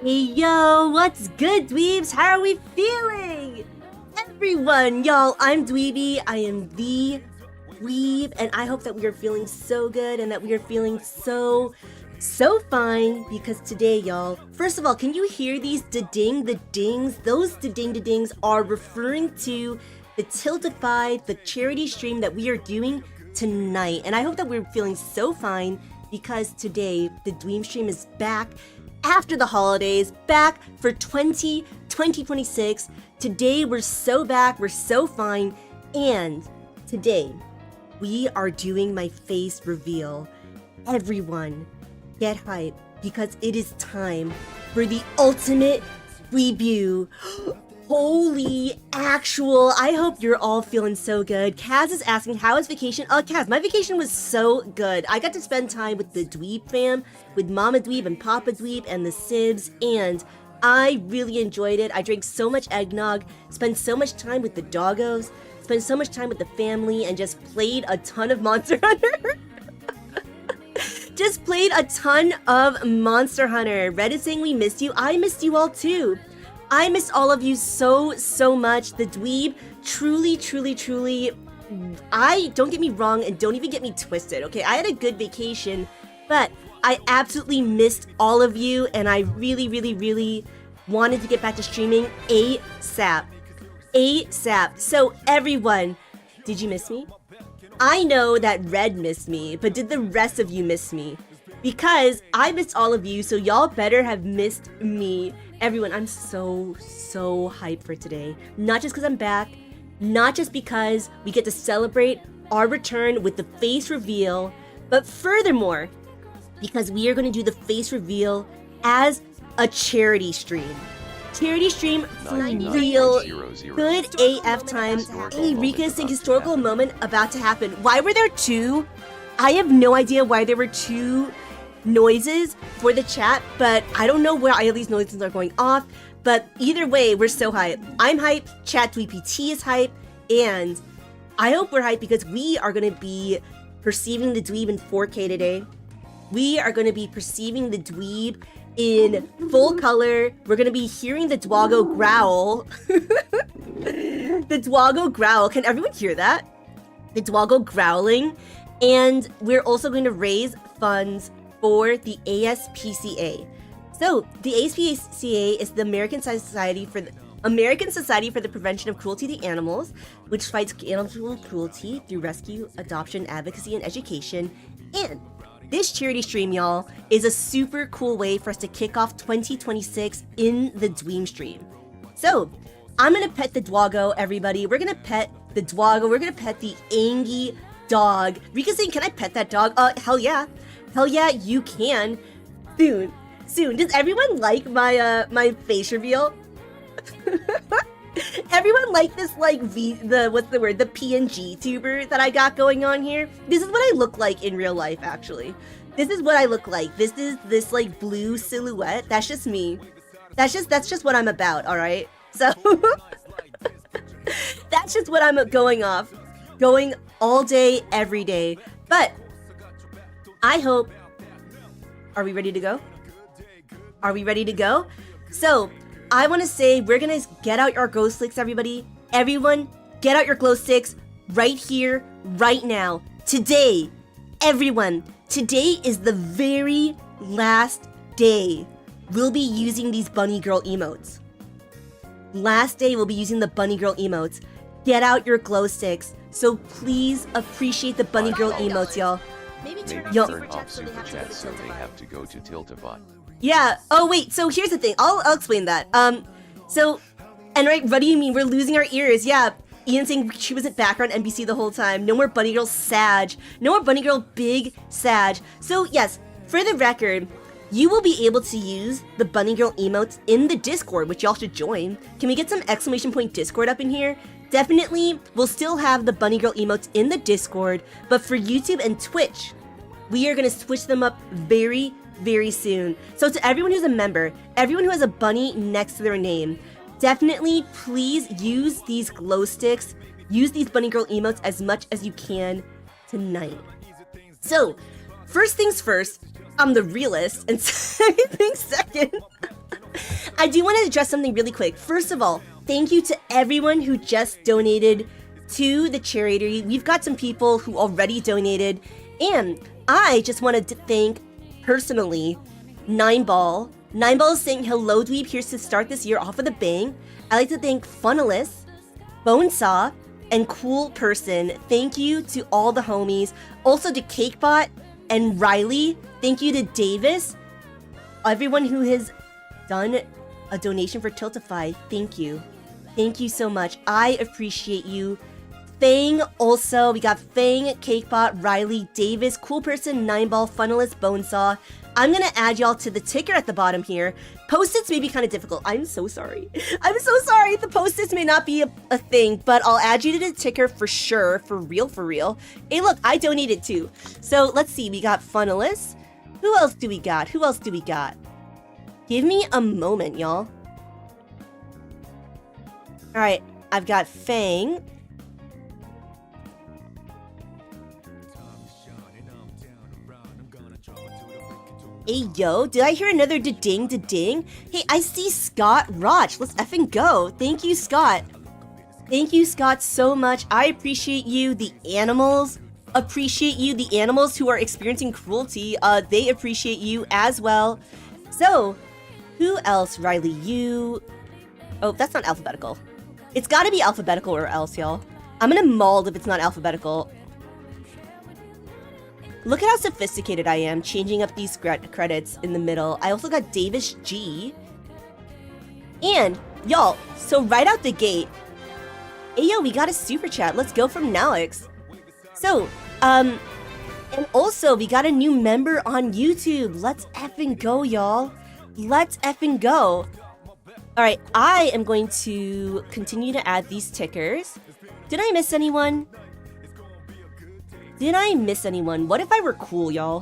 Hey yo, what's good, dweebs? How are we feeling? Everyone, y'all, I'm Dweeby. I am the dweeb, and I hope that we are feeling so good and that we are feeling so fine because today, y'all, first of all, can you hear these da-ding, the dings? Those da-ding, da-dings are referring to the Tiltify, the charity stream that we are doing tonight. And I hope that we're feeling so fine because today the Dweeb stream is back after the holidays, back for 2026. Today we're so back, we're so fine, and today we are doing my face reveal. Everyone, get hype because it is time for the ultimate debut. Holy actual, I hope you're all feeling so good. Kaz is asking, how is vacation? Kaz, my vacation was so good. I got to spend time with the Dweeb fam, with Mama Dweeb and Papa Dweeb and the Sibs, and I really enjoyed it. I drank so much eggnog, spent so much time with the doggos, spent so much time with the family, and just played a ton of Monster Hunter. Just played a ton of Monster Hunter. Reddit saying we missed you. I missed you all too. I miss all of you so much. The Dweeb, truly, don't get me wrong and don't even get me twisted, okay? I had a good vacation, but I absolutely missed all of you and I really wanted to get back to streaming ASAP. So everyone, did you miss me? I know that Red missed me, but did the rest of you miss me? Because I missed all of you, so y'all better have missed me. Everyone, I'm so hyped for today. Not just because I'm back, not just because we get to celebrate our return with the face reveal, but furthermore, because we are going to do the face reveal as a charity stream. Charity stream for real, good AF times. Hey, Rika's saying historical moment about to happen. Why were there two? I have no idea why there were two noises for the chat, but I don't know where all these noises are going off, but either way, we're so hyped. I'm hyped, Chat DweePT is hyped, and I hope we're hyped because we are going to be perceiving the Dweeb in 4K today. We are going to be perceiving the Dweeb in full color. We're going to be hearing the Dwoggo growl. The Dwoggo growl. Can everyone hear that? The Dwoggo growling. And we're also going to raise funds for the ASPCA. So the ASPCA is the American Society for the Prevention of Cruelty to Animals, which fights animal cruelty through rescue, adoption, advocacy, and education. And this charity stream, y'all, is a super cool way for us to kick off 2026 in the Dweeb stream. So I'm gonna pet the Dwoggo, everybody. We're gonna pet the Dwoggo. We're gonna pet the Angie dog. Rika's saying, can I pet that dog? Hell yeah. Hell yeah, you can. Soon. Does everyone like my face reveal? Everyone like this, like, the PNG tuber that I got going on here? This is what I look like in real life, actually. This is what I look like. This is this, like, blue silhouette. That's just me. That's just what I'm about, alright? So, that's just what I'm going off. Going all day, every day. But I hope, are we ready to go? Are we ready to go? So I want to say we're going to get out our glow sticks, everybody. Everyone, get out your glow sticks right here, right now. Today, everyone, today is the very last day we'll be using these bunny girl emotes. Last day we'll be using the bunny girl emotes. Get out your glow sticks. So please appreciate the bunny girl emotes, y'all. Maybe turn off super chat so they have to go to Tiltify. Yeah. Oh wait. So here's the thing. I'll explain that. So, and right, what do you mean? We're losing our ears? Yeah. Ian saying she was at background NBC the whole time. No more bunny girl Sag. No more bunny girl big Sag. So yes, for the record, you will be able to use the bunny girl emotes in the Discord, which y'all should join. Can we get some exclamation point Discord up in here? Definitely, we'll still have the bunny girl emotes in the Discord, but for YouTube and Twitch, we are going to switch them up very soon. So to everyone who's a member, everyone who has a bunny next to their name, definitely please use these glow sticks, use these bunny girl emotes as much as you can tonight. So, first things first, I'm the realist, and second things second, I do want to address something really quick. First of all, thank you to everyone who just donated to the charity. We've got some people who already donated, and I just wanted to thank personally Nineball. Nineball is saying, hello dweeb, here's to start this year off with a bang. I'd like to thank Funnelist, Bonesaw, and Cool Person. Thank you to all the homies. Also to Cakebot and Riley. Thank you to Davis. Everyone who has done a donation for Tiltify, thank you. Thank you so much. I appreciate you. Fang also. We got Fang, Cakebot, Riley, Davis, Cool Person, Nineball, Funnelist, Bonesaw. I'm gonna add y'all to the ticker at the bottom here. Post-its may be kind of difficult. I'm so sorry. I'm so sorry. The post-its may not be a thing, but I'll add you to the ticker for sure. For real, for real. Hey, look, I donated too. So let's see. We got Funnelist. Who else do we got? Who else do we got? Give me a moment, y'all. All right, I've got Fang. Hey, yo, did I hear another da-ding, da-ding? Hey, I see Scott Roch. Let's effing go. Thank you, Scott. Thank you, Scott, so much. I appreciate you. The animals appreciate you. The animals who are experiencing cruelty, they appreciate you as well. So, who else? Riley, you. Oh, that's not alphabetical. It's gotta be alphabetical or else, y'all. I'm gonna mauled if it's not alphabetical. Look at how sophisticated I am, changing up these credits in the middle. I also got Davis G. And, y'all, so right out the gate, hey, yo, we got a super chat. Let's go from Nalix. So, and also, we got a new member on YouTube. Let's effing go, y'all. Let's effing go. Alright, I am going to continue to add these tickers. Did I miss anyone? Did I miss anyone? What if I were cool, y'all?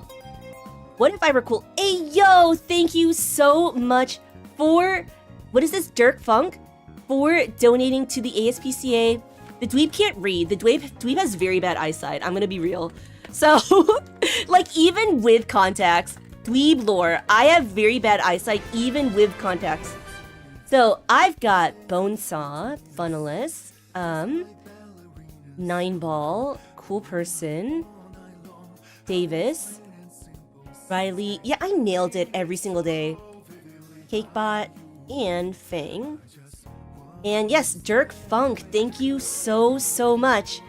What if I were cool? Hey, yo, thank you so much for, what is this, Dirk Funk? For donating to the ASPCA. The dweeb can't read. The dweeb has very bad eyesight. I'm gonna be real. So, like, even with contacts, dweeb lore, I have very bad eyesight, even with contacts. So, I've got Bonesaw, Funnelist, Nineball, Cool Person, Davis, Riley. Yeah, I nailed it every single day. Cakebot and Fang. And yes, Dirk Funk, thank you so, so much.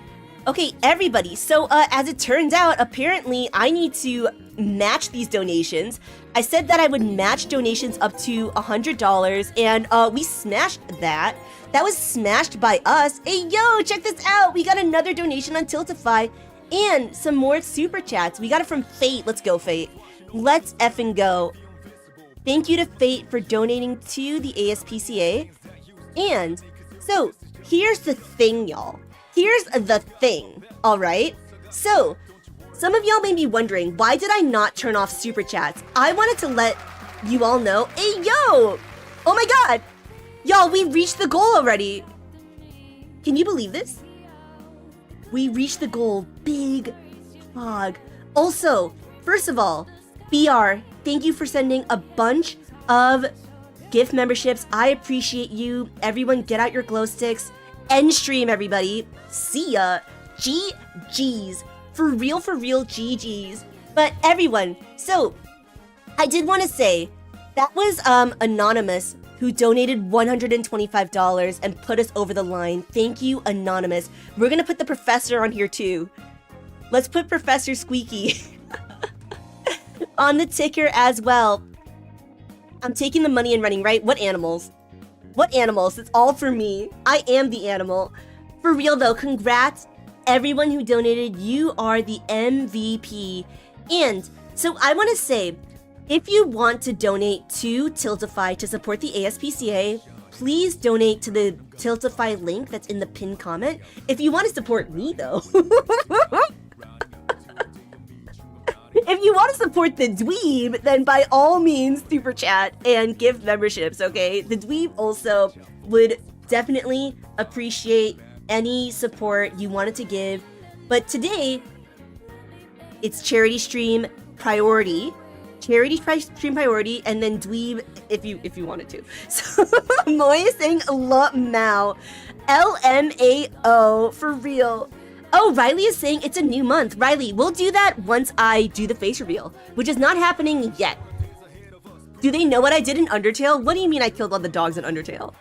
Okay, everybody, so as it turns out, apparently I need to match these donations. I said that I would match donations up to $100, and we smashed that. That was smashed by us. Hey, yo, check this out. We got another donation on Tiltify and some more super chats. We got it from Fate. Let's go, Fate. Let's effing go. Thank you to Fate for donating to the ASPCA. And so here's the thing, y'all. Here's the thing, all right? So some of y'all may be wondering, why did I not turn off super chats? I wanted to let you all know. Hey, yo! Oh my god! Y'all, we reached the goal already. Can you believe this? We reached the goal. Big hog. Also, first of all, BR, thank you for sending a bunch of gift memberships. I appreciate you. Everyone, get out your glow sticks. End stream, everybody. See ya. GG's. For real, GG's. But everyone, so I did want to say that was Anonymous who donated $125 and put us over the line. Thank you, Anonymous. We're gonna put the professor on here too. Let's put Professor Squeaky on the ticker as well. I'm taking the money and running, right? What animals? What animals? It's all for me. I am the animal. For real though, congrats everyone who donated. You are the MVP. And so I want to say, if you want to donate to Tiltify to support the ASPCA, please donate to the Tiltify link that's in the pinned comment. If you want to support me though, if you want to support the dweeb, then by all means super chat and give memberships, okay? The dweeb also would definitely appreciate any support you wanted to give. But today, it's charity stream priority. charity stream priority, and then dweeb if you wanted to. So Moy is saying la mao, LMAO for real. Oh, Riley is saying it's a new month. Riley, we'll do that once I do the face reveal, which is not happening yet. Do they know what I did in Undertale? What do you mean I killed all the dogs in Undertale?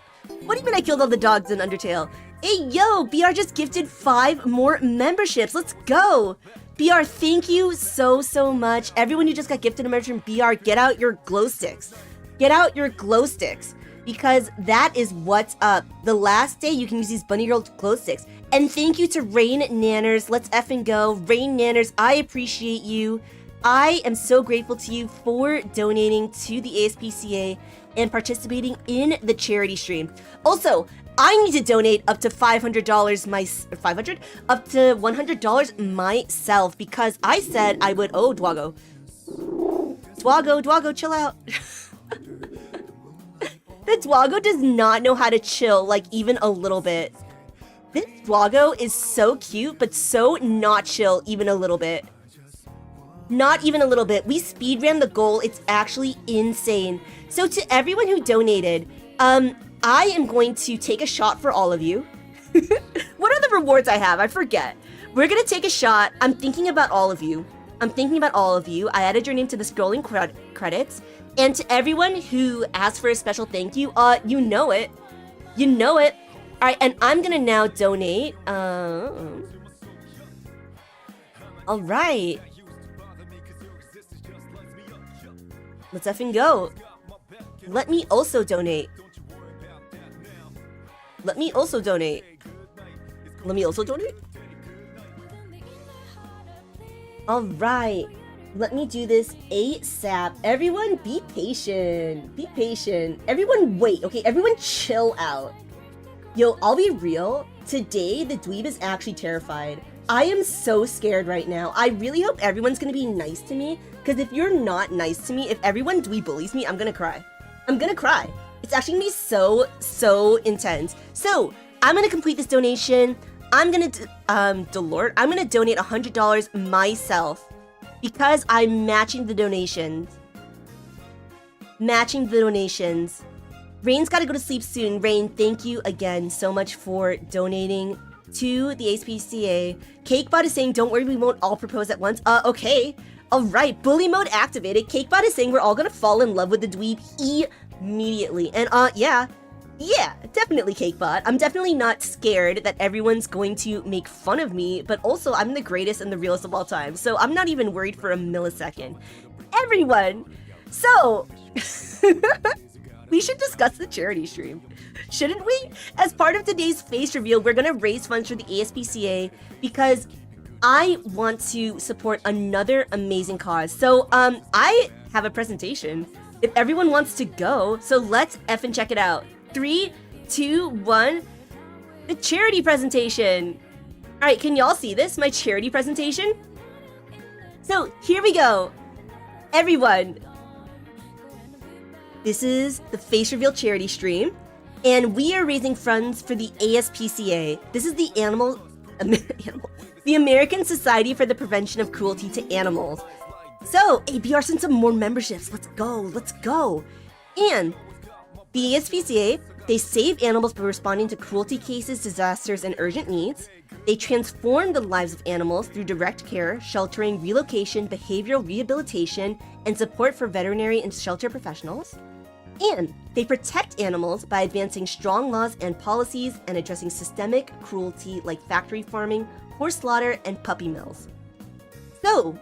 What do you mean I killed all the dogs in Undertale? Hey, yo, BR just gifted 5 more memberships. Let's go. BR, thank you so much. Everyone who just got gifted a membership from BR, get out your glow sticks. Get out your glow sticks. Because that is what's up. The last day you can use these bunny girl glow sticks. And thank you to Rain Nanners. Let's effing go. Rain Nanners, I appreciate you. I am so grateful to you for donating to the ASPCA and participating in the charity stream. Also, I need to donate up to $500 up to $100 myself because I said I would. Oh, Dwago, chill out. The Dwago does not know how to chill, like even a little bit. This Dwago is so cute, but so not chill even a little bit. Not even a little bit. We speedran the goal. It's actually insane. So to everyone who donated, I am going to take a shot for all of you. What are the rewards I have? I forget. We're going to take a shot. I'm thinking about all of you. I added your name to the scrolling credits. And to everyone who asked for a special thank you, you know it. All right, and I'm going to now donate. All right. Let's effing go. Let me also donate. All right. Let me do this ASAP. Everyone be patient. Everyone wait, okay? Everyone chill out. Yo, I'll be real. Today, the dweeb is actually terrified. I am so scared right now. I really hope everyone's gonna be nice to me, because if you're not nice to me, if everyone dweeb bullies me, I'm gonna cry. It's actually gonna be so intense. So, I'm gonna complete this donation. I'm gonna, Delort, I'm gonna donate $100 myself. Because I'm matching the donations. Rain's gotta go to sleep soon. Rain, thank you again so much for donating to the ASPCA. Cakebot is saying, don't worry, we won't all propose at once. Okay. Alright, bully mode activated. Cakebot is saying we're all gonna fall in love with the dweeb immediately. And yeah, definitely Cakebot. I'm definitely not scared that everyone's going to make fun of me, but also I'm the greatest and the realest of all time, so I'm not even worried for a millisecond. Everyone! So, we should discuss the charity stream, shouldn't we? As part of today's face reveal, we're gonna raise funds for the ASPCA because I want to support another amazing cause. So, I have a presentation if everyone wants to go, so let's effing check it out. 3, 2, 1, the charity presentation. All right, can y'all see this? My charity presentation? So here we go. Everyone, this is the face reveal charity stream, and we are raising funds for the ASPCA. This is the the American Society for the Prevention of Cruelty to Animals. So, ABR sent some more memberships. Let's go. And the ASPCA, they save animals by responding to cruelty cases, disasters, and urgent needs. They transform the lives of animals through direct care, sheltering, relocation, behavioral rehabilitation, and support for veterinary and shelter professionals. And they protect animals by advancing strong laws and policies and addressing systemic cruelty like factory farming, horse slaughter, and puppy mills. So,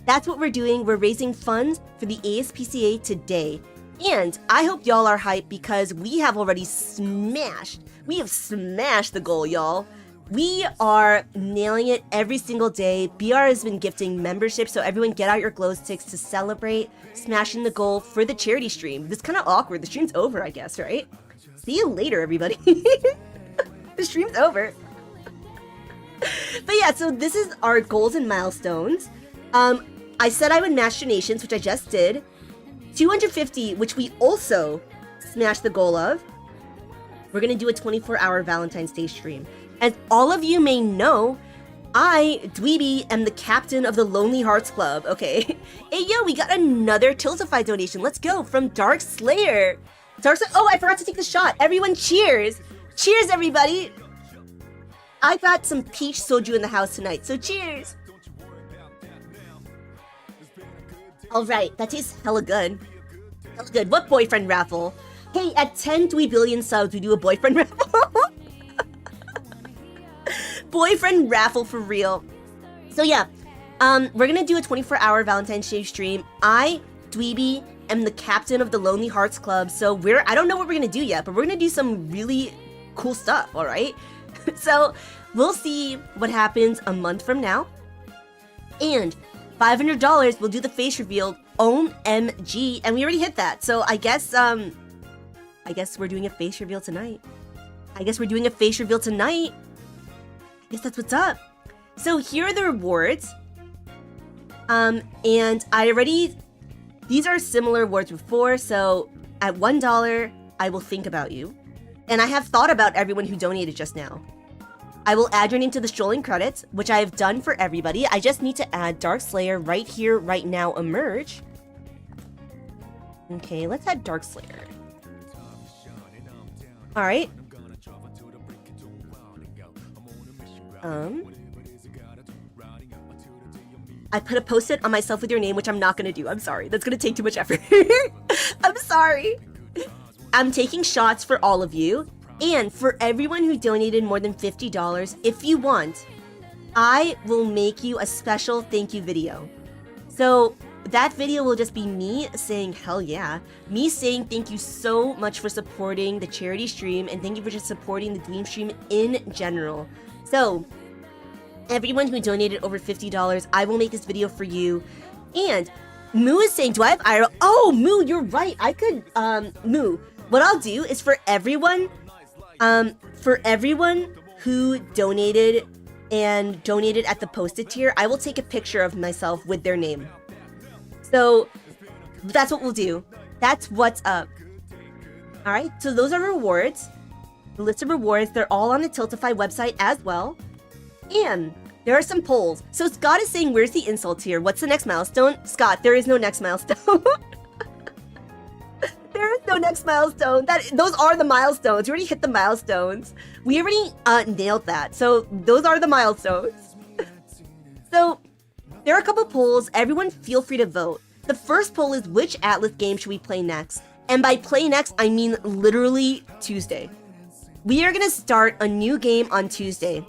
that's what we're doing. We're raising funds for the ASPCA today. And I hope y'all are hyped because we have already smashed the goal, y'all. We are nailing it every single day. BR has been gifting memberships, so everyone get out your glow sticks to celebrate smashing the goal for the charity stream. This is kind of awkward. The stream's over, I guess, right? See you later, everybody. The stream's over. But yeah, so this is our goals and milestones. I said I would match donations, which I just did. 250, which we also smashed the goal of. We're gonna do a 24-hour Valentine's Day stream. As all of you may know, I, Dweeby, am the captain of the Lonely Hearts Club, okay? Hey, yo, we got another Tiltify donation. Let's go, from Dark Slayer. Oh, I forgot to take the shot. Everyone cheers. Cheers, everybody. I got some peach soju in the house tonight, so cheers. All right, that tastes hella good. Hella good. What boyfriend raffle? Hey, at 10 Dweeby billion subs, we do a boyfriend raffle. Boyfriend raffle for real. So yeah, we're gonna do a 24-hour Valentine's Day stream. I, Dweeby, am the captain of the Lonely Hearts Club. So I don't know what we're gonna do yet, but we're gonna do some really cool stuff, all right? So we'll see what happens a month from now. And $500, we'll do the face reveal. OMG, and we already hit that. So I guess we're doing a face reveal tonight. I guess that's what's up. So here are the rewards. And these are similar rewards before. So at $1, I will think about you. And I have thought about everyone who donated just now. I will add your name to the strolling credits, which I have done for everybody. I just need to add Dark Slayer right here, right now, emerge. Okay, let's add Dark Slayer. All right. I put a post-it on myself with your name, which I'm not gonna do. I'm sorry. That's gonna take too much effort. I'm sorry. I'm taking shots for all of you. And for everyone who donated more than $50, if you want, I will make you a special thank you video. So that video will just be me saying, hell yeah. Me saying thank you so much for supporting the charity stream, and thank you for just supporting the Dweeb stream in general. So everyone who donated over $50, I will make this video for you. And Moo is saying, do I have IRL? Oh, Moo, you're right. I could, Moo. What I'll do is for everyone who donated at the posted tier, I will take a picture of myself with their name. So that's what we'll do. That's what's up. All right, so those are rewards. The list of rewards, they're all on the Tiltify website as well. And there are some polls. So Scott is saying, where's the insult tier? What's the next milestone? Scott, there is no next milestone. There is no next milestone. Those are the milestones. We already hit the milestones. We already nailed that. So those are the milestones. So there are a couple polls. Everyone feel free to vote. The first poll is, which Atlas game should we play next? And by play next, I mean literally Tuesday. We are going to start a new game on Tuesday.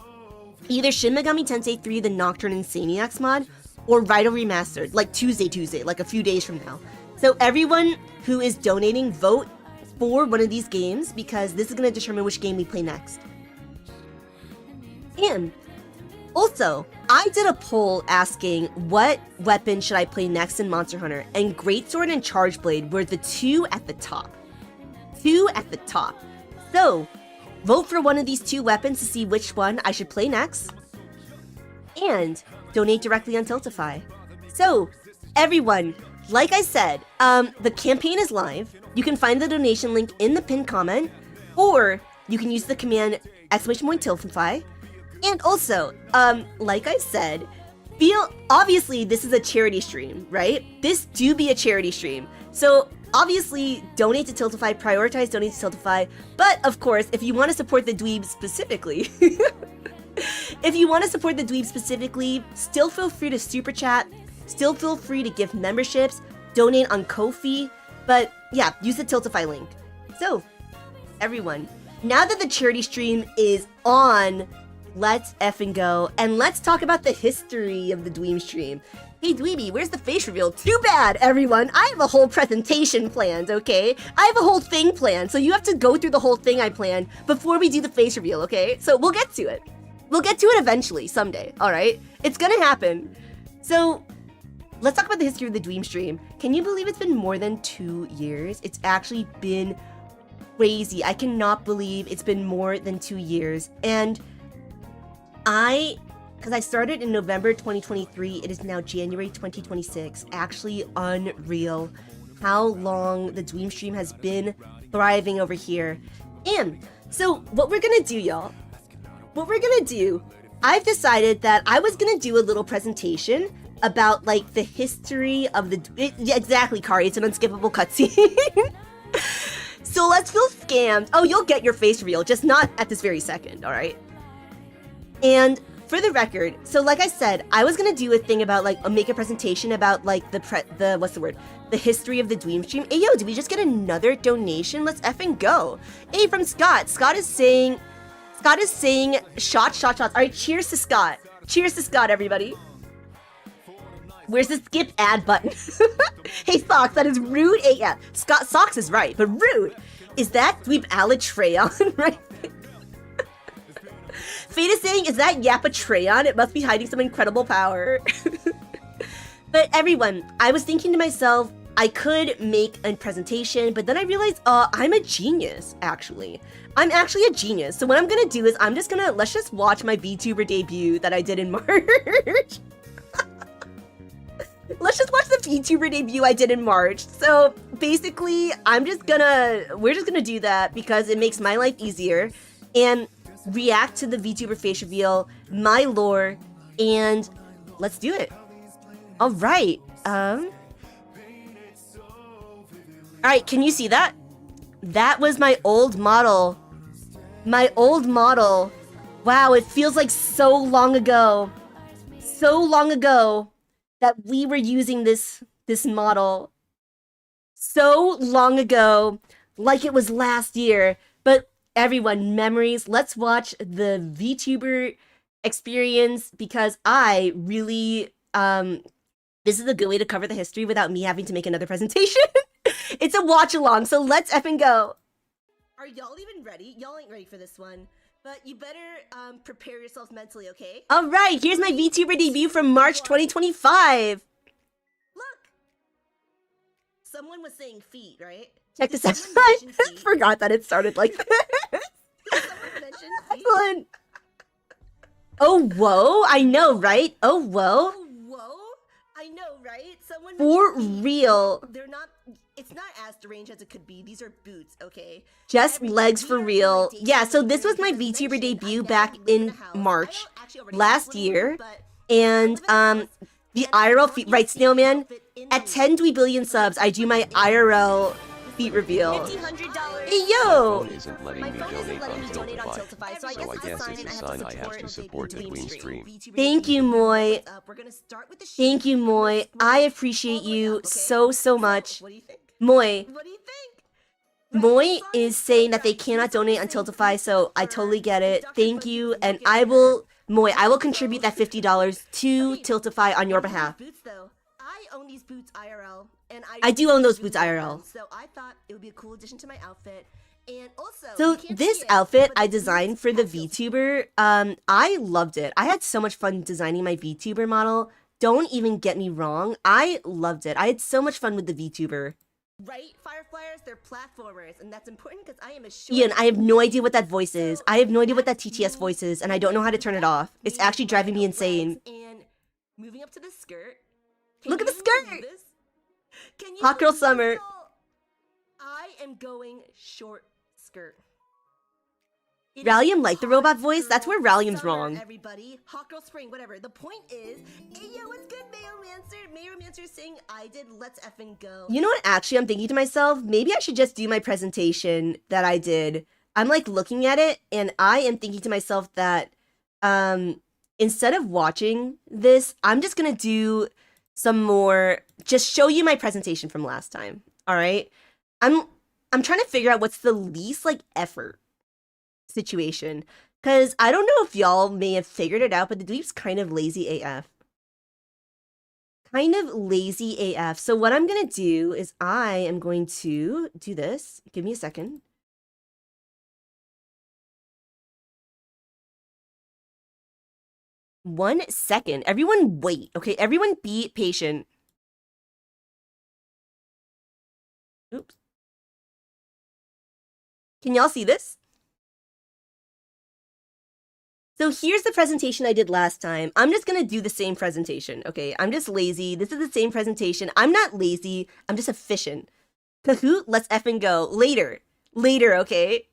Either Shin Megami Tensei 3 The Nocturne Insaniacs mod, or Raito Remastered, like Tuesday, like a few days from now. So everyone who is donating, vote for one of these games, because this is going to determine which game we play next. And also, I did a poll asking what weapon should I play next in Monster Hunter, and Greatsword and Charge Blade were the two at the top. So vote for one of these two weapons to see which one I should play next, and donate directly on Tiltify. So everyone, like I said, the campaign is live. You can find the donation link in the pinned comment, or you can use the command !Tiltify. And also, like I said, obviously this is a charity stream, right? This do be a charity stream. So obviously donate to Tiltify, prioritize donate to Tiltify. But of course, if you want to support the Dweeb specifically, still feel free to super chat. Still feel free to give memberships, donate on Ko-fi, but yeah, use the Tiltify link. So, everyone, now that the charity stream is on, let's effing go, and let's talk about the history of the Dweeb stream. Hey Dweeby, where's the face reveal? Too bad, everyone, I have a whole presentation planned, okay? I have a whole thing planned, so you have to go through the whole thing I planned before we do the face reveal, okay? So we'll get to it. We'll get to it eventually, someday, alright? It's gonna happen. So, let's talk about the history of the Dweeb stream. Can you believe it's been more than 2 years? It's actually been crazy. I cannot believe it's been more than 2 years. And because I started in November 2023, it is now January 2026. Actually unreal how long the Dweeb stream has been thriving over here. And so what we're gonna do, y'all, I've decided that I was gonna do a little presentation about like the history of the yeah, exactly, Kari, it's an unskippable cutscene. So let's feel scammed. Oh, you'll get your face reveal, just not at this very second, all right? And for the record, so like I said, I was gonna do a thing about like make a presentation about like the what's the word? The history of the Dweeb stream. Hey yo, did we just get another donation? Let's effing go. Hey, from Scott. Scott is saying shots. All right, cheers to Scott. Cheers to Scott, everybody. Where's the skip ad button? Hey, Socks, that is rude. Hey, yeah, Scott Socks is right, but rude. Is that Dweeb Alatreon, right? Fate is saying, is that Yapatreon? It must be hiding some incredible power. But everyone, I was thinking to myself, I could make a presentation, but then I realized, I'm a genius, actually. I'm actually a genius. So what I'm gonna do is let's just watch my Vtuber debut that I did in March. Let's just watch the Vtuber debut I did in March. So basically, we're just gonna do that because it makes my life easier and react to the Vtuber face reveal, my lore, and let's do it. All right. All right, can you see that? That was my old model. My old model. Wow, it feels like so long ago. So long ago that we were using this model. So long ago, like it was last year. But everyone, memories. Let's watch the VTuber experience because I really, this is a good way to cover the history without me having to make another presentation. It's a watch along, so let's effing go. Are y'all even ready? Y'all ain't ready for this one, but you better prepare yourselves mentally, okay? All right, here's my VTuber debut from March 2025. Look, someone was saying feet, right? Check this out. I forgot that it started like this. Someone mentioned feet. Excellent. Oh, whoa, I know, right? Oh, whoa. I know, right? Someone for real. They're not. It's not as deranged as it could be. These are boots, okay? Just legs for real. Yeah, so this was my VTuber debut back in March last year. And the IRL feet, right, Snailman? At 10 billion subs, I do my IRL feet reveal. Hey, yo! My phone isn't letting me donate on Tiltify, so I guess it's a sign I have to support the Dweeb stream. Thank you, Moy. Thank you, Moy. I appreciate you so much. Moy. Moy is saying that they cannot donate on Tiltify, so I totally get it. Thank you, and I will contribute that $50 to Tiltify on your behalf. I own these boots IRL, and I do own those boots IRL. So I thought it would be a cool addition to my outfit. And also, so this outfit I designed for the VTuber, I loved it. I had so much fun designing my VTuber model. Don't even get me wrong. I loved it. I had so much fun with the VTuber. Right, Fireflyers, they're platformers, and that's important because I am a short... Ian, I have no idea what that voice is. I have no idea what that TTS voice is, and I don't know how to turn it off. It's actually driving me insane. And moving up to the skirt. Look at the skirt! Hot Girl Summer. I am going short skirt. Rallium liked the robot voice? That's where Rallium's wrong. Everybody, Hot Girl Spring, whatever. The point is, hey yo, what's good, Mayomancer? Mayomancer saying I did let's effing go. You know what, actually, I'm thinking to myself, maybe I should just do my presentation that I did. I'm like looking at it, and I am thinking to myself that, instead of watching this, I'm just gonna do some more, just show you my presentation from last time, all right? I'm trying to figure out what's the least, like, effort situation, because I don't know if y'all may have figured it out, but the dweeb's kind of lazy AF. Kind of lazy AF. So what I'm gonna do is I am going to do this. Give me a second. One second. Everyone wait, okay? Everyone be patient. Oops. Can y'all see this? So here's the presentation I did last time. I'm just gonna do the same presentation, okay? I'm just lazy. This is the same presentation. I'm not lazy. I'm just efficient. Kahoot, let's effing go. Later. Later, okay?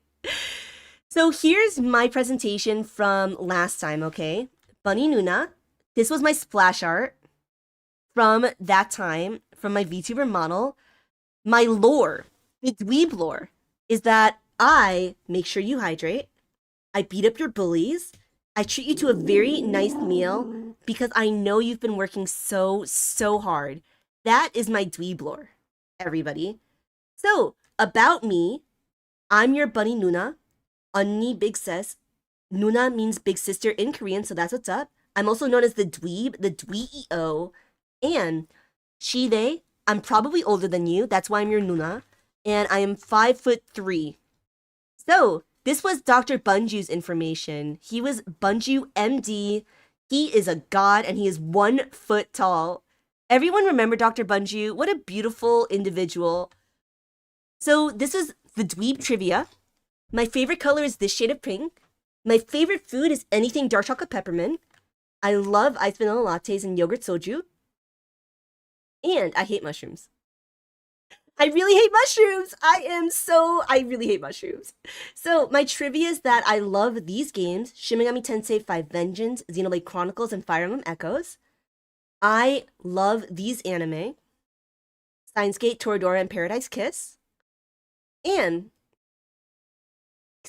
So here's my presentation from last time, okay? Bunny Nuna. This was my splash art from that time, from my VTuber model. My lore, the dweeb lore, is that I make sure you hydrate, I beat up your bullies, I treat you to a very nice meal because I know you've been working so hard. That is my dweeb lore, everybody. So, about me, I'm your bunny Nuna. Unni big sis. Nuna means big sister in Korean, so that's what's up. I'm also known as the dweeb, the dweeo. And she, they, I'm probably older than you. That's why I'm your Nuna. And I am 5'3". So, this was Dr. Bunju's information. He was Bunju MD. He is a god and he is 1 foot tall. Everyone remember Dr. Bunju? What a beautiful individual. So, this is the dweeb trivia. My favorite color is this shade of pink. My favorite food is anything dark chocolate peppermint. I love iced vanilla lattes and yogurt soju. And I hate mushrooms. I really hate mushrooms. I really hate mushrooms. So my trivia is that I love these games: Shin Megami Tensei 5 Vengeance, Xenoblade Chronicles, and Fire Emblem Echoes. I love these anime: Steins Gate, Toradora, and Paradise Kiss. And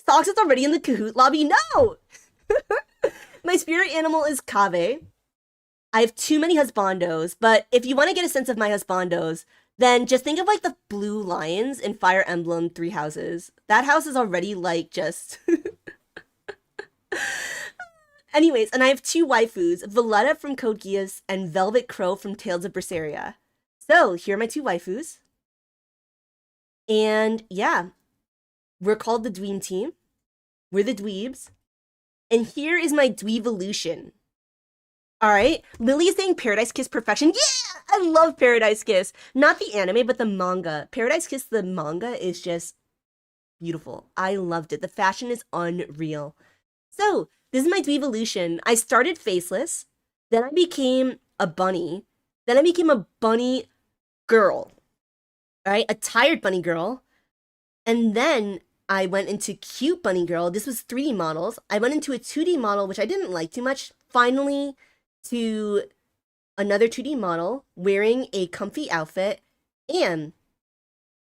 Socks is already in the Kahoot lobby. No! My spirit animal is Kave. I have too many husbandos, but if you want to get a sense of my husbandos, then just think of like the blue lions in Fire Emblem 3 Houses. That house is already like just... Anyways, and I have 2 waifus, Valletta from Code Geass and Velvet Crow from Tales of Berseria. So, here are my 2 waifus. And yeah, we're called the Dweeb Team. We're the dweebs. And here is my dweevolution. Alright, Lily is saying Paradise Kiss perfection. Yeah! I love Paradise Kiss. Not the anime, but the manga. Paradise Kiss, the manga, is just beautiful. I loved it. The fashion is unreal. So, this is my dweevolution. I started faceless. Then I became a bunny. Then I became a bunny girl. Alright, a tired bunny girl. And then I went into cute bunny girl. This was 3D models. I went into a 2D model, which I didn't like too much. Finally, to another 2D model wearing a comfy outfit. And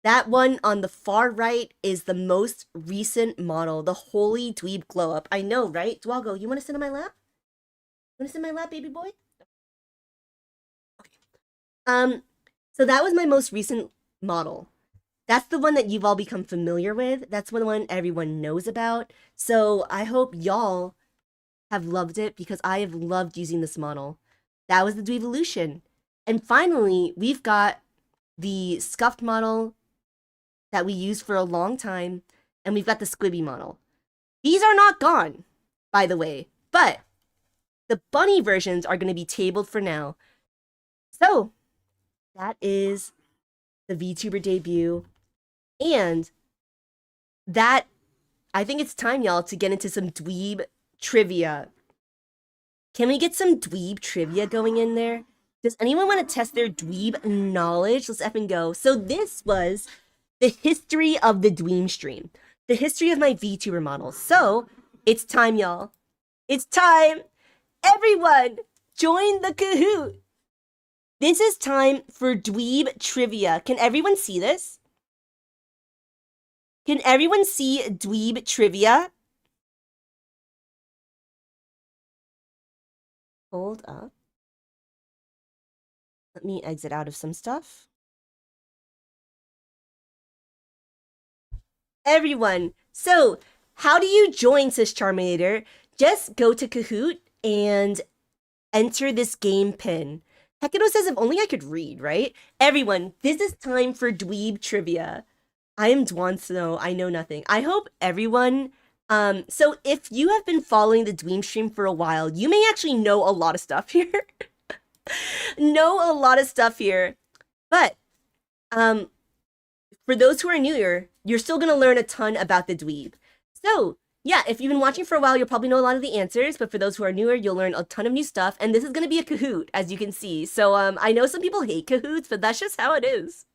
that one on the far right is the most recent model, the Holy Dweeb Glow Up. I know, right? Dwago, you want to sit on my lap? You want to sit on my lap, baby boy? Okay. So that was my most recent model. That's the one that you've all become familiar with. That's the one everyone knows about. So I hope y'all have loved it because I have loved using this model. That was the Dweevolution. And finally, we've got the scuffed model that we used for a long time, and we've got the Squibby model. These are not gone, by the way, but the bunny versions are going to be tabled for now. So that is the VTuber debut. And that, I think it's time, y'all, to get into some dweeb trivia. Can we get some dweeb trivia going in there? Does anyone want to test their dweeb knowledge? Let's effing go. So this was the history of the dweeb stream. The history of my VTuber model. So, it's time, y'all. It's time! Everyone, join the Kahoot! This is time for dweeb trivia. Can everyone see this? Can everyone see dweeb trivia? Hold up. Let me exit out of some stuff. Everyone, so how do you join, Sis Charminator? Just go to Kahoot and enter this game pin. Hekido says if only I could read, right? Everyone, this is time for dweeb trivia. I am Dwan Snow. I know nothing. I hope everyone... so if you have been following the dweeb stream for a while, you may actually know a lot of stuff here. But, for those who are newer, you're still going to learn a ton about the dweeb. So, yeah, if you've been watching for a while, you'll probably know a lot of the answers, but for those who are newer, you'll learn a ton of new stuff, and this is going to be a Kahoot, as you can see. So, I know some people hate Kahoots, but that's just how it is.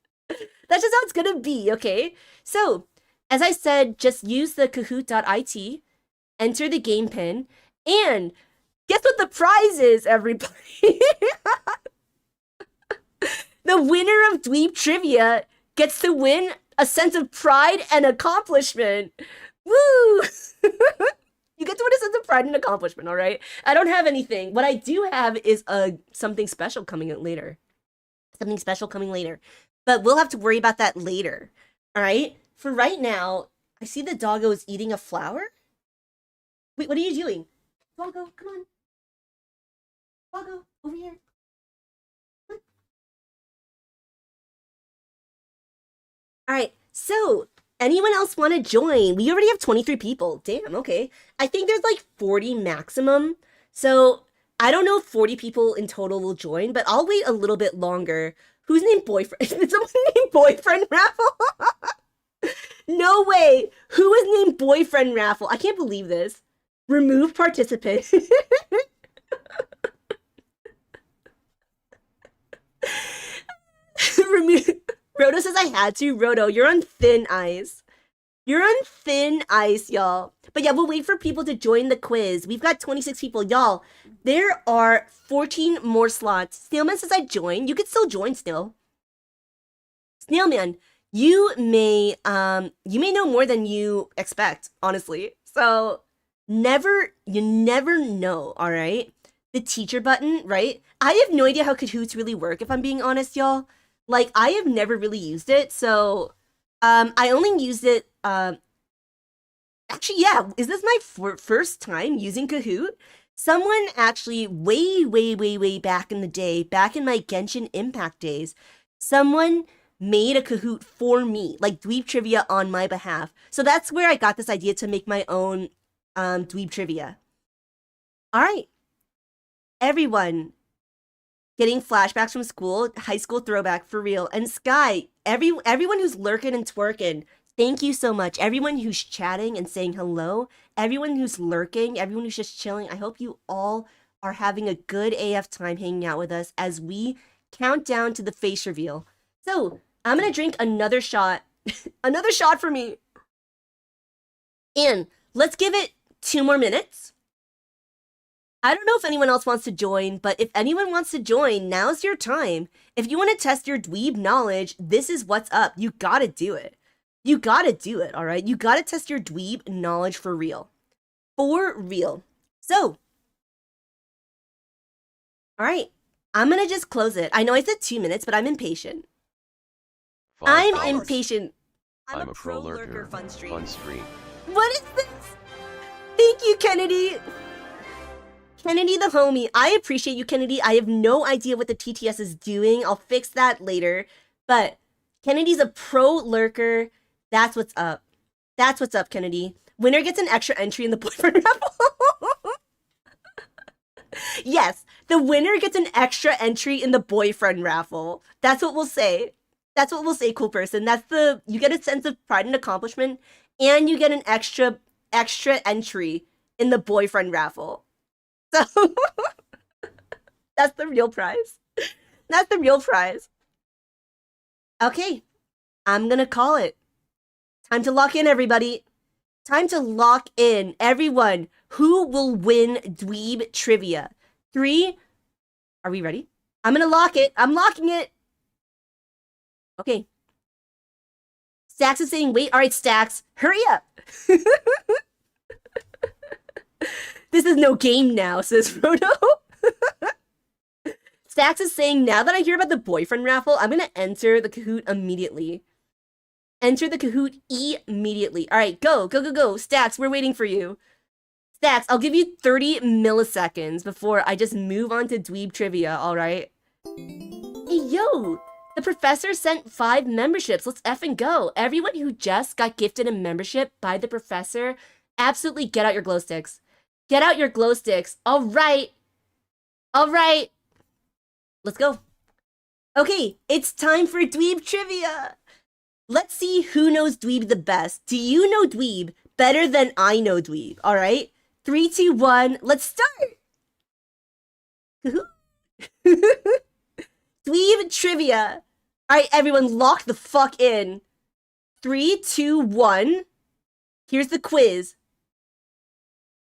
That's just how it's gonna be, okay? So, as I said, just use the kahoot.it, enter the game pin, and Guess what the prize is, everybody? The winner of Dweeb Trivia gets to win a sense of pride and accomplishment. Woo! You get to win a sense of pride and accomplishment, all right? I don't have anything. What I do have is something special coming out later. Something special coming later. But we'll have to worry about that later, all right? For right now, I see the doggo is eating a flower. Wait, what are you doing? Doggo, come on. Doggo, over here. All right, so anyone else want to join? We already have 23 people. Damn, okay. I think there's like 40 maximum. So I don't know if 40 people in total will join, but I'll wait a little bit longer. Who's named Boyfriend? Is someone named Boyfriend Raffle? No way. Who is named Boyfriend Raffle? I can't believe this. Remove participant. Remove. Roto says I had to. Roto, you're on thin ice. You're on thin ice, y'all. But yeah, we'll wait for people to join the quiz. We've got 26 people. Y'all, there are 14 more slots. Snailman says I join. You could still join still. Snailman, you may know more than you expect, honestly. So you never know, all right? The teacher button, right? I have no idea how Kahoots really work, if I'm being honest, y'all. Like, I have never really used it, so I only used it, actually, yeah, is this my first time using Kahoot? Someone actually way back in the day, back in my Genshin Impact days, someone made a Kahoot for me, like Dweeb Trivia on my behalf. So that's where I got this idea to make my own Dweeb Trivia. All right, everyone. Getting flashbacks from school, high school throwback for real. And Sky, everyone who's lurking and twerking, thank you so much. Everyone who's chatting and saying hello, everyone who's lurking, everyone who's just chilling, I hope you all are having a good AF time hanging out with us as we count down to the face reveal. So, I'm gonna drink another shot. Another shot for me. And let's give it 2 more minutes. I don't know if anyone else wants to join, but if anyone wants to join, now's your time. If you want to test your dweeb knowledge, this is what's up. You gotta do it. You gotta do it, all right? You gotta test your dweeb knowledge for real. For real. So, all right, I'm gonna just close it. I know I said 2 minutes, but I'm impatient. I'm impatient. I'm a pro lurker. Fun stream. What is this? Thank you, Kennedy. Kennedy the homie. I appreciate you, Kennedy. I have no idea what the TTS is doing. I'll fix that later. But Kennedy's a pro lurker. That's what's up. That's what's up, Kennedy. Winner gets an extra entry in the boyfriend raffle. Yes, the winner gets an extra entry in the boyfriend raffle. That's what we'll say. That's what we'll say, cool person. You get a sense of pride and accomplishment, and you get an extra entry in the boyfriend raffle. So, that's the real prize. That's the real prize. Okay, I'm gonna call it. Time to lock in, everybody. Time to lock in. Everyone, who will win Dweeb Trivia? 3, are we ready? I'm gonna lock it. I'm locking it. Okay. Stax is saying, wait. All right, Stax, hurry up. This is no game now, says Frodo. Stax is saying, now that I hear about the boyfriend raffle, I'm going to enter the Kahoot immediately. Enter the Kahoot immediately. All right, go. Stax, we're waiting for you. Stax, I'll give you 30 milliseconds before I just move on to Dweeb Trivia, all right? Hey, yo, the professor sent 5 memberships. Let's effing go. Everyone who just got gifted a membership by the professor, absolutely get out your glow sticks. Get out your glow sticks. All right. All right. Let's go. Okay, it's time for Dweeb Trivia. Let's see who knows Dweeb the best. Do you know Dweeb better than I know Dweeb? All right. 3, 2, 1. Let's start. Dweeb Trivia. All right, everyone, lock the fuck in. 3, 2, 1. Here's the quiz.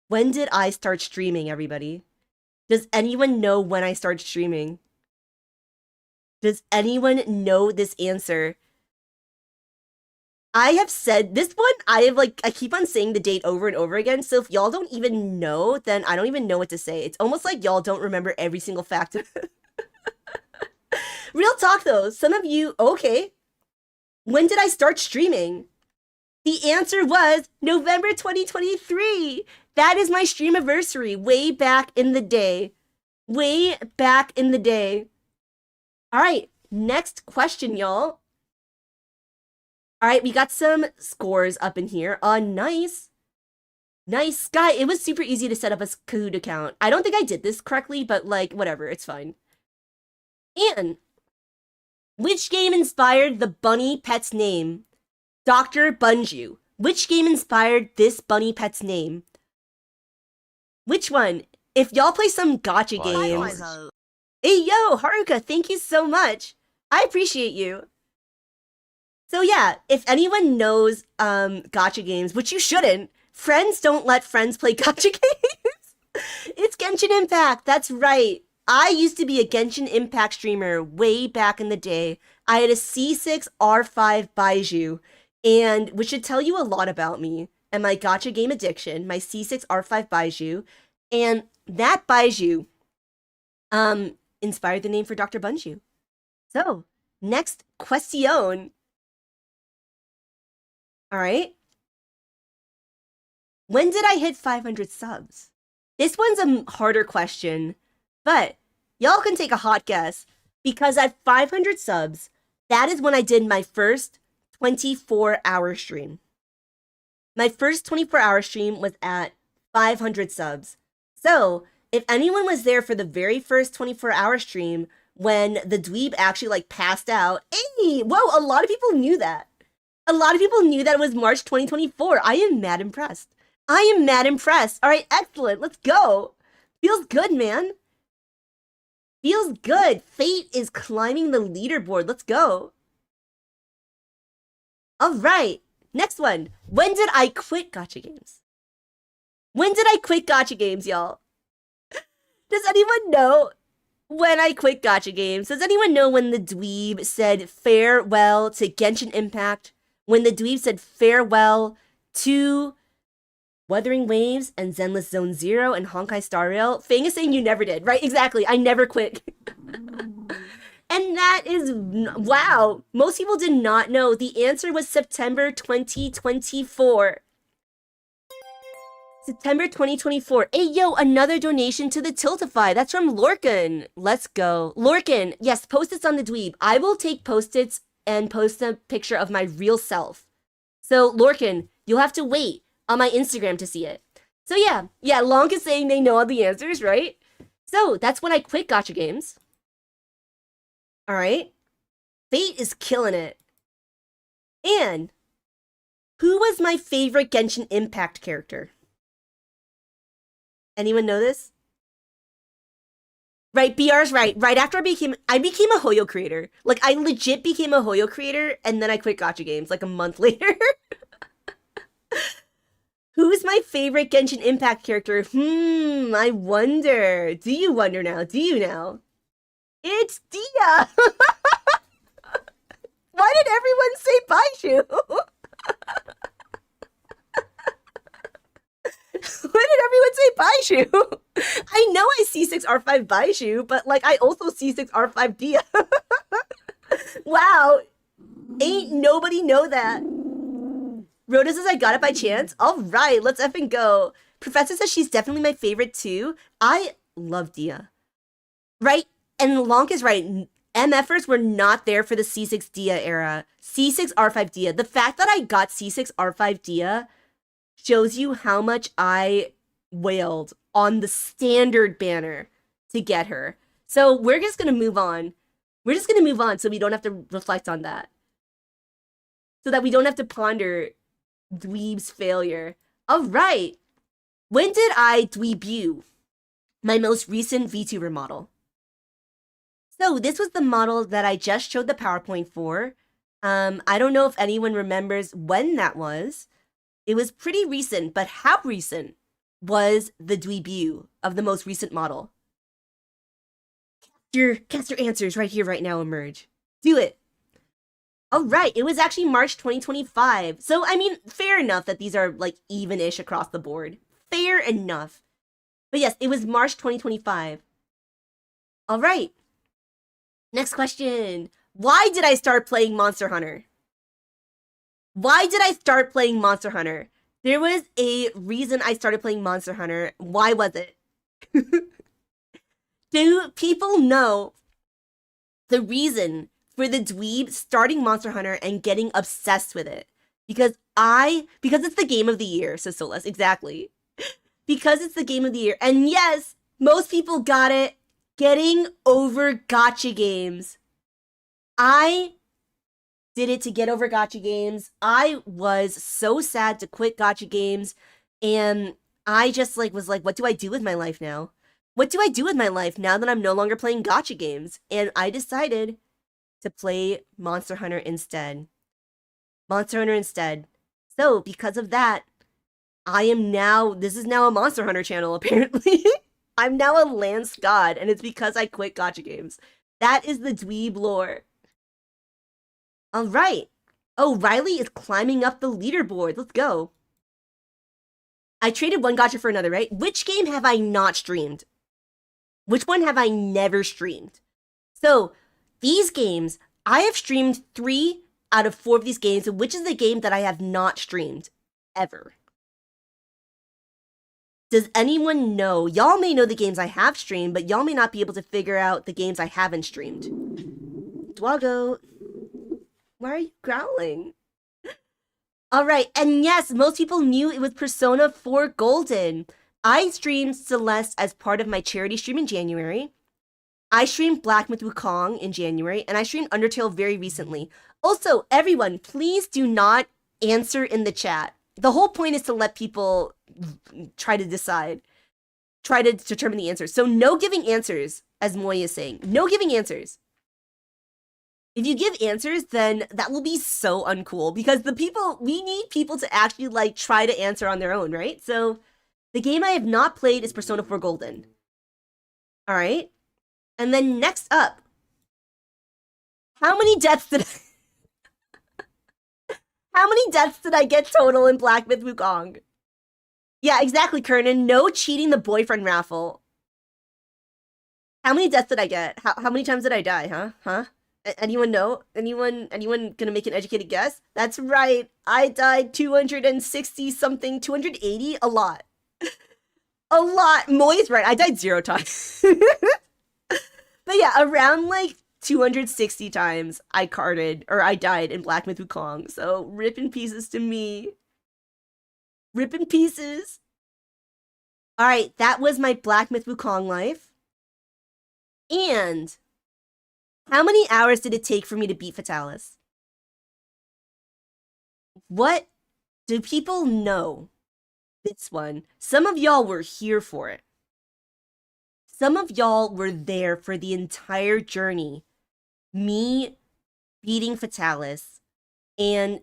When did I start streaming, everybody? Does anyone know when I start streaming? Does anyone know this answer? I have said this one, I keep on saying the date over and over again, so if y'all don't even know, then I don't even know what to say. It's almost like y'all don't remember every single fact. Real talk though, some of you, okay. When did I start streaming? The answer was November 2023. That is my stream anniversary, way back in the day. Way back in the day. All right, next question, y'all. All right, we got some scores up in here. Nice. Nice. Sky, it was super easy to set up a Kahoot account. I don't think I did this correctly, but like, whatever, it's fine. And which game inspired the bunny pet's name? Dr. Bunju. Which game inspired this bunny pet's name? Which one? If y'all play some gacha games. Hey, yo, Haruka, thank you so much. I appreciate you. So yeah, if anyone knows gacha games, which you shouldn't, friends don't let friends play gacha games. It's Genshin Impact, that's right. I used to be a Genshin Impact streamer way back in the day. I had a C6 R5 Baiju, and which should tell you a lot about me and my gacha game addiction, my C6 R5 Baiju. And that Baiju inspired the name for Dr. Bunju. So, next question. All right. When did I hit 500 subs? This one's a harder question, but y'all can take a hot guess because at 500 subs, that is when I did my first 24-hour stream. My first 24-hour stream was at 500 subs. So, if anyone was there for the very first 24-hour stream when the dweeb actually like passed out, hey, whoa, a lot of people knew that. A lot of people knew that it was March 2024. I am mad impressed. I am mad impressed. All right, excellent. Let's go. Feels good, man. Feels good. Fate is climbing the leaderboard. Let's go. All right. Next one. When did I quit gacha games? When did I quit gacha games, y'all? Does anyone know when I quit gacha games? Does anyone know when the dweeb said farewell to Genshin Impact? When the dweeb said farewell to Wuthering Waves and Zenless Zone Zero and Honkai Star Rail? Fang is saying you never did, right? Exactly. I never quit. And that is, wow. Most people did not know. The answer was September 2024. September 2024. Hey, yo, another donation to the Tiltify. That's from Lorcan. Let's go. Lorcan, yes, post-its on the dweeb. I will take post-its and post a picture of my real self. So, Lorcan, you'll have to wait on my Instagram to see it. So yeah, Long is saying they know all the answers, right? So, that's when I quit gacha games. Alright. Fate is killing it. And who was my favorite Genshin Impact character? Anyone know this? Right, BR's right. Right after I became a Hoyo creator. Like, I legit became a Hoyo creator, and then I quit gacha games, like, a month later. Who's my favorite Genshin Impact character? I wonder. Do you wonder now? Do you now? It's Dia! Why did everyone say Baiju? Why did everyone say Baiju? I know I C6R5 Baiju, but like I also C6R5 Dia. Wow. Ain't nobody know that. Rhoda says I got it by chance. All right, let's effing go. Professor says she's definitely my favorite too. I love Dia. Right? And Lonk is right. MFers were not there for the C6 Dia era. C6R5 Dia. The fact that I got C6R5 Dia shows you how much I wailed on the standard banner to get her. So we're just going to move on. We're just going to move on so we don't have to reflect on that. So that we don't have to ponder Dweeb's failure. All right. When did I debut my most recent VTuber model? So this was the model that I just showed the PowerPoint for. I don't know if anyone remembers when that was. It was pretty recent, but how recent was the debut of the most recent model? cast your answers right here, right now, Emerge. Do it. All right, it was actually March 2025. So, I mean, fair enough that these are, like, even-ish across the board. Fair enough. But yes, it was March 2025. All right. Next question. Why did I start playing Monster Hunter? Why did I start playing Monster Hunter? There was a reason I started playing Monster Hunter. Why was it? Do people know the reason for the dweeb starting Monster Hunter and getting obsessed with it? Because it's the game of the year, says Solus. Exactly. Because it's the game of the year. And yes, most people got it. Getting over gacha games. I did it to get over gacha games. I was so sad to quit gacha games. And I just was like, what do I do with my life now? What do I do with my life now that I'm no longer playing gacha games? And I decided to play Monster Hunter instead. Monster Hunter instead. So, because of that, this is now a Monster Hunter channel, apparently. I'm now a Lance God, and it's because I quit gacha games. That is the dweeb lore. Alright. Oh, Riley is climbing up the leaderboard. Let's go. I traded one gacha for another, right? Which game have I not streamed? Which one have I never streamed? So, these games, I have streamed 3 out of 4 of these games, which is the game that I have not streamed. Ever. Does anyone know? Y'all may know the games I have streamed, but y'all may not be able to figure out the games I haven't streamed. Dwago, why are you growling? Alright, and yes, most people knew it was Persona 4 Golden. I streamed Celeste as part of my charity stream in January. I streamed Black Myth Wukong in January, and I streamed Undertale very recently. Also, everyone, please do not answer in the chat. The whole point is to let people try to decide, try to determine the answers. So no giving answers, as Moy is saying. No giving answers. If you give answers, then that will be so uncool, because we need people to actually try to answer on their own, right? So the game I have not played is Persona 4 Golden. All right. And then next up, how many deaths did I get total in Black Myth Wukong? Yeah, exactly, Kernan. No cheating the boyfriend raffle. How many deaths did I get? How many times did I die, huh? Anyone know? Anyone gonna make an educated guess? That's right. I died 260 something, 280? A lot. A lot. Moy's right. I died 0 times. But yeah, around 260 times I died in Black Myth Wukong. So rip in pieces to me. Rip in pieces. Alright, that was my Black Myth Wukong life. And how many hours did it take for me to beat Fatalis? What do people know? This one. Some of y'all were here for it. Some of y'all were there for the entire journey. Me beating Fatalis. And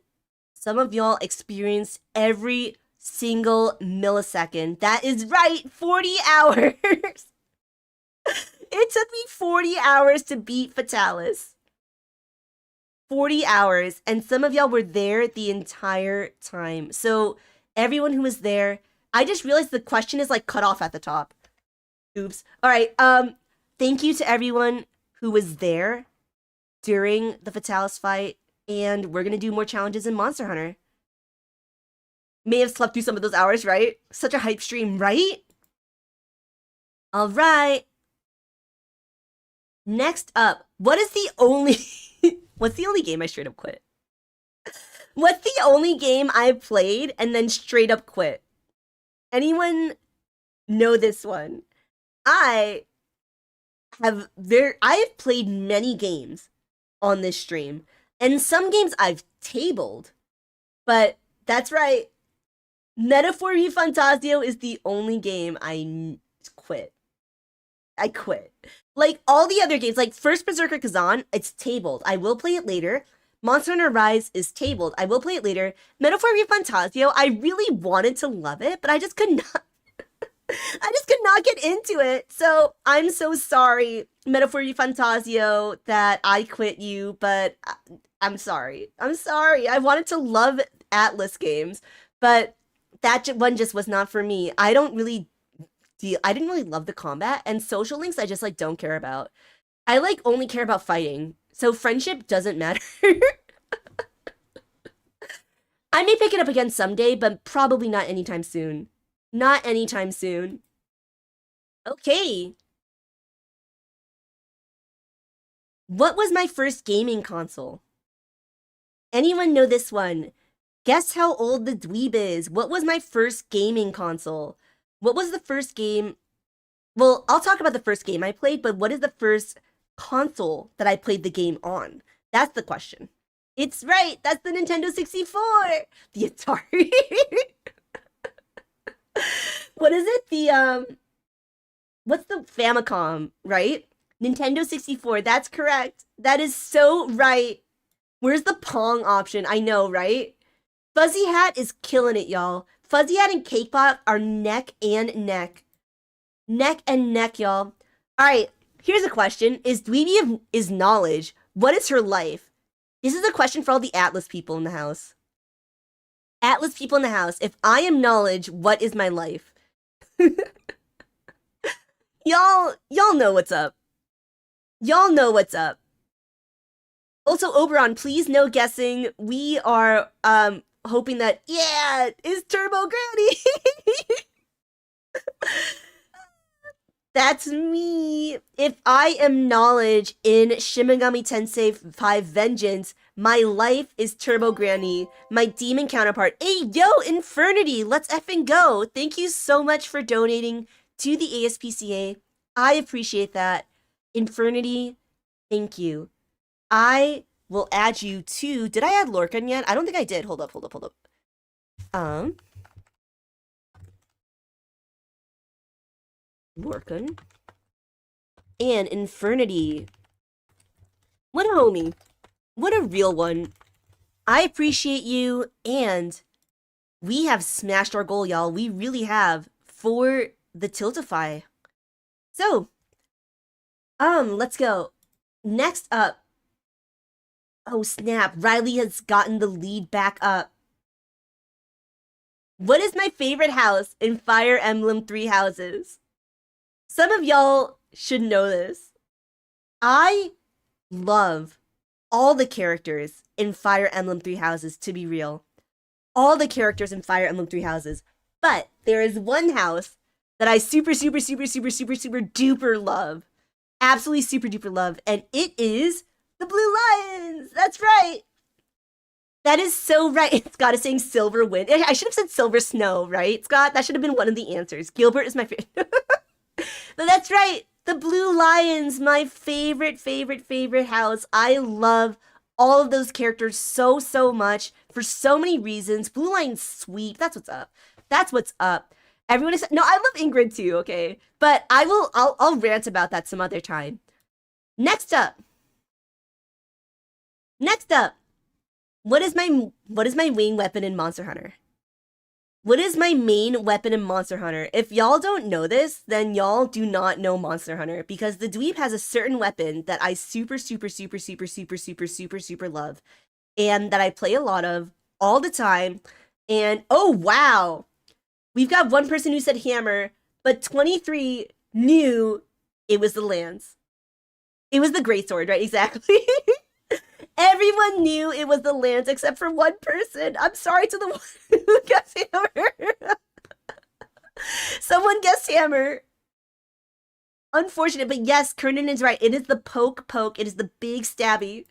some of y'all experienced every single millisecond. That is right, 40 hours. It took me 40 hours to beat Fatalis. 40 hours. And some of y'all were there the entire time. So everyone who was there, I just realized the question is cut off at the top. Oops. All right. Thank you to everyone who was there during the Fatalis fight. And we're going to do more challenges in Monster Hunter. May have slept through some of those hours, right? Such a hype stream, right? All right. Next up, what's the only game I straight up quit? What's the only game I played and then straight up quit? Anyone know this one? I have played many games on this stream, and some games I've tabled, but that's right. Metaphor Fantasio is the only game I quit. I quit. All the other games, First Berserker Kazan, it's tabled. I will play it later. Monster Hunter Rise is tabled. I will play it later. Metaphor Fantasio, I really wanted to love it, but I just could not get into it. So I'm so sorry. Metaphor Fantasio that I quit you, but I'm sorry. I'm sorry. I wanted to love Atlas games, but that one just was not for me. I didn't really love the combat, and social links I just like don't care about. I like only care about fighting. So friendship doesn't matter. I may pick it up again someday, but probably not anytime soon. Not anytime soon. Okay. What was my first gaming console? Anyone know this one? Guess how old the dweeb is. What was my first gaming console? What was the first game? Well, I'll talk about the first game I played, but what is the first console that I played the game on? That's the question. It's right. That's the Nintendo 64. The Atari. What is it? What's the Famicom, right? Nintendo 64. That's correct. That is so right. Where's the Pong option? I know, right? Fuzzy Hat is killing it, y'all. Fuzzy Hat and Cake Pop are neck and neck. Neck and neck, y'all. All right, here's a question. Is Dweeby is knowledge? What is her life? This is a question for all the Atlas people in the house. Atlas people in the house, if I am knowledge, what is my life? Y'all know what's up. Y'all know what's up. Also, Oberon, please no guessing. We are hoping that, yeah, is Turbo Granny. That's me. If I am knowledge in Shin Megami Tensei 5 Vengeance, my life is Turbo Granny, my demon counterpart. Hey, yo, Infernity, let's effing go. Thank you so much for donating to the ASPCA. I appreciate that. Infernity, thank you. I will add you to... Did I add Lorcan yet? I don't think I did. Hold up. Lorcan. And Infernity. What a homie. What a real one. I appreciate you, and we have smashed our goal, y'all. We really have, for the Tiltify. So, let's go. Next up. Oh, snap. Riley has gotten the lead back up. What is my favorite house in Fire Emblem Three Houses? Some of y'all should know this. I love all the characters in Fire Emblem Three Houses, to be real. All the characters in Fire Emblem Three Houses. But there is one house that I super duper love. Absolutely super duper love. And it is the Blue Lions. That's right. That is so right. Scott is saying Silver Wind. I should have said Silver Snow, right, Scott? That should have been one of the answers. Gilbert is my favorite. But that's right. The Blue Lions, my favorite house. I love all of those characters so much for so many reasons. Blue Lion's sweet. That's what's up. That's what's up. Everyone is... No, I love Ingrid too, okay? But I'll rant about that some other time. Next up. What is my main weapon in Monster Hunter? What is my main weapon in Monster Hunter? If y'all don't know this, then y'all do not know Monster Hunter, because the dweeb has a certain weapon that I super love, and that I play a lot of all the time. And oh wow, we've got one person who said hammer, but 23 knew it was the lance. It was the greatsword, right? Exactly. Everyone knew it was the lance except for one person. I'm sorry to the one who guessed hammer. Someone guessed hammer. Unfortunate, but yes, Kernan is right. It is the poke. It is the big stabby.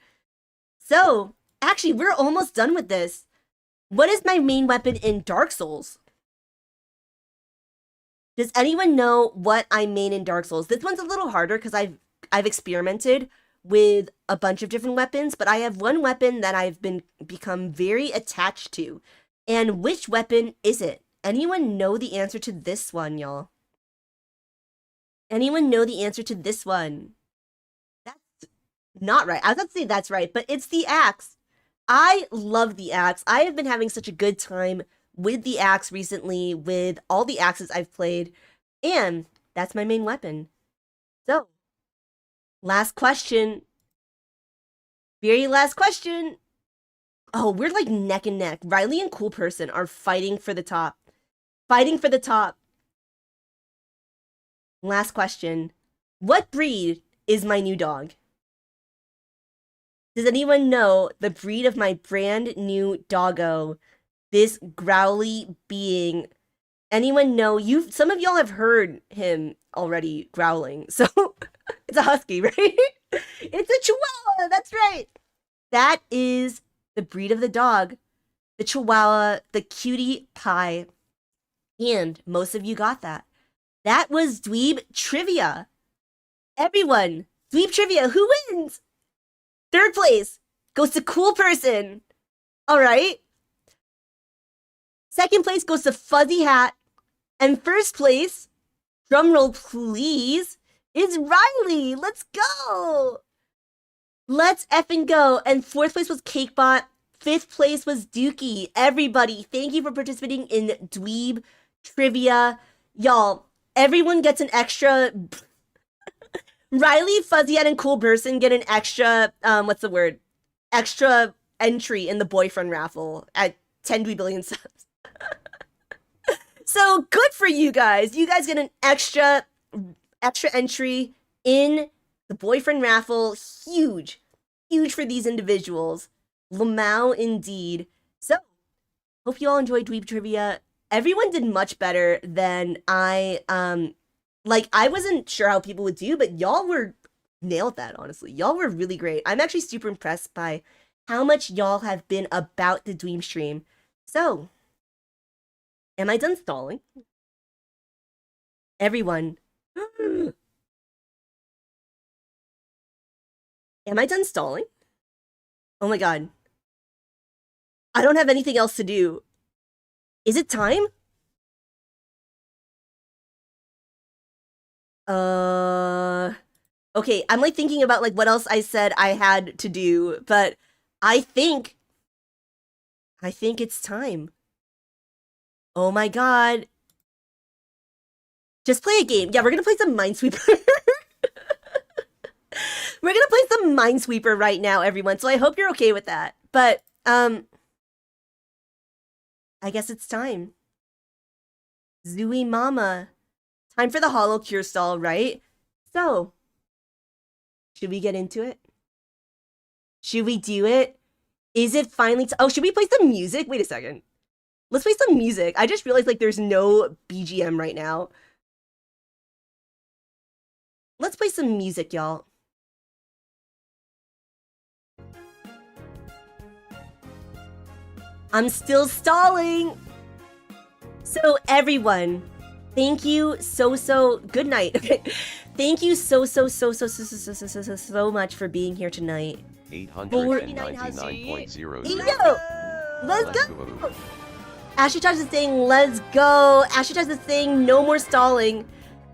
So, actually, we're almost done with this. What is my main weapon in Dark Souls? Does anyone know what I main in Dark Souls? This one's a little harder because I've experimented with a bunch of different weapons, but I have one weapon that I've become very attached to. And which weapon is it? Anyone know the answer to this one, y'all? Anyone know the answer to this one? That's not right. I was about to say that's right, but it's the axe. I love the axe. I have been having such a good time with the axe recently, with all the axes I've played, and that's my main weapon. So, Last question. Very last question. Oh, we're like neck and neck. Riley and Cool Person are fighting for the top. Fighting for the top. Last question. What breed is my new dog? Does anyone know the breed of my brand new doggo? This growly being. Anyone know? Some of y'all have heard him already growling. So it's a husky, right? It's a chihuahua. That's right. That is the breed of the dog. The chihuahua, the cutie pie. And most of you got that. That was dweeb trivia. Everyone, dweeb trivia. Who wins? Third place goes to Cool Person. All right. Second place goes to Fuzzy Hat. And first place, drumroll please, is Riley. Let's go. Let's effing go. And fourth place was Cakebot. Fifth place was Dookie. Everybody, thank you for participating in dweeb trivia. Y'all, everyone gets an extra... Riley, Fuzzy Hat, and Cool Person get an extra, what's the word? Extra entry in the boyfriend raffle at 10 billion subs. So good for you guys. You guys get an extra entry in the boyfriend raffle. Huge for these individuals. Lamau indeed. So, hope you all enjoyed Dweeb Trivia. Everyone did much better than I wasn't sure how people would do, but y'all nailed that, honestly. Y'all were really great. I'm actually super impressed by how much y'all have been about the Dweeb stream. So, am I done stalling? Everyone. Am I done stalling? Oh my god. I don't have anything else to do. Is it time? Okay, I'm like thinking about like what else I said I had to do, but I think it's time. Oh my god. Just play a game. Yeah, we're gonna play some Minesweeper. We're gonna play some Minesweeper right now, everyone. So I hope you're okay with that. But, I guess it's time. Zooey Mama. Time for the Hollow Cure stall, right? So, should we get into it? Should we do it? Is it finally oh, should we play some music? Wait a second. Let's play some music. I just realized like there's no BGM right now. Let's play some music, y'all. I'm still stalling. So everyone, thank you so good night. Okay. Thank you so much for being here tonight. 899.0. Yo, let's go. Ashitage is saying, let's go. Ashitage is saying, no more stalling.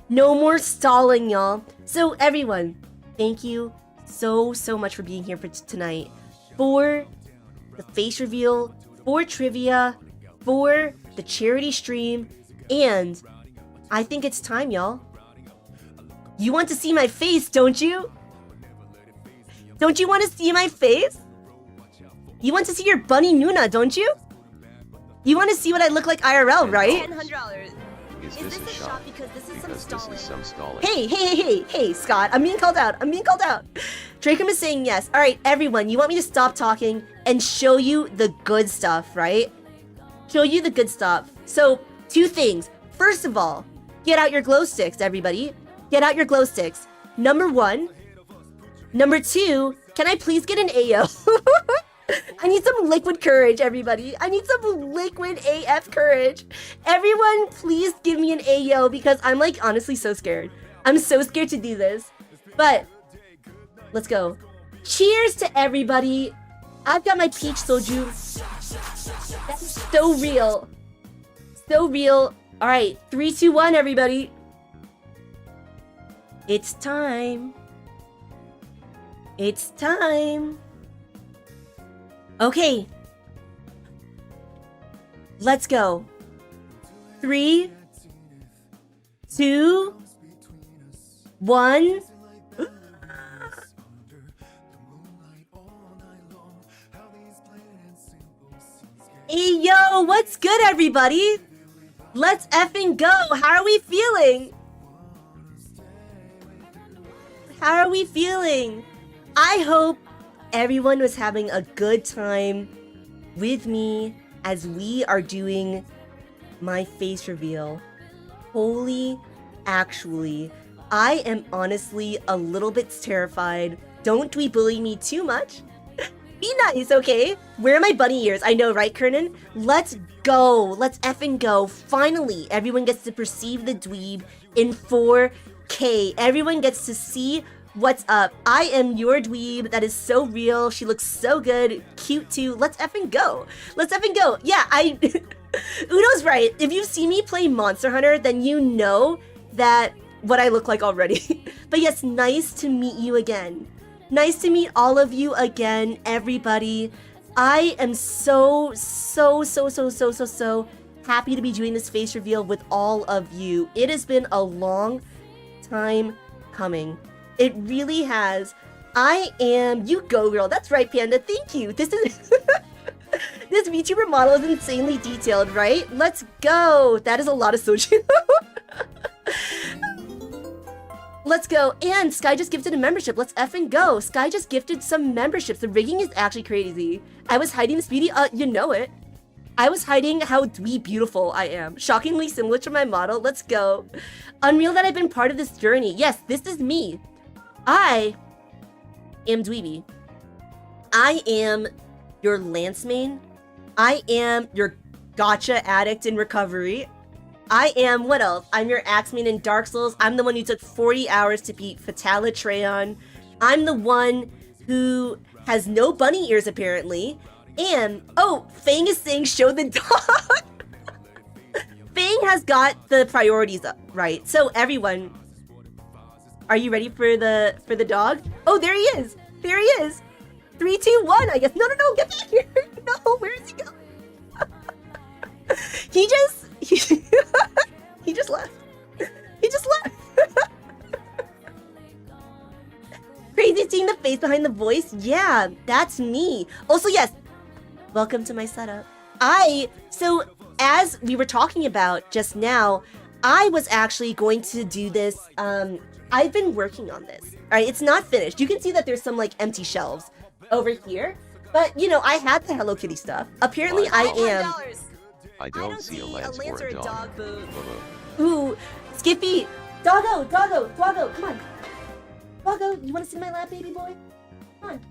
No more stalling, y'all. So everyone, thank you so much for being here for tonight. For the face reveal, for trivia, for the charity stream, and I think it's time, y'all. You want to see my face, don't you? Don't you want to see my face? You want to see your bunny Nuna, don't you? You want to see what I look like IRL, right? $100. Is this a shot? Because this is some stalling. Hey, Scott, I'm being called out. Dracum is saying yes. All right, everyone, you want me to stop talking and show you the good stuff, right? Show you the good stuff. So, two things. First of all, get out your glow sticks, everybody. Get out your glow sticks. Number one. Number two, can I please get an AO? I need some liquid courage, everybody. I need some liquid AF courage. Everyone, please give me an AO because I'm like honestly so scared. I'm so scared to do this. But, let's go. Cheers to everybody. I've got my peach soju. That's so real. So real. All right, 3, 2, 1, everybody. It's time. It's time. Okay. Let's go. 3, 2, 1. Hey yo, what's good everybody? Let's effing go! How are we feeling? How are we feeling? I hope everyone was having a good time with me as we are doing my face reveal. Holy, actually, I am honestly a little bit terrified. Don't dweeb bully me too much. Be nice, okay? Where are my bunny ears? I know, right, Kernan? Let's go. Let's effing go. Finally, everyone gets to perceive the dweeb in 4K. Everyone gets to see what's up. I am your dweeb. That is so real. She looks so good. Cute, too. Let's effing go. Let's effing go. Yeah, Udo's right. If you've seen me play Monster Hunter, then you know that what I look like already. But yes, nice to meet you again. Nice to meet all of you again, everybody. I am so happy to be doing this face reveal with all of you. It has been a long time coming. It really has. I am you go girl. That's right, Panda. Thank you. This is this VTuber model is insanely detailed, right? Let's go. That is a lot of soju. Let's go. And Sky just gifted a membership. Let's effing go. Sky just gifted some memberships. The rigging is actually crazy. I was hiding this beauty. You know it. I was hiding how dweeb beautiful I am. Shockingly similar to my model. Let's go. Unreal that I've been part of this journey. Yes, this is me. I am Dweeby. I am your Lance main. I am your gotcha addict in recovery. I am, what else? I'm your Axeman in Dark Souls. I'm the one who took 40 hours to beat Fatalitreon. I'm the one who has no bunny ears, apparently. And, oh, Fang is saying show the dog. Fang has got the priorities up, right? So everyone, are you ready for the dog? Oh, there he is. There he is. 3, 2, 1, I guess. No, get back here. No, where is he going? He just left. He just left. Crazy seeing the face behind the voice. Yeah, that's me. Also, yes, welcome to my setup. So as we were talking about just now, I was actually going to do this. I've been working on this. All right, it's not finished. You can see that there's some like empty shelves over here. But, you know, I had the Hello Kitty stuff. Apparently, I am... I don't see a lance or a dog. Ooh, Skippy! Doggo! Come on! Doggo, you want to sit in my lap, baby boy? Come on.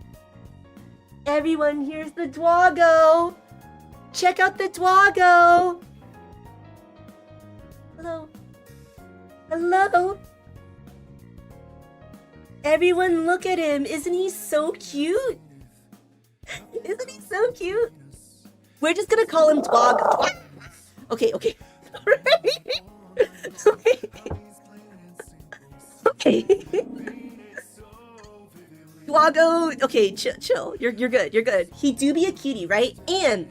Everyone, here's the Doggo! Check out the Doggo! Hello? Everyone, look at him! Isn't he so cute? Isn't he so cute? We're just gonna call him Dwog. Okay. Okay. Dwoggo. Okay, chill. You're good. He do be a cutie, right? And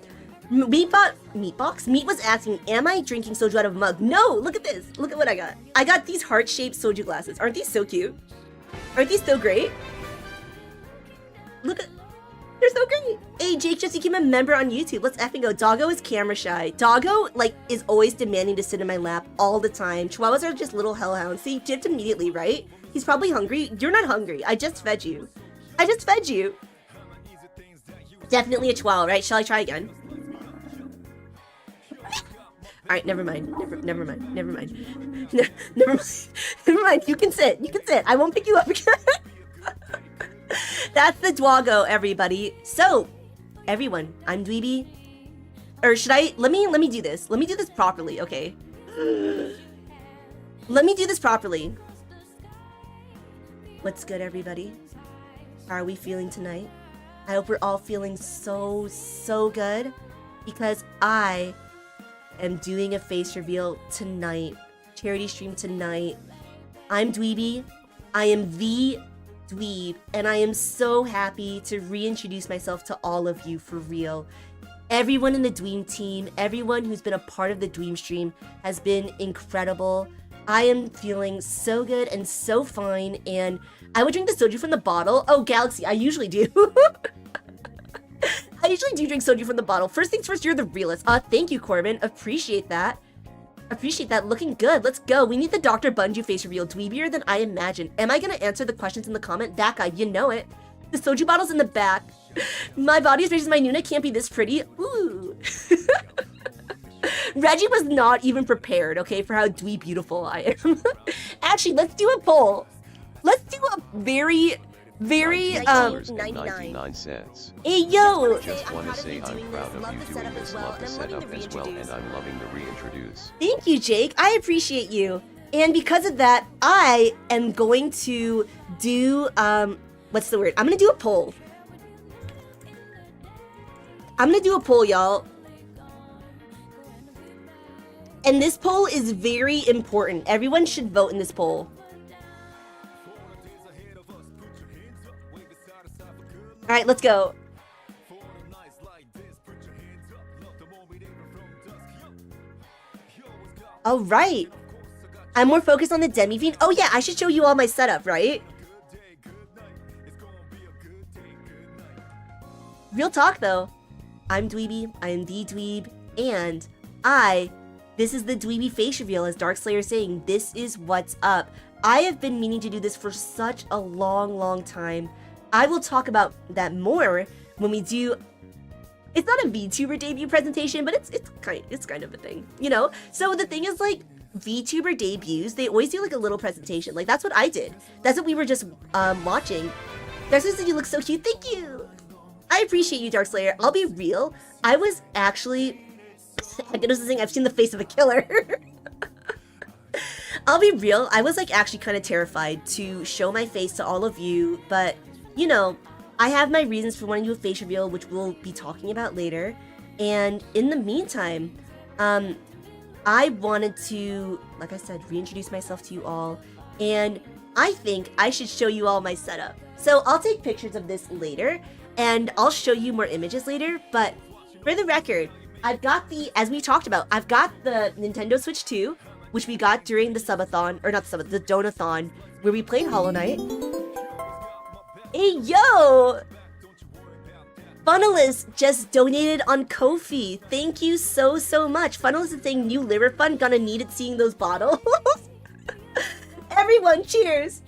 Meat was asking, am I drinking soju out of a mug? No, look at this. Look at what I got. I got these heart-shaped soju glasses. Aren't these so cute? Aren't these so great? Look at... They're so great. Hey, Jake just became a member on YouTube. Let's effing go. Doggo is camera shy. Doggo, like, is always demanding to sit in my lap all the time. Chihuahuas are just little hellhounds. See, dipped immediately, right? He's probably hungry. You're not hungry. I just fed you. Definitely a chihuahua, right? Shall I try again? Alright, never mind. Never mind. You can sit. I won't pick you up again. That's the Dwoggo, everybody. So, everyone, I'm Dweeby. Or should I... Let me do this. Let me do this properly, okay? Let me do this properly. What's good, everybody? How are we feeling tonight? I hope we're all feeling so good. Because I am doing a face reveal tonight. Charity stream tonight. I'm Dweeby. I am the dweeb, and I am so happy to reintroduce myself to all of you for real. Everyone in the Dweeb team, everyone who's been a part of the Dweeb stream has been incredible. I am feeling so good and so fine, and I would drink the soju from the bottle. Oh, Galaxy, I usually do. I usually do drink soju from the bottle. First things first, you're the realist. Thank you, Corbin. Appreciate that. Appreciate that. Looking good. Let's go. We need the Dr. Bunju face reveal. Dweebier than I imagined. Am I gonna answer the questions in the comment? That guy, you know it. The soju bottle's in the back. My body is raises my Nuna. Can't be this pretty. Ooh. Reggie was not even prepared, okay, for how dweeb beautiful I am. Actually, let's do a poll. Let's do a very 99 cents. Hey yo! Just want to say I'm proud of you doing this, love the setup as well, and I'm loving the reintroduce. Thank you, Jake. I appreciate you. And because of that, I am going to do, what's the word? I'm gonna do a poll. I'm gonna do a poll, y'all. And this poll is very important. Everyone should vote in this poll. Alright, let's go. Alright. I'm more focused on the Demi-Fiend. Oh yeah, I should show you all my setup, right? Real talk though. I'm Dweeby, I am the Dweeb, and this is the Dweeby face reveal, as Darkslayer is saying. This is what's up. I have been meaning to do this for such a long time. I will talk about that more when we do. It's not a VTuber debut presentation, but it's kind of a thing, you know? So the thing is, like, VTuber debuts, they always do like a little presentation. Like, that's what I did. That's what we were just watching. Darkslayer said you look so cute. Thank you. I appreciate you, Darkslayer. I'll be real. I was actually I've seen the face of a killer. I'll be real. I was like actually kind of terrified to show my face to all of you, but you know, I have my reasons for wanting to do a face reveal, which we'll be talking about later. And in the meantime, I wanted to, like I said, reintroduce myself to you all, and I think I should show you all my setup. So I'll take pictures of this later, and I'll show you more images later, but for the record, I've got as we talked about, I've got the Nintendo Switch 2, which we got during the subathon, or not the subathon, the donathon, where we played Hollow Knight. Hey, yo! Funnelist just donated on Ko-fi. Thank you so much. Funnelist is saying new liver fund, gonna need it seeing those bottles. Everyone, cheers!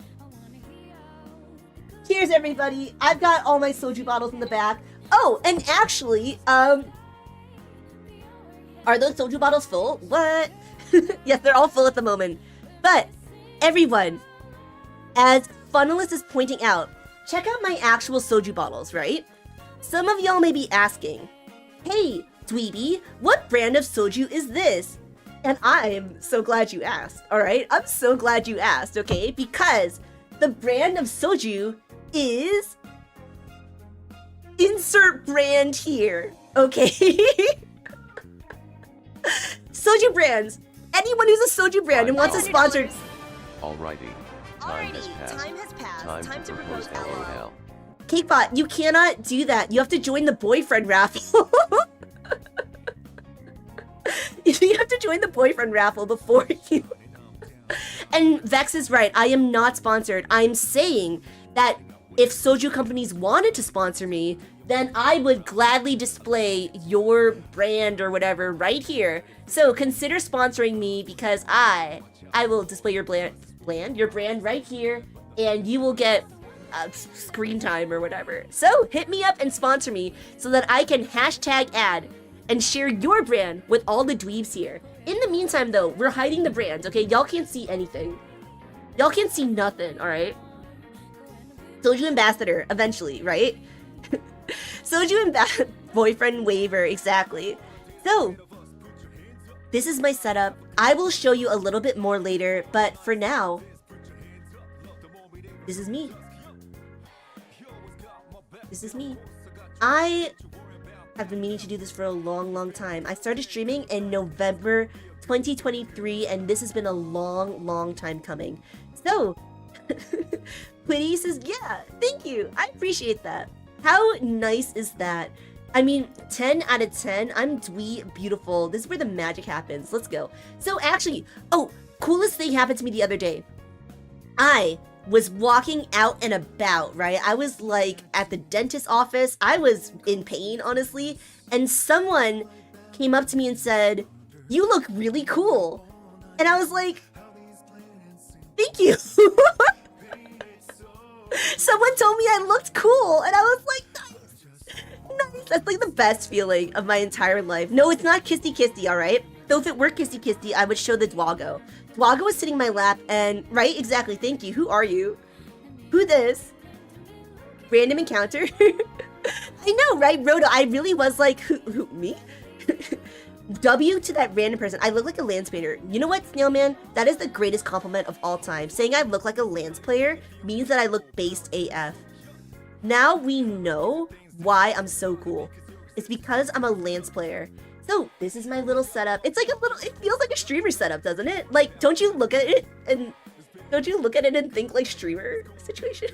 Cheers, everybody. I've got all my soju bottles in the back. Oh, and actually, are those soju bottles full? What? Yes, they're all full at the moment. But, everyone, as Funnelist is pointing out, check out my actual soju bottles, right? Some of y'all may be asking, hey, Dweeby, what brand of soju is this? And I'm so glad you asked, alright? I'm so glad you asked, okay? Because the brand of soju is... insert brand here, okay? Soju brands. Anyone who's a soju brand and wants a sponsor... Alrighty. Time has passed. Time to propose LOL. Cakebot, you cannot do that. You have to join the boyfriend raffle. You have to join the boyfriend raffle before you... And Vex is right. I am not sponsored. I'm saying that if soju companies wanted to sponsor me, then I would gladly display your brand or whatever right here. So consider sponsoring me, because I will display your brand right here, and you will get screen time or whatever. So hit me up and sponsor me so that I can hashtag ad and share your brand with all the dweebs here. In the meantime though, we're hiding the brands, okay? Y'all can't see anything. Y'all can't see nothing, alright? Soju ambassador, eventually, right? Soju boyfriend waiver, exactly. So, this is my setup. I will show you a little bit more later, but for now, this is me. This is me. I have been meaning to do this for a long time. I started streaming in November 2023, and this has been a long time coming. So, Quitty says, yeah, thank you. I appreciate that. How nice is that? I mean, 10 out of 10. I'm dweeb beautiful. This is where the magic happens. Let's go. So actually, oh, coolest thing happened to me the other day. I was walking out and about, right? I was like at the dentist's office. I was in pain, honestly. And someone came up to me and said, "You look really cool." And I was like, "Thank you." Someone told me I looked cool, and I was like, nice. That's like the best feeling of my entire life. No, it's not kissy kissy, alright? Though if it were kissy kissy, I would show the Dwago. Dwago was sitting in my lap, and, right, exactly, thank you. Who are you? Who this? Random encounter? I know, right, Roto? I really was like, who me? W to that random person. I look like a Lance player. You know what, Snailman? That is the greatest compliment of all time. Saying I look like a Lance player means that I look based AF. Now we know why I'm so cool. It's because I'm a Lance player. So this is my little setup. It's like a little, it feels like a streamer setup, doesn't it? Like, don't you look at it and think like streamer situation?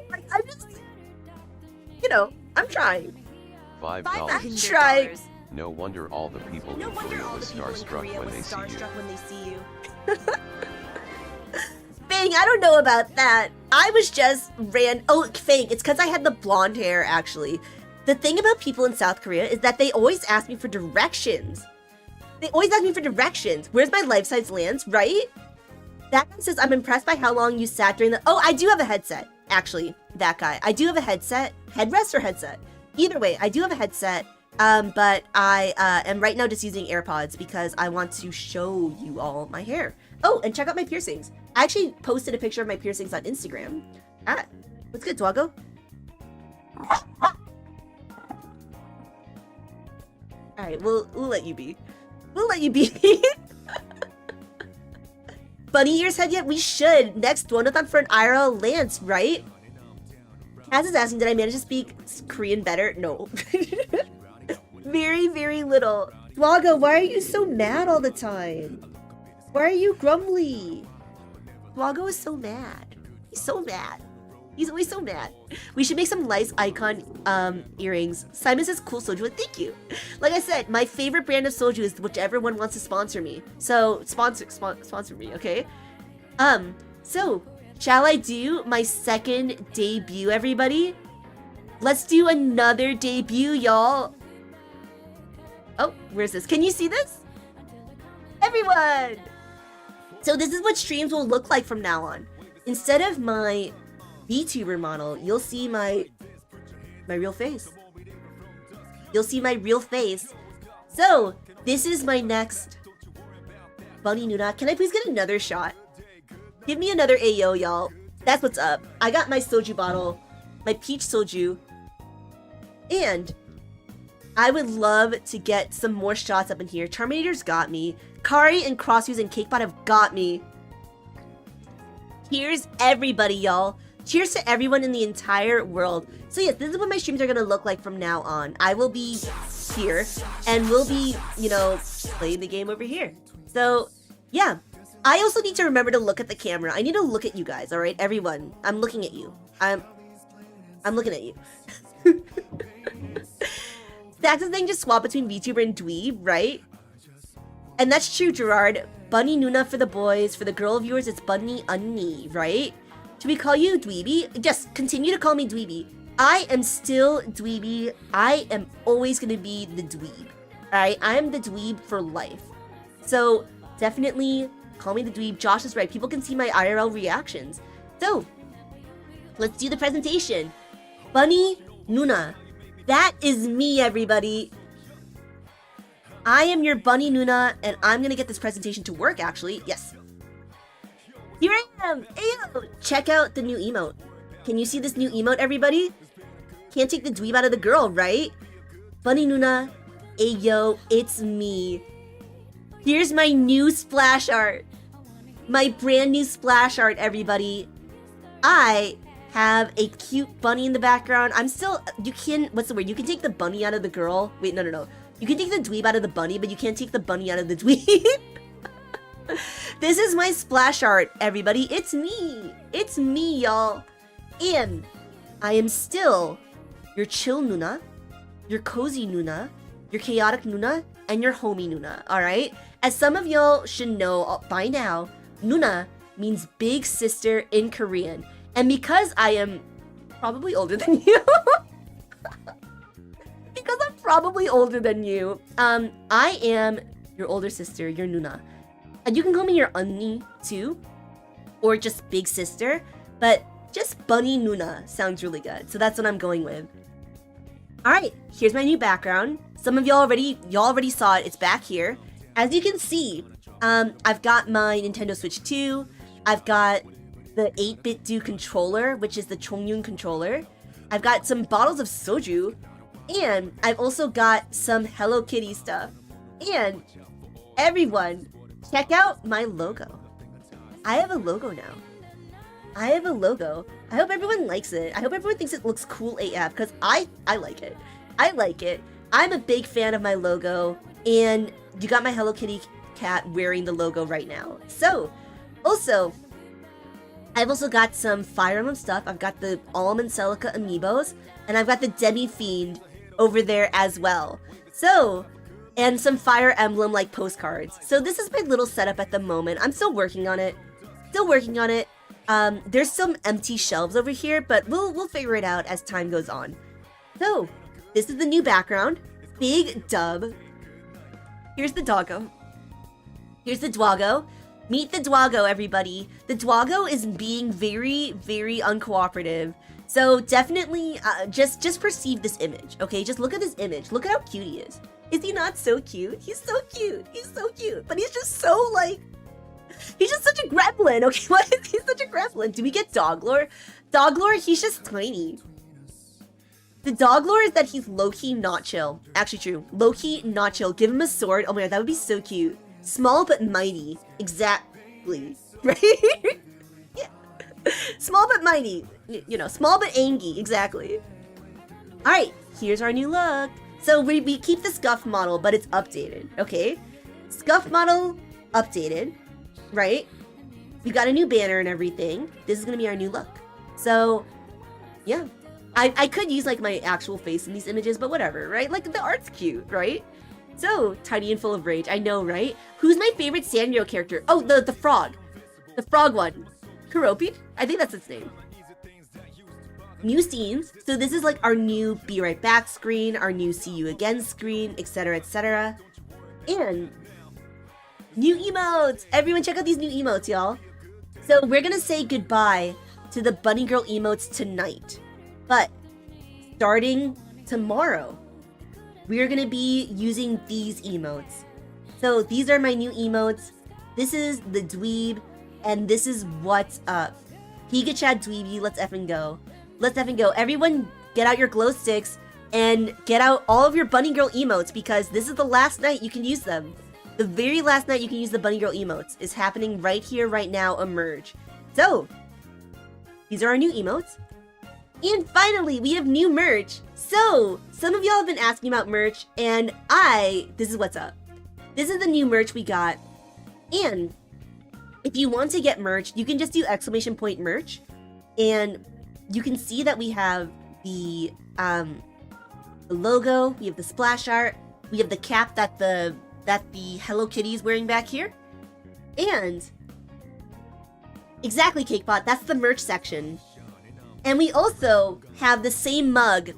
Like, I'm just, you know, I'm trying. $5. Trying. No wonder all the people in Korea was starstruck when they see you. Fang, I don't know about that. I was just oh, Fang, it's because I had the blonde hair, actually. The thing about people in South Korea is that they always ask me for directions. Where's my life-size lance, right? That guy says, I'm impressed by how long you sat during the... Oh, I do have a headset, actually. That guy. I do have a headset. Headrest or headset? Either way, I do have a headset. But I am right now just using AirPods because I want to show you all my hair. Oh, and check out my piercings. I actually posted a picture of my piercings on Instagram. Ah, what's good, Dwago? Alright, we'll let you be. Bunny ears head yet? We should. Next, Dwonathon for an IRL Lance, right? Kaz is asking, did I manage to speak Korean better? No. Very, very little. Dwago, why are you so mad all the time? Why are you grumbly? Dwago is so mad. He's so mad. He's always so mad. We should make some nice icon earrings. Simon says cool soju. Thank you. Like I said, my favorite brand of soju is whichever one wants to sponsor me. So sponsor me, okay? So shall I do my second debut, everybody? Let's do another debut, y'all. Oh, where's this? Can you see this? Everyone! So this is what streams will look like from now on. Instead of my Vtuber model, you'll see my real face. You'll see my real face. So, this is my next Bunny Nuna. Can I please get another shot? Give me another Ayo, y'all. That's what's up. I got my soju bottle, my peach soju, and I would love to get some more shots up in here. Terminator's got me. Kari and Crossviews and Cakebot have got me. Cheers, everybody, y'all. Cheers to everyone in the entire world. So yes, this is what my streams are gonna look like from now on. I will be here, and we'll be, you know, playing the game over here. So, yeah. I also need to remember to look at the camera. I need to look at you guys, alright? Everyone. I'm looking at you. I'm looking at you. That's the thing, just swap between VTuber and dweeb, right? And that's true, Gerard. Bunny Nuna for the boys. For the girl viewers, it's Bunny Unni, right? Should we call you Dweeby? Just continue to call me Dweeby. I am still Dweeby. I am always going to be the dweeb. Alright? I am the dweeb for life. So, definitely call me the dweeb. Josh is right. People can see my IRL reactions. So, let's do the presentation. Bunny Nuna. That is me, everybody. I am your Bunny Nuna, and I'm gonna get this presentation to work, actually. Yes. Here I am! Ayo! Check out the new emote. Can you see this new emote, everybody? Can't take the dweeb out of the girl, right? Bunny Nuna, ayo, it's me. Here's my new splash art. My brand new splash art, everybody. I have a cute bunny in the background. I'm still, you can, what's the word? You can take the bunny out of the girl. Wait, no. You can take the dweeb out of the bunny, but you can't take the bunny out of the dweeb. This is my splash art, everybody. It's me. It's me, y'all. And I am still your chill Nuna, your cozy Nuna, your chaotic Nuna, and your homie Nuna, alright? As some of y'all should know by now, Nuna means big sister in Korean. And because I am probably older than you, because I'm probably older than you, I am your older sister, your Nuna. And you can call me your 언니 too, or just big sister, but just Bunny Nuna sounds really good. So that's what I'm going with. Alright, here's my new background. Some of y'all already saw it, it's back here. As you can see, I've got my Nintendo Switch 2, I've got the 8-bit do controller, which is the Chongyun controller. I've got some bottles of soju, and I've also got some Hello Kitty stuff. And everyone, check out my logo. I have a logo now. I have a logo. I hope everyone likes it. I hope everyone thinks it looks cool AF, because I like it. I like it. I'm a big fan of my logo, and you got my Hello Kitty cat wearing the logo right now. So, also, I've also got some Fire Emblem stuff. I've got the Almond Celica amiibos, and I've got the Demi Fiend over there as well. So, and some Fire Emblem like postcards. So this is my little setup at the moment. I'm still working on it. There's some empty shelves over here, but we'll figure it out as time goes on. So, this is the new background. Big dub. Here's the doggo. Here's the dwaggo. Meet the dwaggo, everybody. The dwaggo is being very, very uncooperative. So definitely, just perceive this image, okay? Just look at this image. Look at how cute he is. Is he not so cute? He's so cute. He's so cute. But he's just so, like... He's just such a gremlin, okay? What is he such a gremlin? Do we get dog lore? Dog lore, he's just tiny. The dog lore is that he's low-key not chill. Actually true. Low-key not chill. Give him a sword. Oh my god, that would be so cute. Small but mighty. Exactly. Right? Yeah. Small but mighty. You know, small but angy. Exactly. Alright, here's our new look. So we keep the scuff model, but it's updated, okay? Scuff model updated, right? We got a new banner and everything. This is gonna be our new look. So, yeah. I could use like my actual face in these images, but whatever, right? Like the art's cute, right? So, tiny and full of rage. I know, right? Who's my favorite Sanrio character? Oh, the frog. The frog one. Kuropi? I think that's its name. New scenes. So this is like our new Be Right Back screen, our new See You Again screen, etc, etc. And new emotes! Everyone check out these new emotes, y'all. So we're gonna say goodbye to the Bunny Girl emotes tonight. But starting tomorrow, we're gonna be using these emotes. So these are my new emotes. This is the dweeb, and this is what's up. Higa Chad Dweeby, let's effing go. Let's effing go. Everyone get out your glow sticks and get out all of your Bunny Girl emotes, because this is the last night you can use them. The very last night you can use the Bunny Girl emotes is happening right here, right now, emerge. So, these are our new emotes. And finally, we have new merch. So, some of y'all have been asking about merch, and this is what's up. This is the new merch we got. And if you want to get merch, you can just do !merch. And you can see that we have the logo, we have the splash art, we have the cap that the Hello Kitty is wearing back here. And exactly, Cakepot, that's the merch section. And we also have the same mug.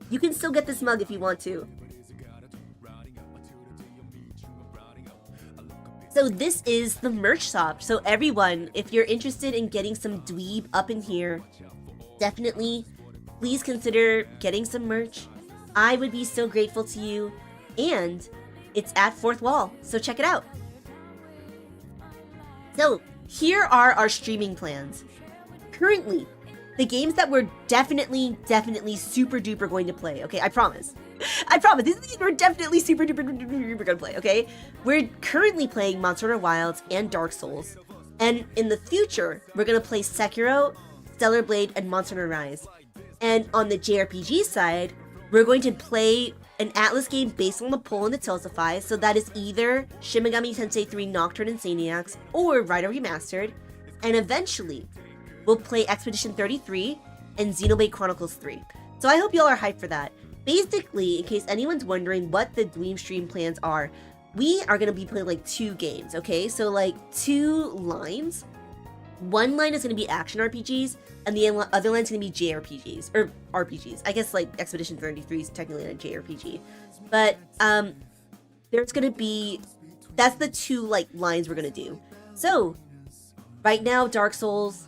You can still get this mug if you want to. So this is the merch shop. So everyone, if you're interested in getting some dweeb up in here, definitely, please consider getting some merch. I would be so grateful to you. And it's at Fourth Wall, so check it out. So here are our streaming plans. Currently, the games that we're definitely super duper going to play, okay? I promise. I promise. These are the games we're definitely super duper gonna play, okay? We're currently playing Monster Hunter Wilds and Dark Souls. And in the future, we're gonna play Sekiro, Stellar Blade, and Monster Hunter Rise. And on the JRPG side, we're going to play an Atlas game based on the Pull and the Tiltify, so that is either Shin Megami Tensei 3 Nocturne Insaniacs or Rider Remastered. And eventually, we'll play Expedition 33 and Xenoblade Chronicles 3. So I hope y'all are hyped for that. Basically, in case anyone's wondering what the Dweeb stream plans are, we are gonna be playing like 2 games, okay? So like 2 lines. One line is gonna be action RPGs, and the other line's gonna be JRPGs, or RPGs. I guess like Expedition 33 is technically a JRPG. But there's gonna be, that's the 2 like lines we're gonna do. So right now Dark Souls,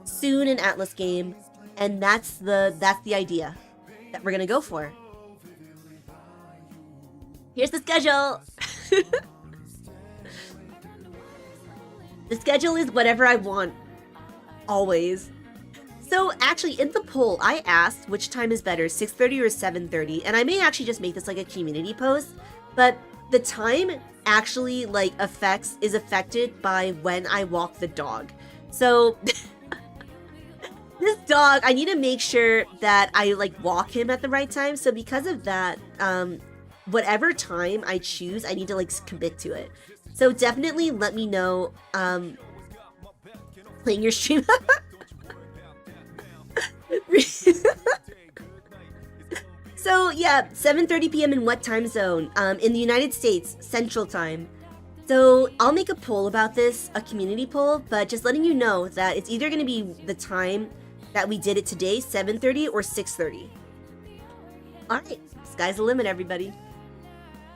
soon an Atlas game, and that's the idea that we're gonna go for. Here's the schedule. The schedule is whatever I want, always. So actually, in the poll, I asked which time is better, 6:30 or 7:30, and I may actually just make this like a community post, but the time actually like is affected by when I walk the dog. So this dog, I need to make sure that I like walk him at the right time. So because of that, whatever time I choose, I need to like commit to it. So definitely let me know playing your stream. So yeah, 7:30 p.m. in what time zone? In the United States, Central Time. So I'll make a poll about this, a community poll, but just letting you know that it's either going to be the time that we did it today, 7:30 or 6:30. Alright, sky's the limit, everybody.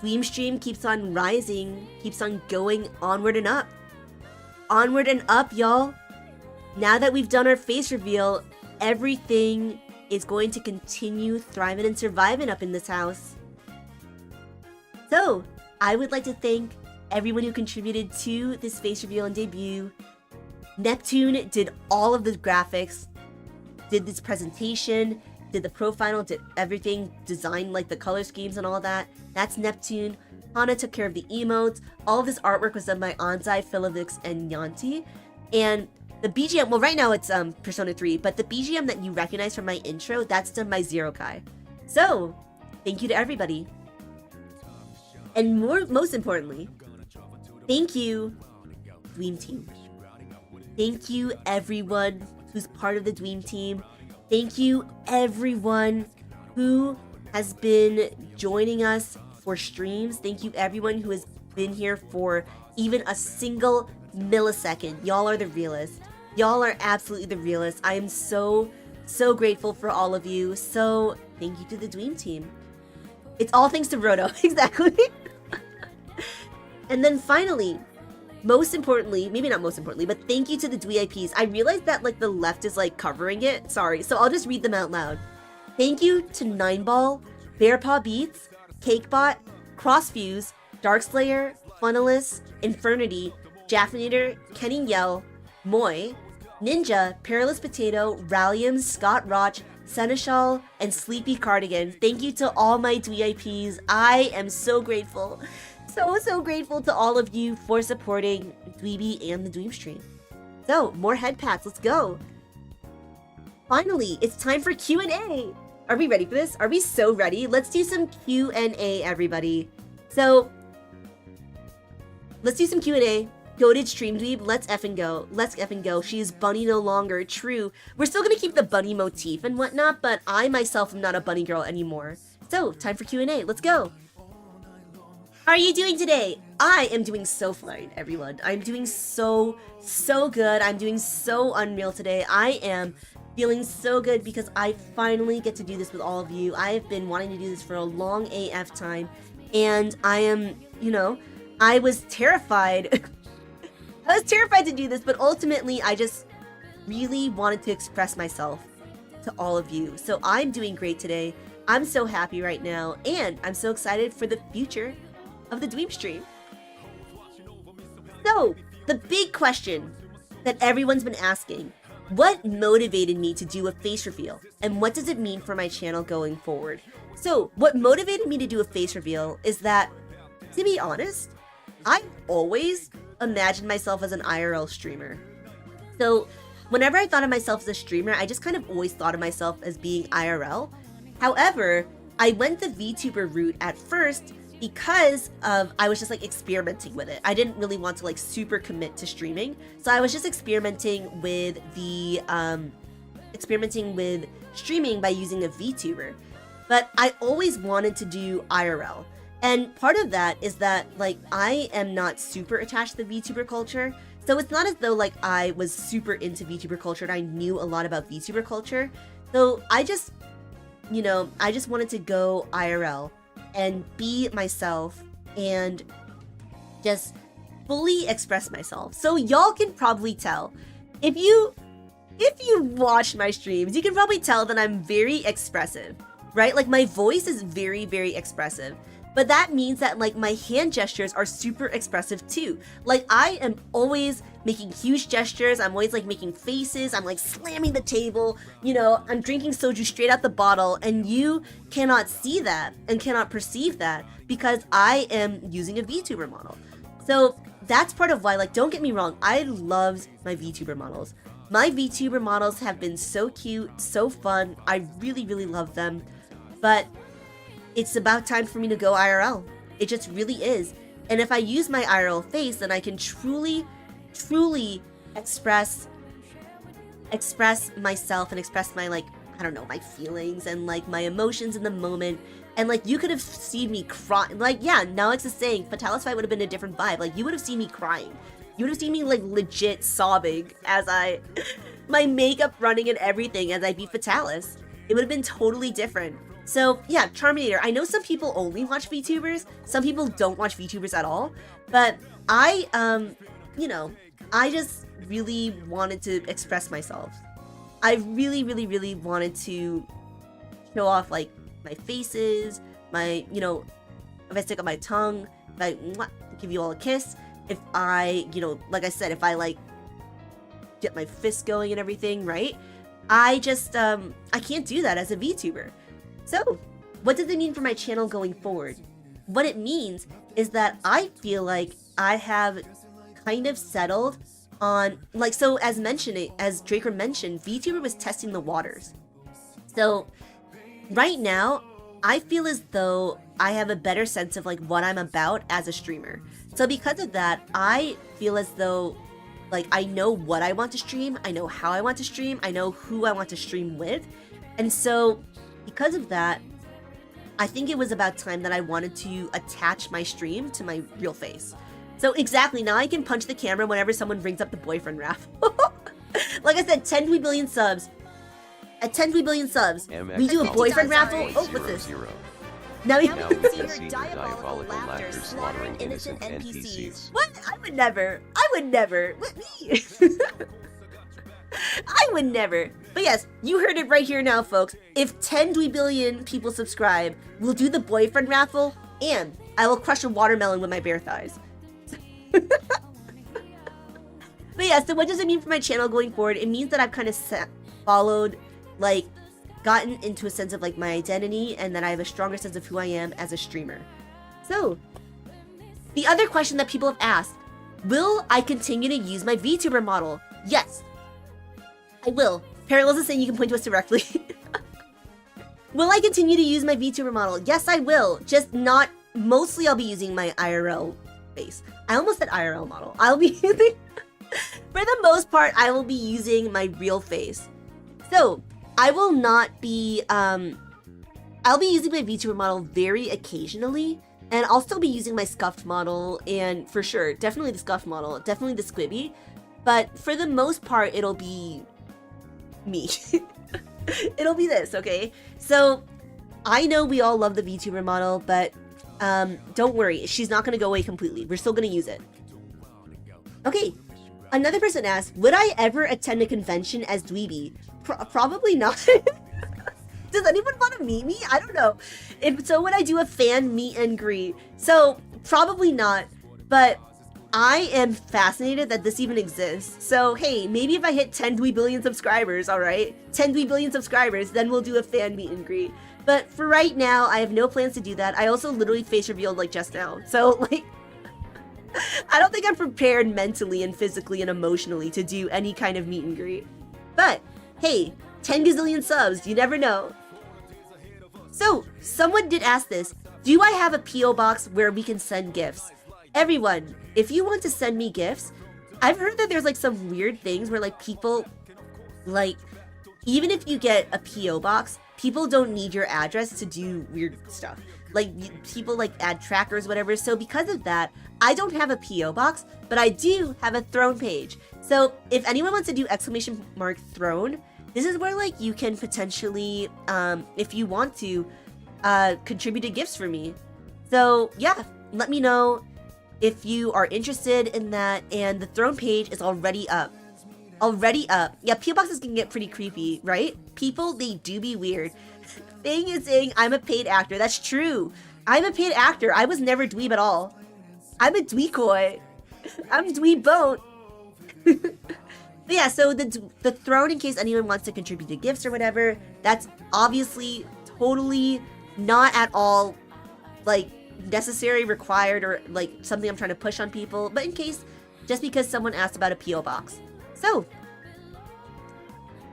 Dweeb stream keeps on rising, keeps on going onward and up. Onward and up, y'all. Now that we've done our face reveal, everything is going to continue thriving and surviving up in this house. So, I would like to thank everyone who contributed to this face reveal and debut. Neptune did all of the graphics, did this presentation, did the profile, did everything, designed like the color schemes and all that. That's Neptune. Hana took care of the emotes. All of this artwork was done by Anzai, Philivix, and Yanti. And the BGM, well right now it's Persona 3, but the BGM that you recognize from my intro, that's done by Zero Kai. So, thank you to everybody. And most importantly, thank you, Dweeb Team. Thank you everyone who's part of the Dweeb Team. Thank you everyone who has been joining us for streams. Thank you everyone who has been here for even a single millisecond. Y'all are the realest. Y'all are absolutely the realest. I am so grateful for all of you. So thank you to the Dweeb Team. It's all thanks to Roto, exactly. And then finally, most importantly, maybe not most importantly, but thank you to the Dweeps. I realized that like the left is like covering it. Sorry, so I'll just read them out loud. Thank you to Nineball, Bearpaw Beats, Cakebot, Crossfuse, Darkslayer, Funnelist, Infernity, Jaffinator, Kenny Yell, Moy, Ninja, Perilous Potato, Rallium, Scott Roch, Seneschal, and Sleepy Cardigan. Thank you to all my Dweeps. I am so grateful. So grateful to all of you for supporting Dweeby and the Dweeb stream. So, more head pats, let's go. Finally, it's time for Q&A. Are we ready for this? Are we so ready? Let's do some Q&A, everybody. So, let's do some Q&A. Goated stream dweeb, let's effing go. Let's effing go. She is bunny no longer. True. We're still gonna keep the bunny motif and whatnot, but I myself am not a bunny girl anymore. So, time for Q&A. Let's go. How are you doing today? I am doing so fine, everyone. I'm doing so good. I'm doing so unreal today. I am feeling so good because I finally get to do this with all of you. I have been wanting to do this for a long AF time, and I am, you know, I was terrified. I was terrified to do this, but ultimately I just really wanted to express myself to all of you. So I'm doing great today. I'm so happy right now, and I'm so excited for the future of the Dweeb stream. So, the big question that everyone's been asking, what motivated me to do a face reveal? And what does it mean for my channel going forward? So, what motivated me to do a face reveal is that, to be honest, I always imagined myself as an IRL streamer. So, whenever I thought of myself as a streamer, I just kind of always thought of myself as being IRL. However, I went the VTuber route at first because of, I was just like experimenting with it. I didn't really want to like super commit to streaming. So I was just experimenting with the, streaming by using a VTuber. But I always wanted to do IRL. And part of that is that, like, I am not super attached to the VTuber culture. So it's not as though, like, I was super into VTuber culture and I knew a lot about VTuber culture. So I just, you know, I just wanted to go IRL and be myself and just fully express myself. So y'all can probably tell. If you watch my streams, you can probably tell that I'm very expressive, right? Like, my voice is very, very expressive. But that means that, like, my hand gestures are super expressive too. Like, I am always making huge gestures. I'm always, like, making faces. I'm, like, slamming the table. You know, I'm drinking soju straight out the bottle. And you cannot see that and cannot perceive that because I am using a VTuber model. So that's part of why, like, don't get me wrong, I loved my VTuber models. My VTuber models have been so cute, so fun. I really, really love them. But it's about time for me to go IRL. It just really is. And if I use my IRL face, then I can truly, truly express myself and express my, like, I don't know, my feelings and, like, my emotions in the moment. And, like, you could have seen me cry. Like, yeah, now it's just saying, Fatalis fight would have been a different vibe. Like, you would have seen me crying. You would have seen me, like, legit sobbing as my makeup running and everything as I beat Fatalis. It would have been totally different. So, yeah, Charminator, I know some people only watch VTubers. Some people don't watch VTubers at all. But I, you know, I just really wanted to express myself. I really, really, really wanted to show off, like, my faces, my, you know, if I stick out my tongue, if I give you all a kiss, if I, you know, like I said, if I, like, get my fist going and everything, right? I just, I can't do that as a VTuber. So, what does it mean for my channel going forward? What it means is that I feel like I have kind of settled on, like, so as Draker mentioned, VTuber was testing the waters. So, right now, I feel as though I have a better sense of, like, what I'm about as a streamer. So because of that, I feel as though, like, I know what I want to stream, I know how I want to stream, I know who I want to stream with. And so, because of that, I think it was about time that I wanted to attach my stream to my real face. So exactly, now I can punch the camera whenever someone brings up the boyfriend raffle. Like I said, 10 billion subs. At 10 billion subs, we do a boyfriend raffle. Oh, what's this? Now you can see your diabolical laughter slaughtering innocent NPCs. What? I would never. What, me? I would never. But yes, you heard it right here now, folks. If 10 billion people subscribe, we'll do the boyfriend raffle, and I will crush a watermelon with my bare thighs. But yeah, so what does it mean for my channel going forward? It means that I've kind of followed, like, gotten into a sense of, like, my identity, and that I have a stronger sense of who I am as a streamer. So, the other question that people have asked, will I continue to use my VTuber model? Yes, I will. Parallels is saying you can point to us directly. Will I continue to use my VTuber model? Yes, I will. Just not, mostly I'll be using my IRL face. I almost said IRL model. I'll be using, for the most part, I will be using my real face. So, I will not be, I'll be using my VTuber model very occasionally, and I'll still be using my scuffed model, and for sure, definitely the scuffed model, definitely the squibby, but for the most part, it'll be me. It'll be this, okay? So, I know we all love the VTuber model, but don't worry, she's not gonna go away completely. We're still gonna use it. Okay, another person asked, would I ever attend a convention as Dweeby? Probably not. Does anyone want to meet me? I don't know. If so, would I do a fan meet and greet? So, probably not, but I am fascinated that this even exists. So, hey, maybe if I hit 10 billion subscribers, alright? 10 billion subscribers, then we'll do a fan meet and greet. But for right now, I have no plans to do that. I also literally face revealed, like, just now. So, like, I don't think I'm prepared mentally and physically and emotionally to do any kind of meet and greet. But, hey, 10 gazillion subs, you never know. So, someone did ask this, do I have a P.O. box where we can send gifts? Everyone, if you want to send me gifts, I've heard that there's, like, some weird things where, like, people, like, even if you get a P.O. box, people don't need your address to do weird stuff. like people like add trackers, whatever. So because of that, I don't have a PO box, but I do have a throne page. So if anyone wants to do !throne, this is where like you can potentially, if you want to, contribute to gifts for me. So yeah, let me know if you are interested in that. And the throne page is already up. Yeah, PO boxes can get pretty creepy, right? People, they do be weird. Thing is saying I'm a paid actor. That's true. I'm a paid actor. I was never dweeb at all. I'm a dweekoy. I'm dweebone. But yeah, so the throne, in case anyone wants to contribute to gifts or whatever, that's obviously totally not at all like necessary, required, or like something I'm trying to push on people, but in case, just because someone asked about a PO box. So,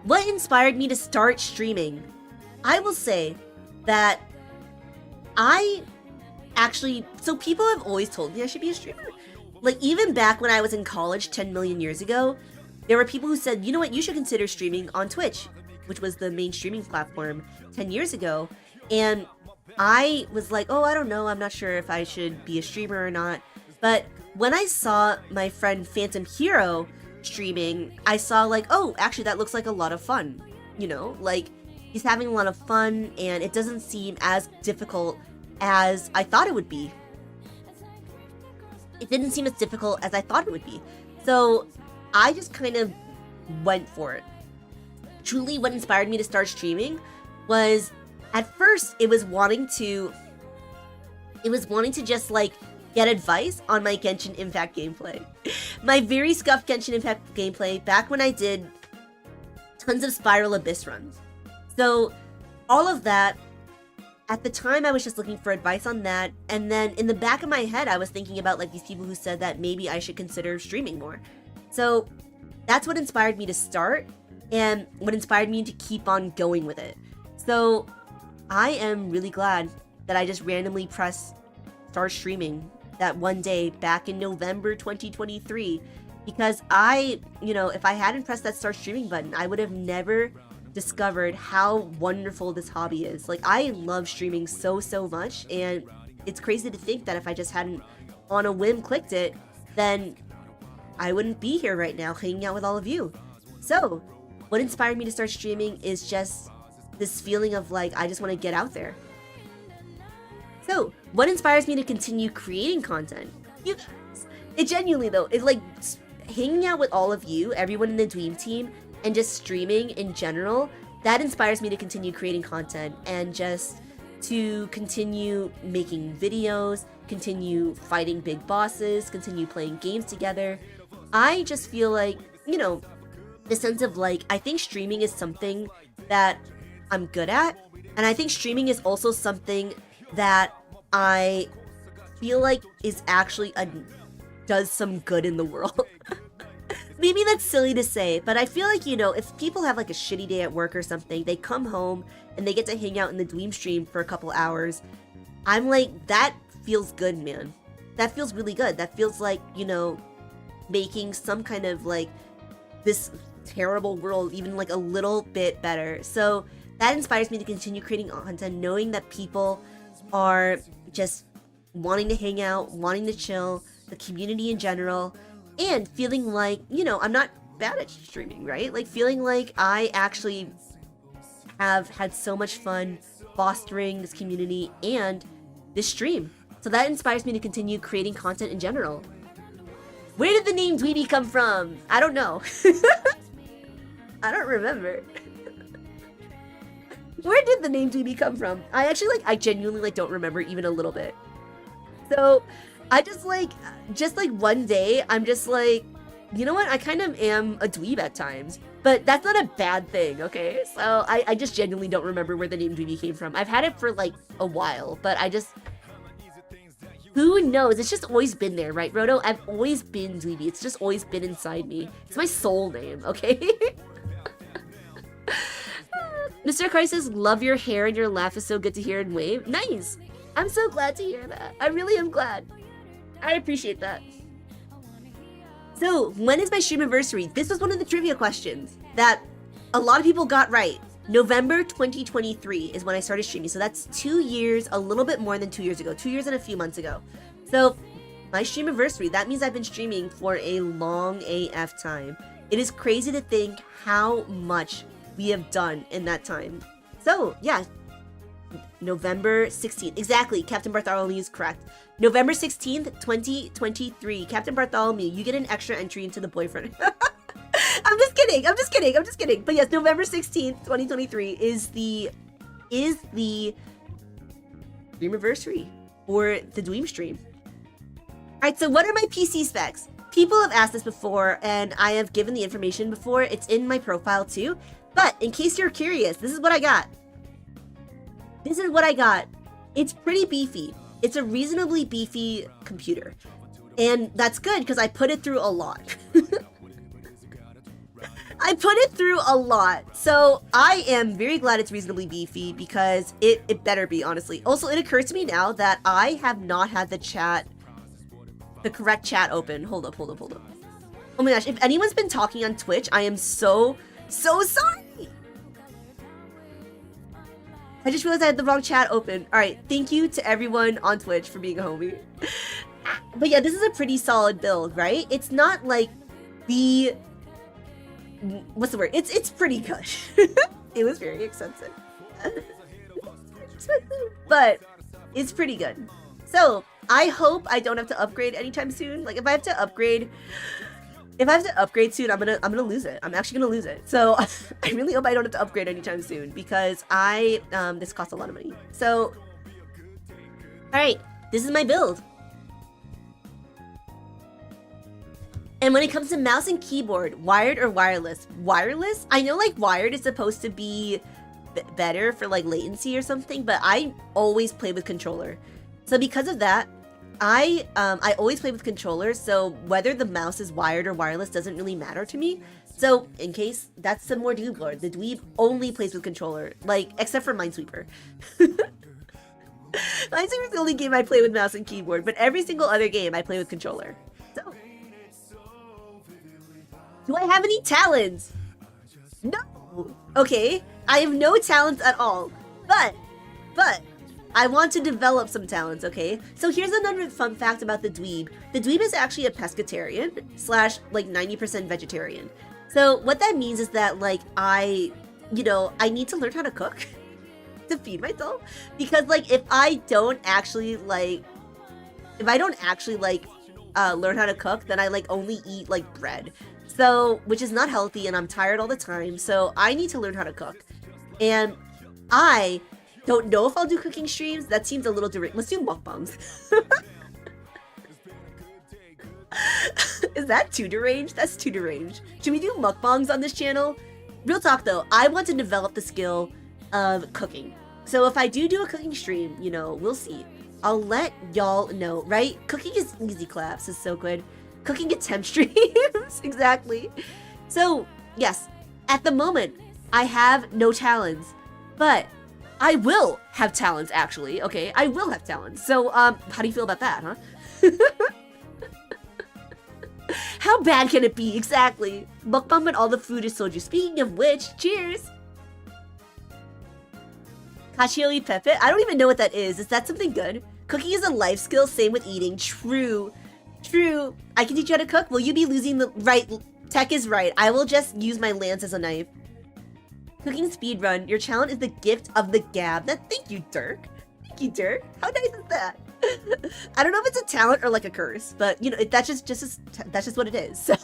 what inspired me to start streaming? I will say that so people have always told me I should be a streamer. Like, even back when I was in college 10 million years ago, there were people who said, you know what, you should consider streaming on Twitch, which was the main streaming platform 10 years ago. And I was like, oh, I don't know, I'm not sure if I should be a streamer or not. But when I saw my friend Phantom Hero streaming, I saw like, oh, actually that looks like a lot of fun. You know, like, he's having a lot of fun and it doesn't seem as difficult as I thought it would be. It didn't seem as difficult as I thought it would be. So I just kind of went for it. Truly, what inspired me to start streaming was, at first, it was wanting to just like get advice on my Genshin Impact gameplay. My very scuffed Genshin Impact gameplay back when I did tons of Spiral Abyss runs. So all of that, at the time I was just looking for advice on that, and then in the back of my head I was thinking about like these people who said that maybe I should consider streaming more. So that's what inspired me to start, and what inspired me to keep on going with it. So I am really glad that I just randomly pressed start streaming that one day back in November 2023, because if I hadn't pressed that start streaming button, I would have never discovered how wonderful this hobby is. Like, I love streaming so much, and it's crazy to think that if I just hadn't on a whim clicked it, then I wouldn't be here right now hanging out with all of you. So what inspired me to start streaming is just this feeling of like, I just want to get out there. So what inspires me to continue creating content? You guys. It genuinely though, it's like hanging out with all of you, everyone in the Dweeb team, and just streaming in general, that inspires me to continue creating content and just to continue making videos, continue fighting big bosses, continue playing games together. I just feel like, the sense of like, I think streaming is something that I'm good at, and I think streaming is also something that I feel like is actually does some good in the world. Maybe that's silly to say, but I feel like, if people have like a shitty day at work or something, they come home and they get to hang out in the Dweeb stream for a couple hours. I'm like, that feels good, man. That feels really good. That feels like, making some kind of like this terrible world even like a little bit better. So that inspires me to continue creating content, knowing that people are just wanting to hang out, wanting to chill, the community in general, and feeling like, I'm not bad at streaming, right? Like, feeling like I actually have had so much fun fostering this community and this stream. So that inspires me to continue creating content in general. Where did the name Dweeby come from? I don't know. I don't remember. Where did the name Dweeby come from? I genuinely don't remember even a little bit. So I just one day, I'm just like, you know what? I kind of am a dweeb at times, but that's not a bad thing, okay? So I just genuinely don't remember where the name Dweeby came from. I've had it for like a while, but who knows? It's just always been there, right, Roto? I've always been Dweeby. It's just always been inside me. It's my soul name, okay? Mr. Crisis, love your hair and your laugh is so good to hear and wave. Nice! I'm so glad to hear that. I really am glad. I appreciate that. So, when is my stream anniversary? This was one of the trivia questions that a lot of people got right. November 2023 is when I started streaming. So that's 2 years, a little bit more than 2 years ago. 2 years and a few months ago. So my stream anniversary, that means I've been streaming for a long AF time. It is crazy to think how much we have done in that time. So yeah, November 16th. Exactly, Captain Bartholomew is correct. November 16th, 2023. Captain Bartholomew, you get an extra entry into the boyfriend. I'm just kidding. But yes, November 16th, 2023 is the stream anniversary for the Dweeb stream. Alright, so what are my PC specs? People have asked this before, and I have given the information before. It's in my profile too. But in case you're curious, this is what I got. It's pretty beefy. It's a reasonably beefy computer. And that's good because I put it through a lot. So I am very glad it's reasonably beefy because it better be, honestly. Also, it occurs to me now that I have not had the correct chat open. Hold up. Oh my gosh, if anyone's been talking on Twitch, I am so sorry. I just realized I had the wrong chat open. Alright, thank you to everyone on Twitch for being a homie. But yeah, this is a pretty solid build, right? It's not like the... What's the word? It's pretty good. It was very expensive. But it's pretty good. So, I hope I don't have to upgrade anytime soon. Like, if I have to upgrade soon, I'm gonna lose it. I'm actually gonna lose it. So I really hope I don't have to upgrade anytime soon because this costs a lot of money. So, alright, this is my build. And when it comes to mouse and keyboard, wired or wireless? Wireless? I know like wired is supposed to be better for like latency or something, but I always play with controller. So because of that, I always play with controllers, so whether the mouse is wired or wireless doesn't really matter to me. So in case, that's some more Dweeb lore. The Dweeb only plays with controller, like except for Minesweeper. Minesweeper is the only game I play with mouse and keyboard, but every single other game I play with controller. So, do I have any talents? No. Okay, I have no talents at all, but I want to develop some talents, okay? So here's another fun fact about the Dweeb. The Dweeb is actually a pescatarian / like 90% vegetarian. So what that means is that like I need to learn how to cook to feed myself, because like if I don't actually learn how to cook, then I like only eat like bread. So, which is not healthy, and I'm tired all the time. So I need to learn how to cook. And I don't know if I'll do cooking streams. That seems a little direct. Let's do mukbangs. Is that too deranged? That's too deranged. Should we do mukbangs on this channel? Real talk though, I want to develop the skill of cooking. So if I do a cooking stream, we'll see. I'll let y'all know, right? Cooking is easy claps. It's so good. Cooking attempt streams. Exactly. So, yes. At the moment, I have no talents. But I will have talents, actually. Okay, I will have talents. So, how do you feel about that, huh? How bad can it be? Exactly. Mukbang when all the food is soju. Speaking of which, cheers! Cacio e pepe? I don't even know what that is. Is that something good? Cooking is a life skill, same with eating. True. I can teach you how to cook. Will you be losing the... Right, Tech is right. I will just use my lance as a knife. Cooking speedrun. Your challenge is the gift of the gab. Thank you, Dirk. How nice is that? I don't know if it's a talent or like a curse, but that's just what it is. So,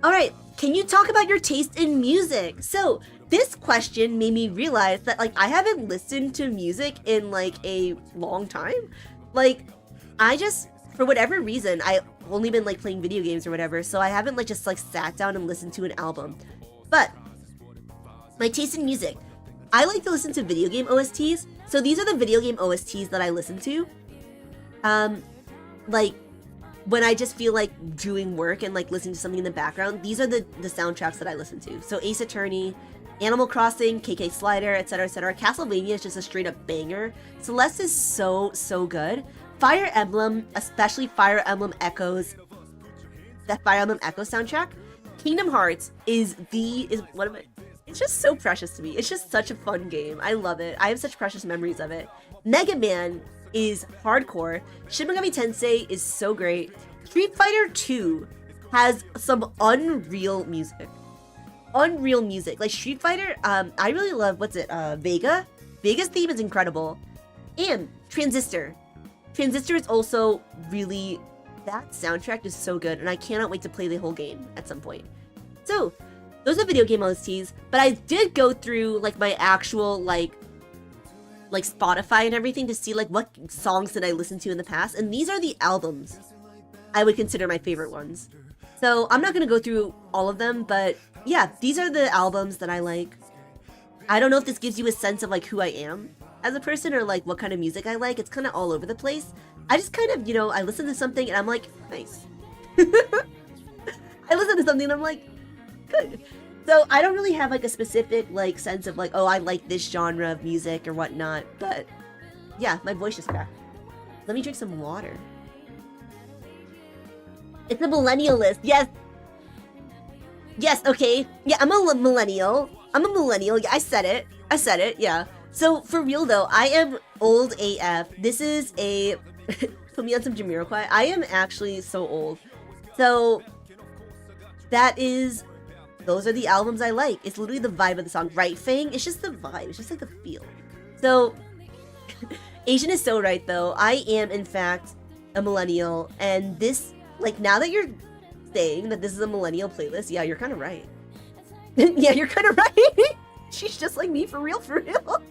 all right. Can you talk about your taste in music? So this question made me realize that like I haven't listened to music in like a long time. Like for whatever reason, I've only been like playing video games or whatever, so I haven't like just like sat down and listened to an album. But my taste in music, I like to listen to video game OSTs. So these are the video game OSTs that I listen to. Like when I just feel like doing work and like listening to something in the background, these are the soundtracks that I listen to. So Ace Attorney, Animal Crossing, KK Slider, etc., etc. Castlevania is just a straight up banger. Celeste is so good. Fire Emblem, especially Fire Emblem Echoes, that Fire Emblem Echo soundtrack. Kingdom Hearts is one of my it's just so precious to me. It's just such a fun game. I love it. I have such precious memories of it. Mega Man is hardcore. Shin Megami Tensei is so great. Street Fighter 2 has some unreal music. Unreal music. Like Street Fighter, I really love, what's it, Vega? Vega's theme is incredible. And Transistor. Transistor is also really, that soundtrack is so good, and I cannot wait to play the whole game at some point. So, those are video game OSTs, but I did go through like my actual like Spotify and everything to see like what songs did I listen to in the past, and these are the albums I would consider my favorite ones. So I'm not gonna go through all of them, but yeah, these are the albums that I like. I don't know if this gives you a sense of like who I am as a person or like what kind of music I like. It's kind of all over the place. I just kind of, you know, I listen to something and I'm like, nice. I listen to something and I'm like, good. So I don't really have like a specific like sense of like, oh, I like this genre of music or whatnot. But yeah, my voice just cracked. Let me drink some water. It's a millennial list. Yes. Yes, okay. Yeah, I'm a millennial. I'm a millennial. Yeah, I said it. I said it. Yeah. So for real though, I am old AF. This is a put me on some Jamiroquai. I am actually so old. So that is, those are the albums I like. It's literally the vibe of the song. Right, Fang? It's just the vibe. It's just like the feel. So Asian is so right though. I am in fact a millennial, and this, like, now that you're saying that this is a millennial playlist, yeah, you're kind of right. Yeah, you're kind of right. She's just like me, for real, for real.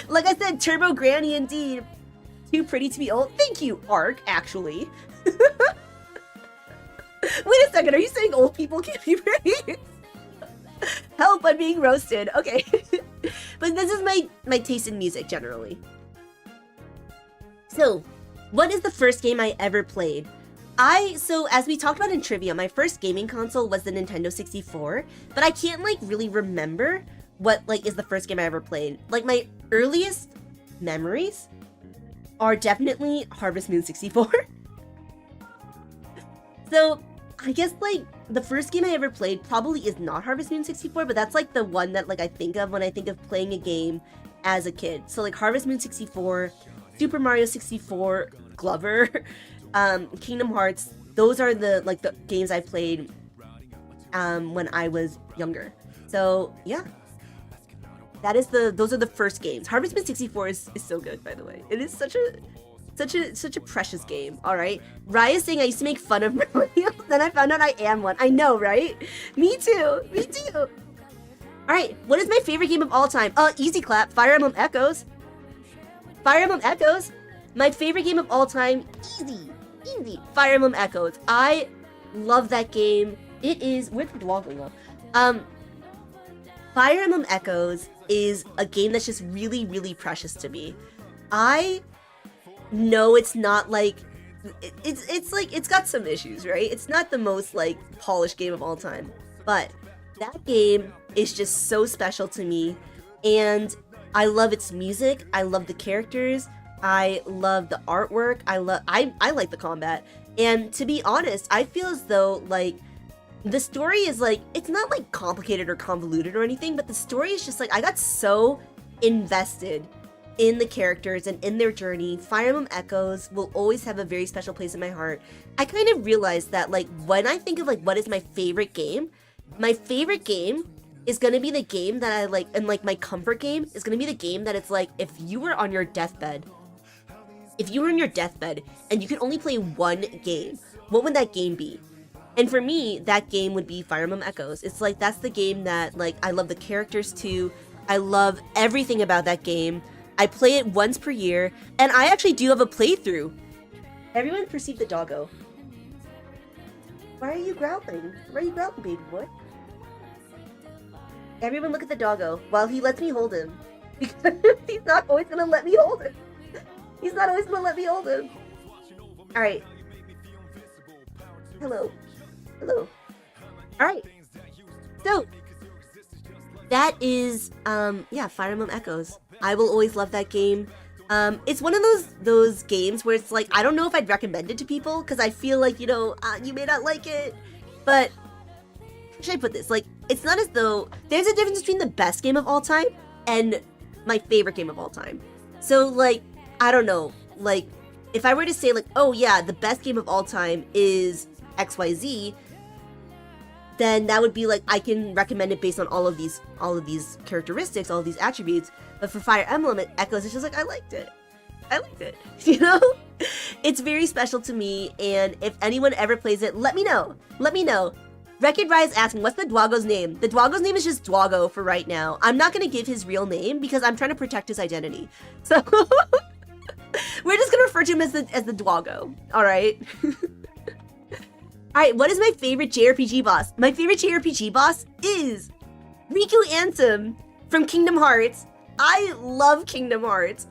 Like I said, Turbo Granny indeed. Too pretty to be old. Thank you, Ark, actually. Wait a second, are you saying old people can't be pretty? Help, I'm being roasted. Okay. But this is my taste in music, generally. So, what is the first game I ever played? So as we talked about in trivia, my first gaming console was the Nintendo 64, but I can't like really remember what like is the first game I ever played. Like my earliest memories are definitely Harvest Moon 64. So I guess like the first game I ever played probably is not Harvest Moon 64, but that's like the one that like I think of when I think of playing a game as a kid. So like Harvest Moon 64, Super Mario 64, Glover, Kingdom Hearts, those are the like the games I played when I was younger. So yeah, those are the first games. Harvest Moon 64 is so good, by the way. It is such a precious game. All right, Raya saying I used to make fun of millennials, then I found out I am one. I know, right? Me too. Me too. All right, what is my favorite game of all time? Easy clap. Fire Emblem Echoes. Fire Emblem Echoes. My favorite game of all time. Easy. Fire Emblem Echoes. I love that game. It is, where'd the dog go? Fire Emblem Echoes is a game that's just really, really precious to me. I know it's not like, it's like, it's got some issues, right? It's not the most like polished game of all time, but that game is just so special to me, and I love its music. I love the characters. I love the artwork. I like the combat. And to be honest, I feel as though like the story is like, it's not like complicated or convoluted or anything, but the story is just like, I got so invested in the characters and in their journey. Fire Emblem Echoes will always have a very special place in my heart. I kind of realized that like when I think of like what is my favorite game is gonna be the game that I like, and like my comfort game is gonna be the game that it's like, if you were on your deathbed, and you could only play one game, what would that game be? And for me, that game would be Fire Emblem Echoes. It's like, that's the game that, like, I love the characters too. I love everything about that game. I play it once per year, and I actually do have a playthrough. Everyone perceive the doggo. Why are you growling? Why are you growling, baby boy? Everyone look at the doggo while he lets me hold him. Because he's not always gonna let me hold him. He's not always gonna let me hold him. Alright. Hello. Alright. So, that is, yeah, Fire Emblem Echoes. I will always love that game. It's one of those games where it's like, I don't know if I'd recommend it to people, because I feel like, you know, you may not like it, but how should I put this? Like, it's not as though there's a difference between the best game of all time and my favorite game of all time. So like, I don't know, like if I were to say like, oh yeah, the best game of all time is XYZ, then that would be like, I can recommend it based on all of these characteristics, all of these attributes. But for Fire Emblem, it echoes, it's just like, I liked it. You know? It's very special to me, and if anyone ever plays it, let me know. Record Rise asking, what's the Dwago's name? The Dwago's name is just Dwago for right now. I'm not gonna give his real name because I'm trying to protect his identity. So we're just gonna refer to him as the Dwago. Alright? Alright, what is my favorite JRPG boss? My favorite JRPG boss is Riku Ansem from Kingdom Hearts. I love Kingdom Hearts.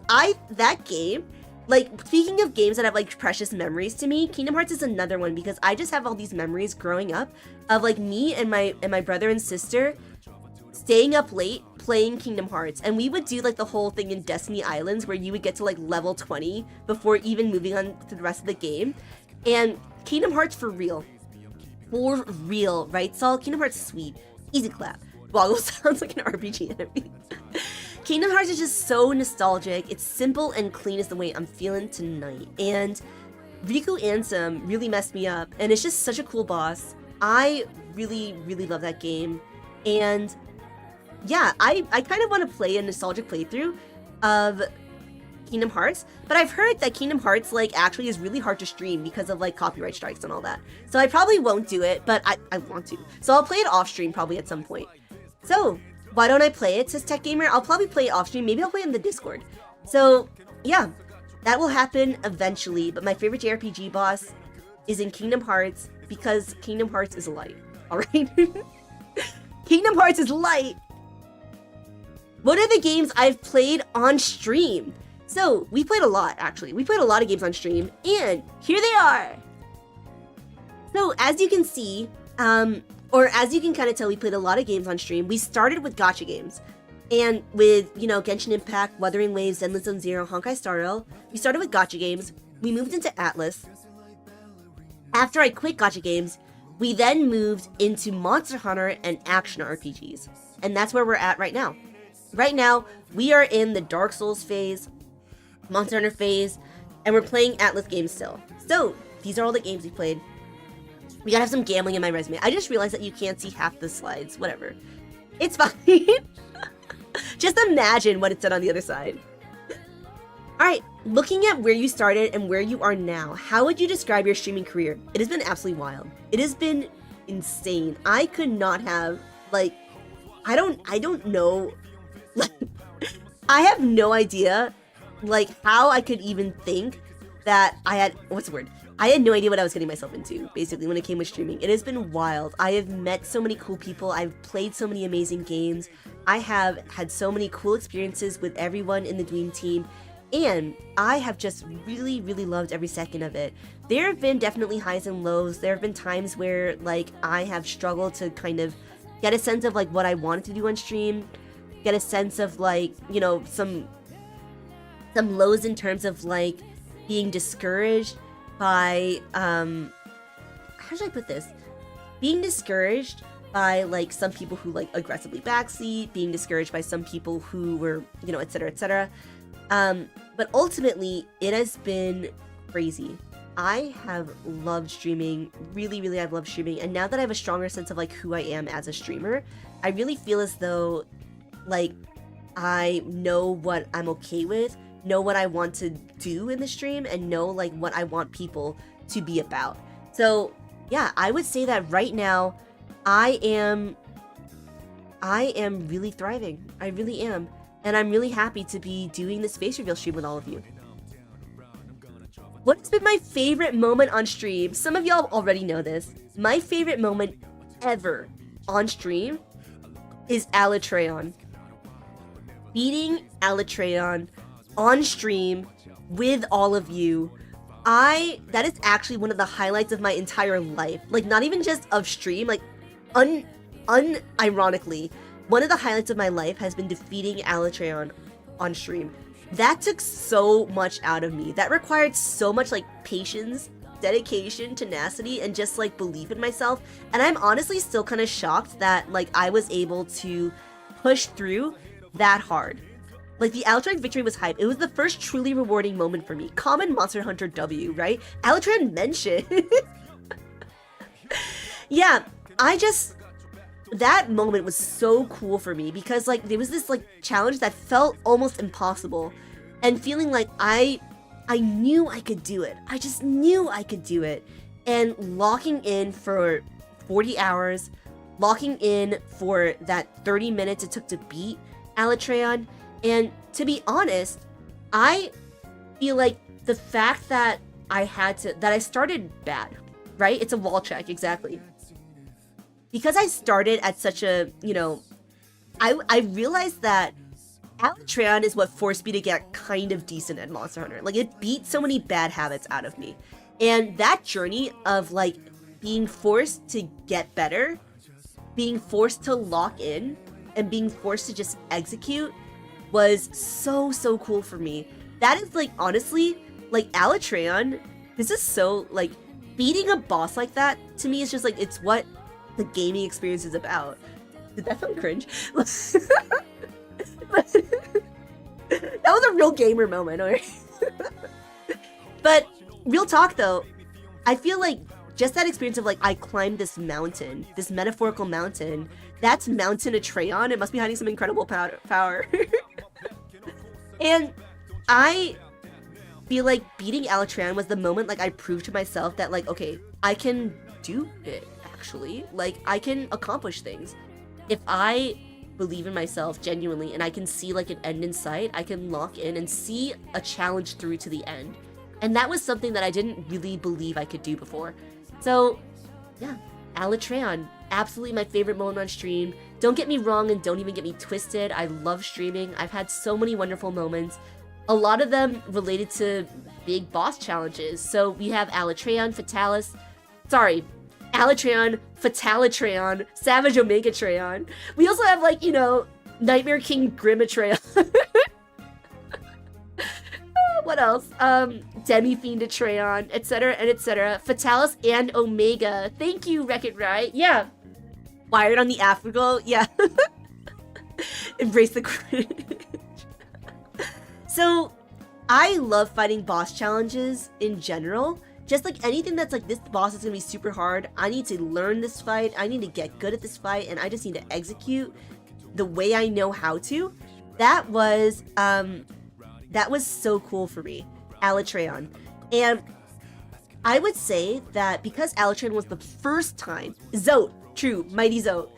That game, like, speaking of games that have like precious memories to me, Kingdom Hearts is another one because I just have all these memories growing up of like me and my brother and sister staying up late playing Kingdom Hearts, and we would do like the whole thing in Destiny Islands where you would get to like level 20 before even moving on to the rest of the game. And Kingdom Hearts for real, right, Saul? Kingdom Hearts sweet, easy clap. Woggle sounds like an RPG enemy. Kingdom Hearts is just so nostalgic. It's simple and clean is the way I'm feeling tonight. And Riku Ansem really messed me up, and it's just such a cool boss. I really, really love that game. And yeah, I kind of want to play a nostalgic playthrough of Kingdom Hearts, but I've heard that Kingdom Hearts like actually is really hard to stream because of like copyright strikes and all that. So I probably won't do it, but I want to. So I'll play it off stream probably at some point. So why don't I play it, says Tech Gamer? I'll probably play it off stream. Maybe I'll play it in the Discord. So yeah, that will happen eventually. But my favorite JRPG boss is in Kingdom Hearts because Kingdom Hearts is light. All right, Kingdom Hearts is light. What are the games I've played on stream? So we played a lot, actually. We played a lot of games on stream, and here they are. So as you can see, or as you can kind of tell, we played a lot of games on stream. We started with gacha games. And with, you know, Genshin Impact, Wuthering Waves, Zenless Zone Zero, Honkai Star Rail, we started with gacha games. We moved into Atlas. After I quit gacha games, we then moved into Monster Hunter and action RPGs. And that's where we're at right now. Right now, we are in the Dark Souls phase, Monster Hunter phase, and we're playing Atlas games still. So, these are all the games we played. We gotta have some gambling in my resume. I just realized that you can't see half the slides. Whatever. It's fine. Just imagine what it said on the other side. Alright, looking at where you started and where you are now, how would you describe your streaming career? It has been absolutely wild. It has been insane. I could not have, like, I don't know. Like, I have no idea, like, how I could even think that I had, what's the word? I had no idea what I was getting myself into, basically, when it came with streaming. It has been wild. I have met so many cool people. I've played so many amazing games. I have had so many cool experiences with everyone in the Dweeb team. And I have just really, really loved every second of it. There have been definitely highs and lows. There have been times where, like, I have struggled to kind of get a sense of, like, what I wanted to do on stream. Get a sense of, like, you know, some lows in terms of, like, being discouraged by, how should I put this? Being discouraged by, like, some people who, like, aggressively backseat, being discouraged by some people who were, you know, etc., etc. But ultimately, it has been crazy. I have loved streaming, really, really I've loved streaming, and now that I have a stronger sense of, like, who I am as a streamer, I really feel as though, like, I know what I'm okay with, know what I want to do in the stream, and know, like, what I want people to be about. So yeah, I would say that right now I am really thriving. I really am, and I'm really happy to be doing this face reveal stream with all of you. What's been my favorite moment on stream? Some of y'all already know this. My favorite moment ever on stream is Alatreon. Beating Alatreon on stream with all of you. That is actually one of the highlights of my entire life. Like, not even just of stream, like, unironically, one of the highlights of my life has been defeating Alatreon on stream. That took so much out of me. That required so much, like, patience, dedication, tenacity, and just like belief in myself. And I'm honestly still kind of shocked that like I was able to push through that hard. Like the Alatran victory was hype. It was the first truly rewarding moment for me. Common Monster Hunter W, right? Alatran mentioned. Yeah, that moment was so cool for me because like there was this like challenge that felt almost impossible, and feeling like I knew I could do it. I just knew I could do it. And locking in for 40 hours, locking in for that 30 minutes it took to beat Alatran. And to be honest, I feel like the fact that I started bad, right? It's a wall check, exactly. Because I started at such a, I realized that Alatran is what forced me to get kind of decent at Monster Hunter. Like, it beat so many bad habits out of me. And that journey of, like, being forced to get better, being forced to lock in, and being forced to just execute was so, so cool for me. That is, like, honestly, like, Alatran, this is so, like, beating a boss like that, to me, is just, like, it's what the gaming experience is about. Did that sound cringe? That was a real gamer moment, alright? But real talk though, I feel like just that experience of like I climbed this mountain, this metaphorical mountain, that's Mountain Atreon. It must be hiding some incredible power. And I feel like beating Alatran was the moment like I proved to myself that like, okay, I can do it actually. Like I can accomplish things. If I believe in myself genuinely and I can see like an end in sight, I can lock in and see a challenge through to the end. And that was something that I didn't really believe I could do before. So yeah, Alatran, absolutely my favorite moment on stream. Don't get me wrong and don't even get me twisted. I love streaming. I've had so many wonderful moments. A lot of them related to big boss challenges. So we have Alatran, Fatalitran, Savage Omegatron. We also have like, Nightmare King Grimatron. What else? Demi-Fiendatron, etc. and etc. Fatalis and Omega. Thank you, Wreck-It Right. Yeah. Wired on the Afterglow. Yeah. Embrace the cringe. So, I love fighting boss challenges in general. Just like anything that's like, this boss is gonna be super hard, I need to learn this fight, I need to get good at this fight, and I just need to execute the way I know how to. That was so cool for me, Alatran. And I would say that because Alatran was the first time, Zote, true, Mighty Zote.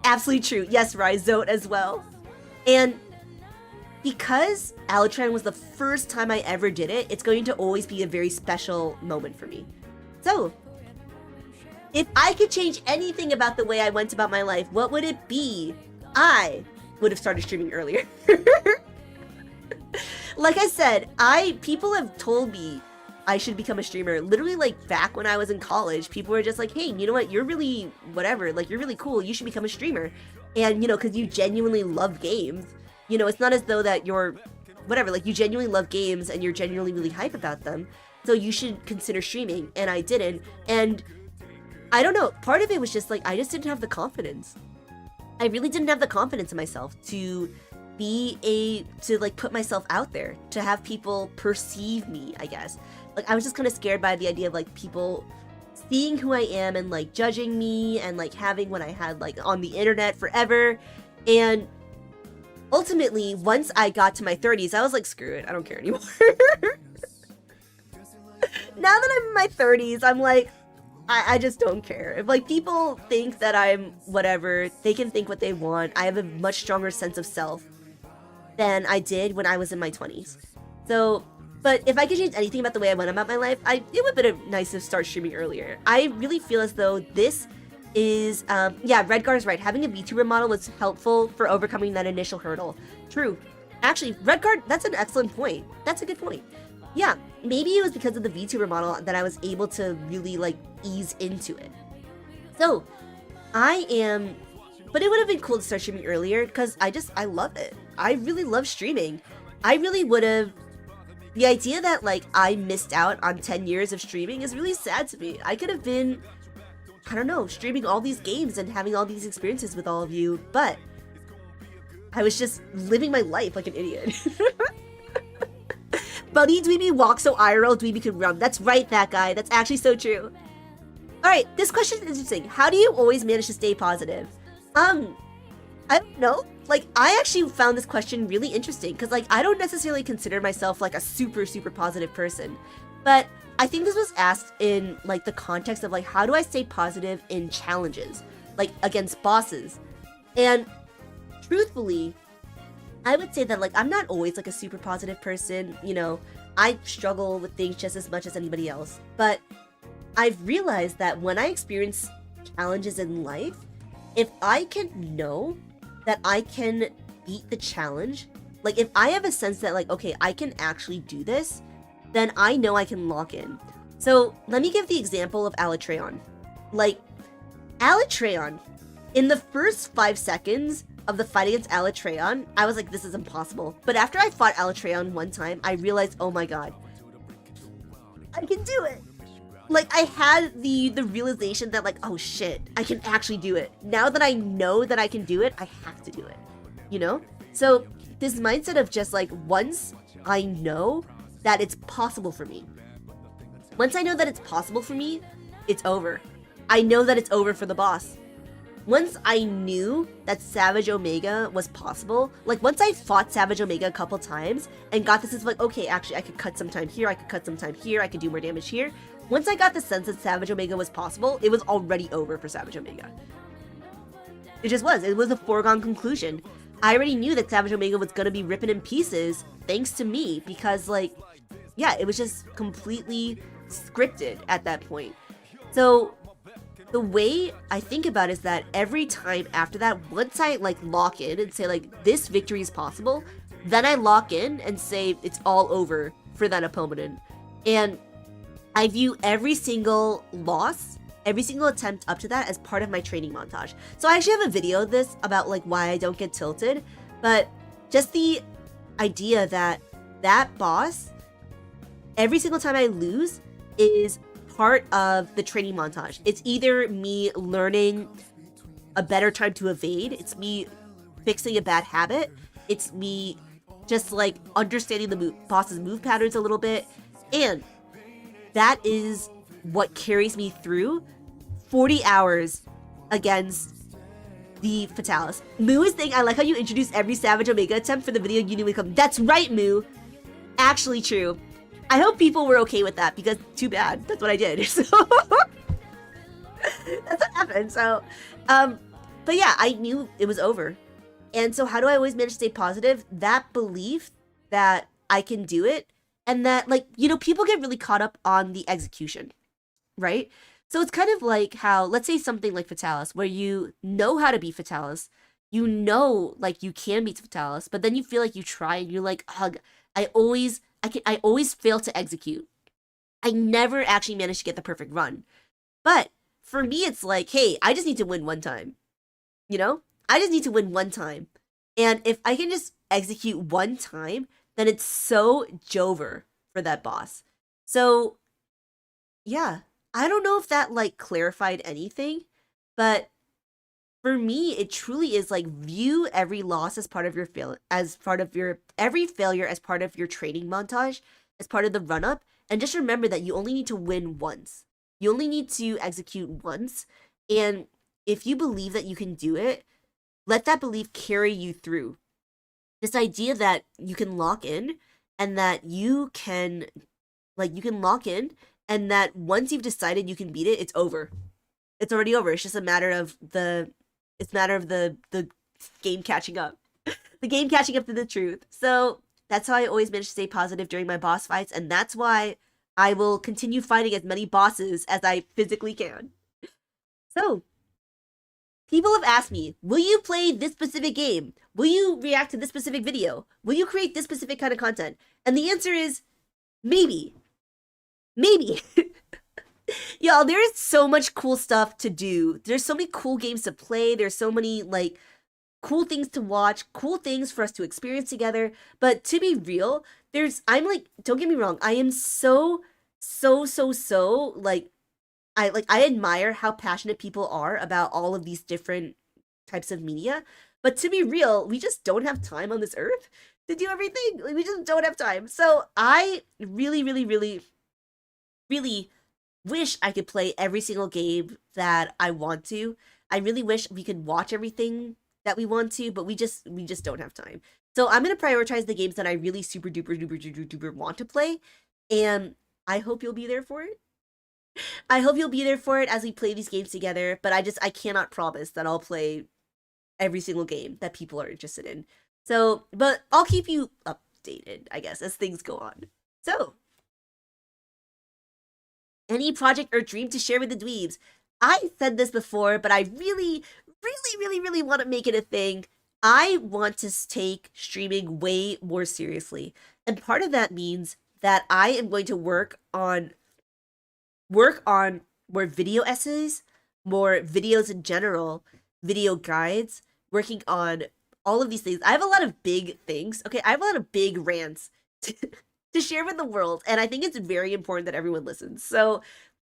Absolutely true, yes, Rise, Zote as well. And because Alatran was the first time I ever did it, it's going to always be a very special moment for me. So, if I could change anything about the way I went about my life, what would it be? I would have started streaming earlier. Like I said, people have told me I should become a streamer. Literally, like, back when I was in college, people were just like, hey, you know what, you're really, whatever, like, you're really cool, you should become a streamer. And, because you genuinely love games. It's not as though that you're, whatever, like, you genuinely love games and you're genuinely really hype about them. So you should consider streaming. And I didn't. And I don't know, part of it was just, like, I just didn't have the confidence. I really didn't have the confidence in myself to put myself out there, to have people perceive me, I guess. Like, I was just kind of scared by the idea of, like, people seeing who I am and, like, judging me and, like, having what I had, like, on the internet forever. And ultimately, once I got to my 30s, I was like, screw it, I don't care anymore. Now that I'm in my 30s, I'm like, I just don't care. If, like, people think that I'm whatever, they can think what they want. I have a much stronger sense of self than I did when I was in my 20s. So, but if I could change anything about the way I went about my life, it would have been nice to start streaming earlier. I really feel as though this is, yeah, Redgar's right. Having a VTuber model was helpful for overcoming that initial hurdle. True. Actually, Redgar, that's an excellent point. That's a good point. Yeah, maybe it was because of the VTuber model that I was able to really, like, ease into it. So, but it would have been cool to start streaming earlier because I love it. I really love streaming. I really would have The idea that like I missed out on 10 years of streaming is really sad to me. I could have been, I don't know, streaming all these games and having all these experiences with all of you, but I was just living my life like an idiot. Buddy Dweeby walks so IRL Dweeby could run. That's right, that guy. That's actually so true. Alright, this question is interesting. How do you always manage to stay positive? I don't know. Like, I actually found this question really interesting because, like, I don't necessarily consider myself, like, a super, super positive person. But I think this was asked in, like, the context of, like, how do I stay positive in challenges? Like, against bosses. And truthfully, I would say that, like, I'm not always, like, a super positive person. You know, I struggle with things just as much as anybody else. But I've realized that when I experience challenges in life, if I can know that I can beat the challenge, like, if I have a sense that, like, okay, I can actually do this, then I know I can lock in. So, let me give the example of Alatreon. Like, Alatreon, in the first 5 seconds of the fight against Alatreon, I was like, this is impossible. But after I fought Alatreon one time, I realized, oh my god, I can do it. Like, I had the realization that, like, oh shit, I can actually do it. Now that I know that I can do it, I have to do it, you know? So this mindset of just like, once I know that it's possible for me, once I know that it's possible for me, it's over. I know that it's over for the boss. Once I knew that Savage Omega was possible, like, once I fought Savage Omega a couple times and got this sense of, like, okay, actually, I could cut some time here, I could cut some time here, I could do more damage here. Once I got the sense that Savage Omega was possible, it was already over for Savage Omega. It just was. It was a foregone conclusion. I already knew that Savage Omega was going to be ripping in pieces thanks to me because, like, yeah, it was just completely scripted at that point. So the way I think about it is that every time after that, once I, like, lock in and say, like, this victory is possible, then I lock in and say it's all over for that opponent. And I view every single loss, every single attempt up to that as part of my training montage. So I actually have a video of this about, like, why I don't get tilted, but just the idea that that boss, every single time I lose, is part of the training montage. It's either me learning a better time to evade, it's me fixing a bad habit, it's me just, like, understanding the boss's move patterns a little bit, and that is what carries me through 40 hours against the Fatalis. Moo is saying, I like how you introduce every Savage Omega attempt for the video you knew would come. That's right, Moo. Actually true. I hope people were okay with that because too bad. That's what I did. So that's what happened. So, but yeah, I knew it was over. And so how do I always manage to stay positive? That belief that I can do it. And that, like, you know, people get really caught up on the execution, right? So it's kind of like how, let's say something like Fatalis, where you know how to beat Fatalis, you know, like, you can beat Fatalis, but then you feel like you try and you're like, ugh, I always fail to execute. I never actually manage to get the perfect run. But for me, it's like, hey, I just need to win one time, you know? I just need to win one time. And if I can just execute one time, then it's so Jover for that boss. So, yeah, I don't know if that, like, clarified anything, but for me, it truly is, like, view every loss as part of your every failure as part of your training montage, as part of the run-up, and just remember that you only need to win once. You only need to execute once, and if you believe that you can do it, let that belief carry you through. This idea that you can lock in and that you can lock in and that once you've decided you can beat it, it's over. It's already over. It's just a matter of the game catching up. The game catching up to the truth. So that's how I always manage to stay positive during my boss fights, and that's why I will continue fighting as many bosses as I physically can. So, people have asked me, will you play this specific game? Will you react to this specific video? Will you create this specific kind of content? And the answer is, maybe. Maybe. Y'all, there's so much cool stuff to do. There's so many cool games to play. There's so many, like, cool things to watch, cool things for us to experience together. But to be real, I'm like, don't get me wrong, I am so like I admire how passionate people are about all of these different types of media. But to be real, we just don't have time on this earth to do everything. Like, we just don't have time. So I really, really, really, really wish I could play every single game that I want to. I really wish we could watch everything that we want to, but we just don't have time. So I'm gonna prioritize the games that I really super duper want to play, and I hope you'll be there for it. I hope you'll be there for it as we play these games together, but I cannot promise that I'll play every single game that people are interested in. So, but I'll keep you updated, I guess, as things go on. So, any project or dream to share with the dweebs? I said this before, but I really, really, really, really want to make it a thing. I want to take streaming way more seriously. And part of that means that I am going to work on more video essays, more videos in general, video guides, working on all of these things. I have a lot of big things. Okay, I have a lot of big rants to share with the world, and I think it's very important that everyone listens. So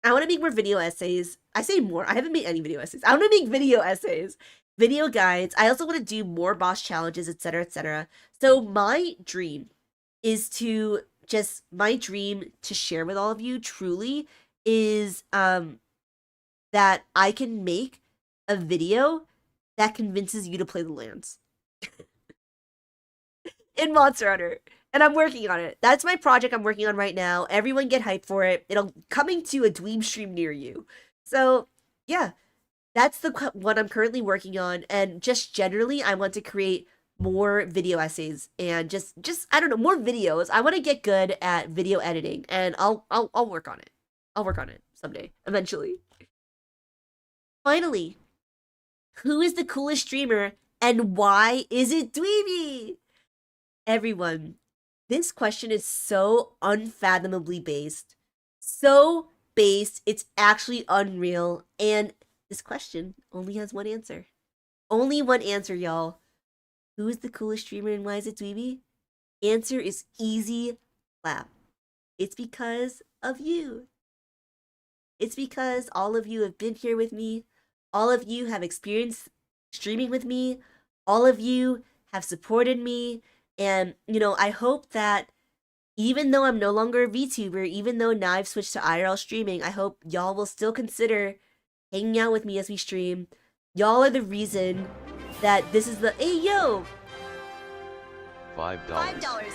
I want to make more video essays. I say more. I haven't made any video essays. I want to make video essays, video guides. I also want to do more boss challenges, etc., etc. So my dream to share with all of you truly is that I can make a video that convinces you to play the lands in Monster Hunter. And I'm working on it. That's my project I'm working on right now. Everyone get hyped for it. It'll coming to a dweeb stream near you. So yeah, that's the one I'm currently working on. And just generally, I want to create more video essays and just I don't know, more videos. I want to get good at video editing, and I'll work on it. I'll work on it someday, eventually. Finally, who is the coolest streamer and why is it Dweeby? Everyone, this question is so unfathomably based. So based, it's actually unreal. And this question only has one answer. Only one answer, y'all. Who is the coolest streamer and why is it Dweeby? Answer is easy clap. It's because of you. It's because all of you have been here with me. All of you have experienced streaming with me. All of you have supported me. And, you know, I hope that even though I'm no longer a VTuber, even though now I've switched to IRL streaming, I hope y'all will still consider hanging out with me as we stream. Y'all are the reason that this is the... Hey, yo! $5.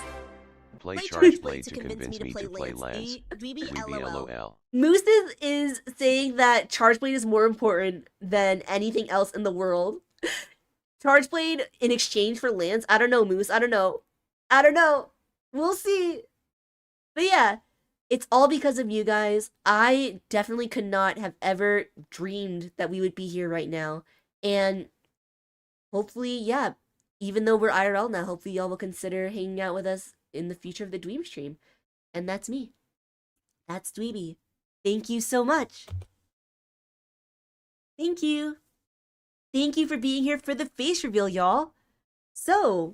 Play Charge Blade to convince me to play Lance. Dweeby LOL. Moose is saying that Charge Blade is more important than anything else in the world. Charge Blade in exchange for Lance? I don't know, Moose. I don't know. I don't know. We'll see. But yeah, it's all because of you guys. I definitely could not have ever dreamed that we would be here right now. And hopefully, yeah, even though we're IRL now, hopefully y'all will consider hanging out with us in the future of the Dweeb stream. And that's me. That's Dweeby. Thank you so much. Thank you. Thank you for being here for the face reveal, y'all. So,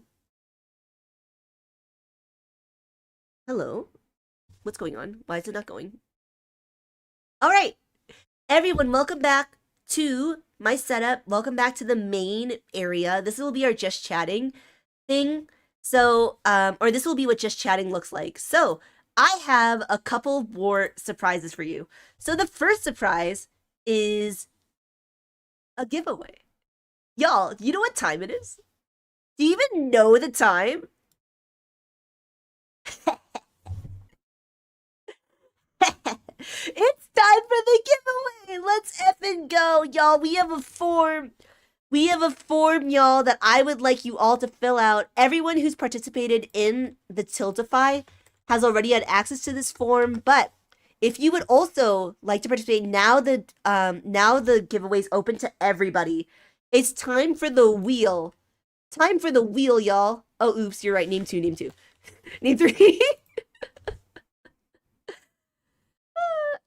hello. What's going on? Why is it not going? All right. Everyone, welcome back to my setup. Welcome back to the main area. This will be our just chatting thing. So, or this will be what just chatting looks like. So, I have a couple more surprises for you. So, the first surprise is a giveaway. Y'all, you know what time it is? Do you even know the time? It's time for the giveaway. Let's effing go, y'all. We have a form. We have a form, y'all, that I would like you all to fill out. Everyone who's participated in the Tiltify has already had access to this form, but if you would also like to participate, now the giveaway is open to everybody. It's time for the wheel. Time for the wheel, y'all. Oh, oops, you're right. Name 2, name 2. Name 3.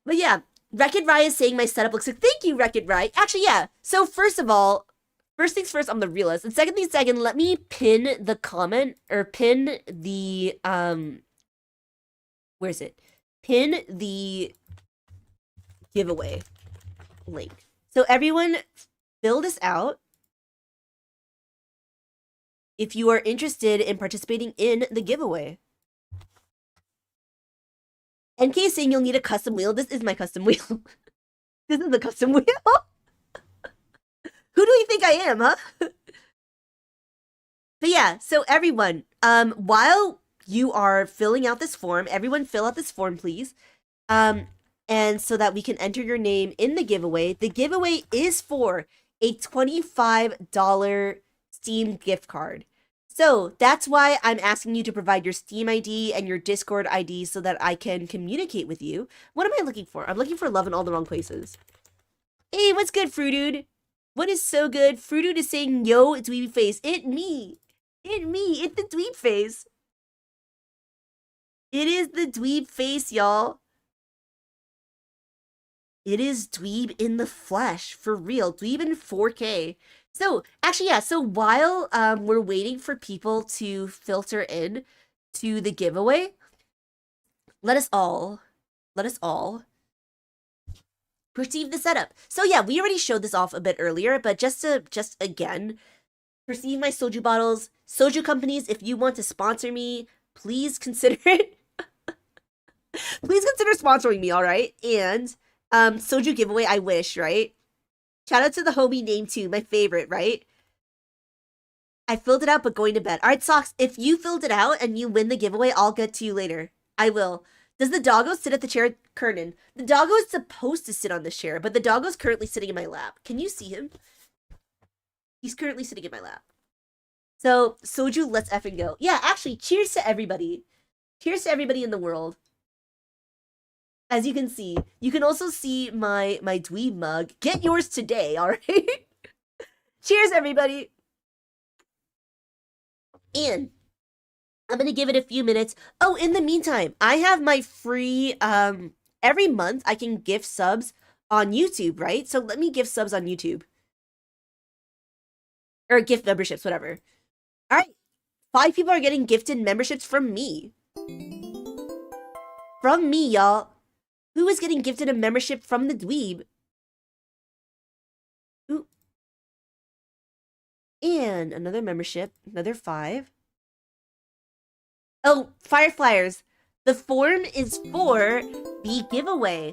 But yeah, Wrecked Rye is saying my setup looks like... Thank you, Wrecked Rye. Actually, yeah. So first of all, First things first, I'm the realist. And second things second, let me pin the comment, or pin the, where is it? Pin the giveaway link. So everyone, fill this out if you are interested in participating in the giveaway. NK saying you'll need a custom wheel. This is my custom wheel. This is the custom wheel. Who do you think I am, huh? But yeah, so everyone, while you are filling out this form, everyone fill out this form, please. And so that we can enter your name in the giveaway. The giveaway is for a $25 Steam gift card. So that's why I'm asking you to provide your Steam ID and your Discord ID so that I can communicate with you. What am I looking for? I'm looking for love in all the wrong places. Hey, what's good, Fruitude? What is so good? Fruitude is saying, yo, it's Dweeby face. It's me. It's the dweeb face. It is the dweeb face, y'all. It is dweeb in the flesh, for real. Dweeb in 4K. So, actually, yeah, so while we're waiting for people to filter in to the giveaway, let us all perceive the setup. So yeah, we already showed this off a bit earlier, but just again, perceive my soju bottles. Soju companies, if you want to sponsor me, please consider it. Please consider sponsoring me, all right? And soju giveaway, I wish, right? Shout out to the homie name too, my favorite, right? I filled it out, but going to bed. All right, Socks, if you filled it out and you win the giveaway, I'll get to you later. I will. Does the doggo sit at the chair, Kernan? The doggo is supposed to sit on this chair, but the doggo's currently sitting in my lap. Can you see him? He's currently sitting in my lap. So, soju, let's effing go. Yeah, actually, cheers to everybody. Cheers to everybody in the world. As you can see, you can also see my dweeb mug. Get yours today, all right? Cheers, everybody. And I'm gonna give it a few minutes. Oh, in the meantime, I have my free, every month I can gift subs on YouTube, right? So let me gift subs on YouTube. Or gift memberships, whatever. All right, 5 people are getting gifted memberships from me. From me, y'all. Who is getting gifted a membership from the dweeb? Ooh. And another membership, another 5. Oh, Fireflyers. The form is for the giveaway.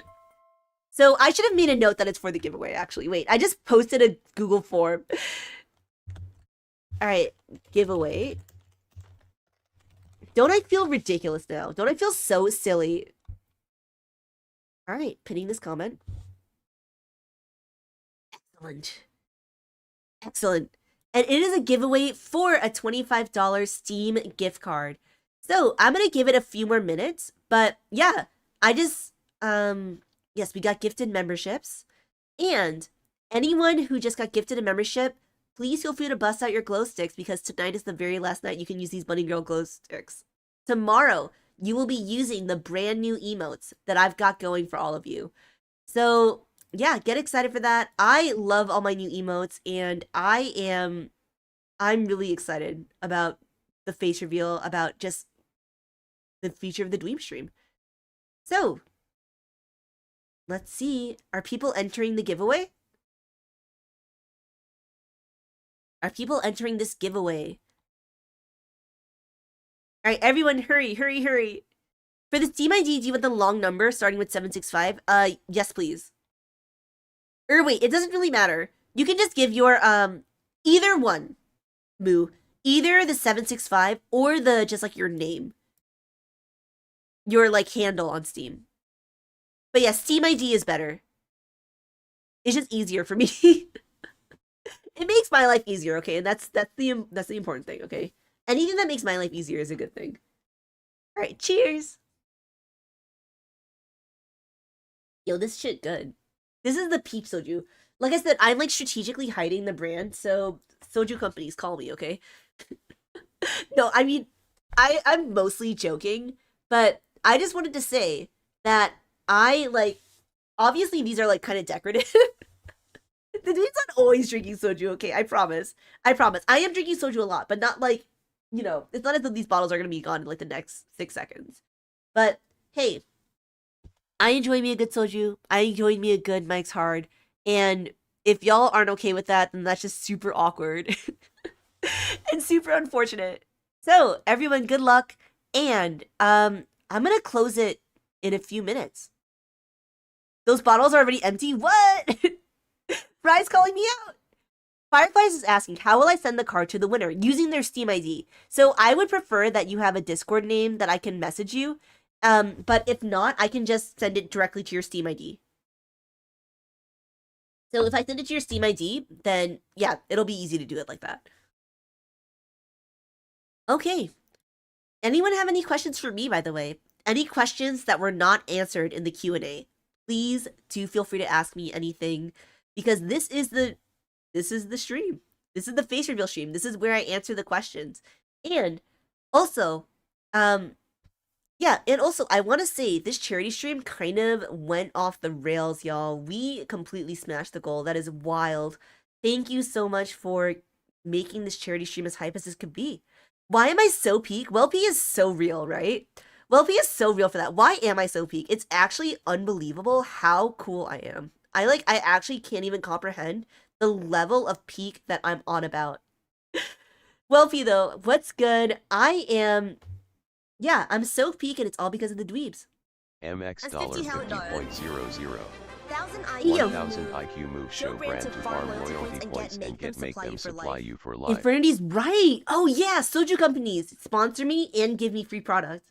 So I should have made a note that it's for the giveaway, actually. Wait, I just posted a Google form. All right, giveaway. Don't I feel ridiculous now? Don't I feel so silly? All right, pinning this comment. Excellent. Excellent. And it is a giveaway for a $25 Steam gift card. So I'm going to give it a few more minutes. But yeah, I just, yes, we got gifted memberships. And anyone who just got gifted a membership, please feel free to bust out your glow sticks because tonight is the very last night you can use these Bunny Girl glow sticks. Tomorrow, you will be using the brand new emotes that I've got going for all of you. So yeah, get excited for that. I love all my new emotes and I'm really excited about the face reveal, about just the future of the Dweeb stream. So let's see. Are people entering the giveaway? Are people entering this giveaway? All right, everyone, hurry, hurry, hurry. For the Steam ID, do you want the long number starting with 765? Yes, please. Or wait, it doesn't really matter. You can just give your, either one, Moo. Either the 765 or the, just like your name. Your, like, handle on Steam. But yeah, Steam ID is better. It's just easier for me. It makes my life easier, okay? And that's the important thing, okay? Anything that makes my life easier is a good thing. All right, cheers. Yo, this shit good. This is the peach soju. Like I said, I'm like strategically hiding the brand, so soju companies call me, okay? No, I mean, I'm mostly joking, but I just wanted to say that I like, obviously these are like kind of decorative. The dweeb's not always drinking soju, okay? I promise. I promise. I am drinking soju a lot, but not like, you know, it's not as though these bottles are gonna be gone in like the next 6 seconds. But hey, I enjoy me a good soju. I enjoy me a good Mike's Hard. And if y'all aren't okay with that, then that's just super awkward and super unfortunate. So everyone, good luck. And I'm gonna close it in a few minutes. Those bottles are already empty? What? Fry's calling me out. Fireflies is asking, how will I send the card to the winner? Using their Steam ID. So I would prefer that you have a Discord name that I can message you. But if not, I can just send it directly to your Steam ID. So if I send it to your Steam ID, then yeah, it'll be easy to do it like that. Okay. Anyone have any questions for me, by the way? Any questions that were not answered in the Q&A? Please do feel free to ask me anything, because this is the stream. This is the face reveal stream. This is where I answer the questions. And also, yeah, and also I want to say this charity stream kind of went off the rails, y'all. We completely smashed the goal. That is wild. Thank you so much for making this charity stream as hype as this could be. Why am I so peak? Well, P is so real, right? Well, P is so real for that. Why am I so peak? It's actually unbelievable how cool I am. I actually can't even comprehend the level of peak that I'm on about. Well, P though, what's good? Yeah, I'm so peak and it's all because of the dweebs. MX $50.00. 1000 IQ move show brand to farm royalty points and make them supply you for life. Infernity's right. Oh yeah, soju companies sponsor me and give me free product.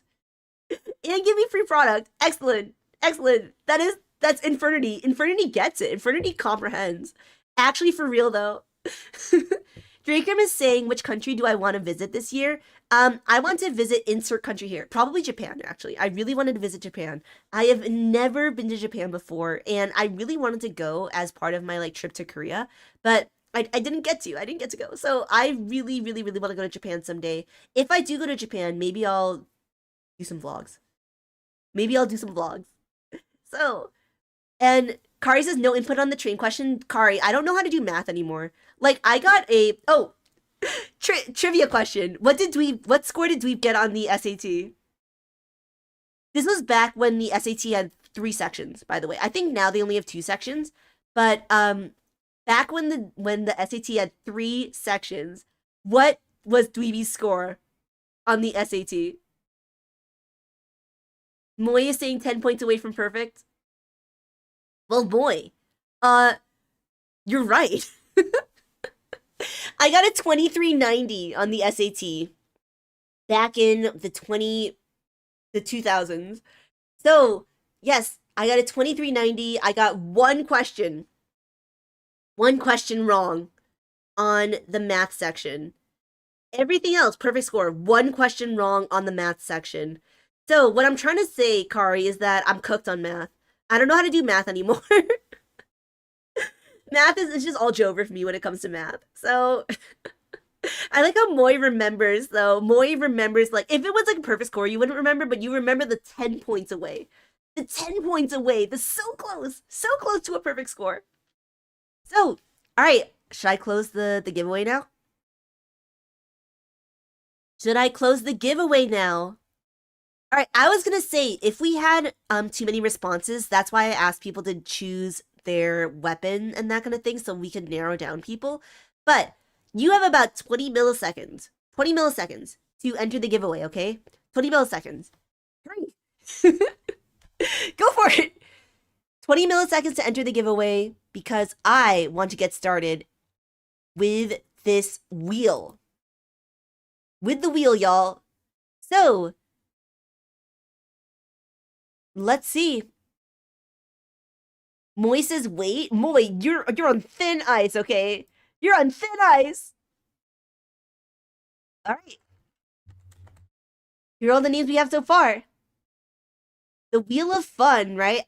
Excellent. Excellent. That's Infernity. Infernity gets it. Infernity comprehends. Actually, for real though. Drakem is saying, which country do I want to visit this year? I want to visit insert country here. Probably Japan, actually. I really wanted to visit Japan. I have never been to Japan before, and I really wanted to go as part of my like trip to Korea, but I didn't get to. I didn't get to go. So I really, really, really want to go to Japan someday. If I do go to Japan, maybe I'll do some vlogs. So, and Kari says no input on the train question. Kari, I don't know how to do math anymore. Like, I got a trivia question. What score did Dweeb get on the SAT? This was back when the SAT had 3 sections, by the way. I think now they only have 2 sections, but back when the SAT had 3 sections, what was Dweeby's score on the SAT? Moy is saying 10 points away from perfect. Well, boy, you're right. I got a 2390 on the SAT back in the 2000s. So, yes, I got a 2390. I got one question wrong on the math section. Everything else, perfect score. One question wrong on the math section. So, what I'm trying to say, Kari, is that I'm cooked on math. I don't know how to do math anymore. Math is just all Jover for me when it comes to math. So, I like how Moy remembers, though. Moy remembers, like, if it was like a perfect score, you wouldn't remember, but you remember the 10 points away. The 10 points away. The so close to a perfect score. So, all right. Should I close the giveaway now? All right, I was going to say, if we had too many responses, that's why I asked people to choose their weapon and that kind of thing so we could narrow down people. But you have about 20 milliseconds to enter the giveaway, okay? 20 milliseconds. Hurry. Go for it. 20 milliseconds to enter the giveaway because I want to get started with this wheel. With the wheel, y'all. So, let's see. Moy says, wait. Moy, you're on thin ice, okay? You're on thin ice. All right. Here are all the names we have so far. The Wheel of Fun, right?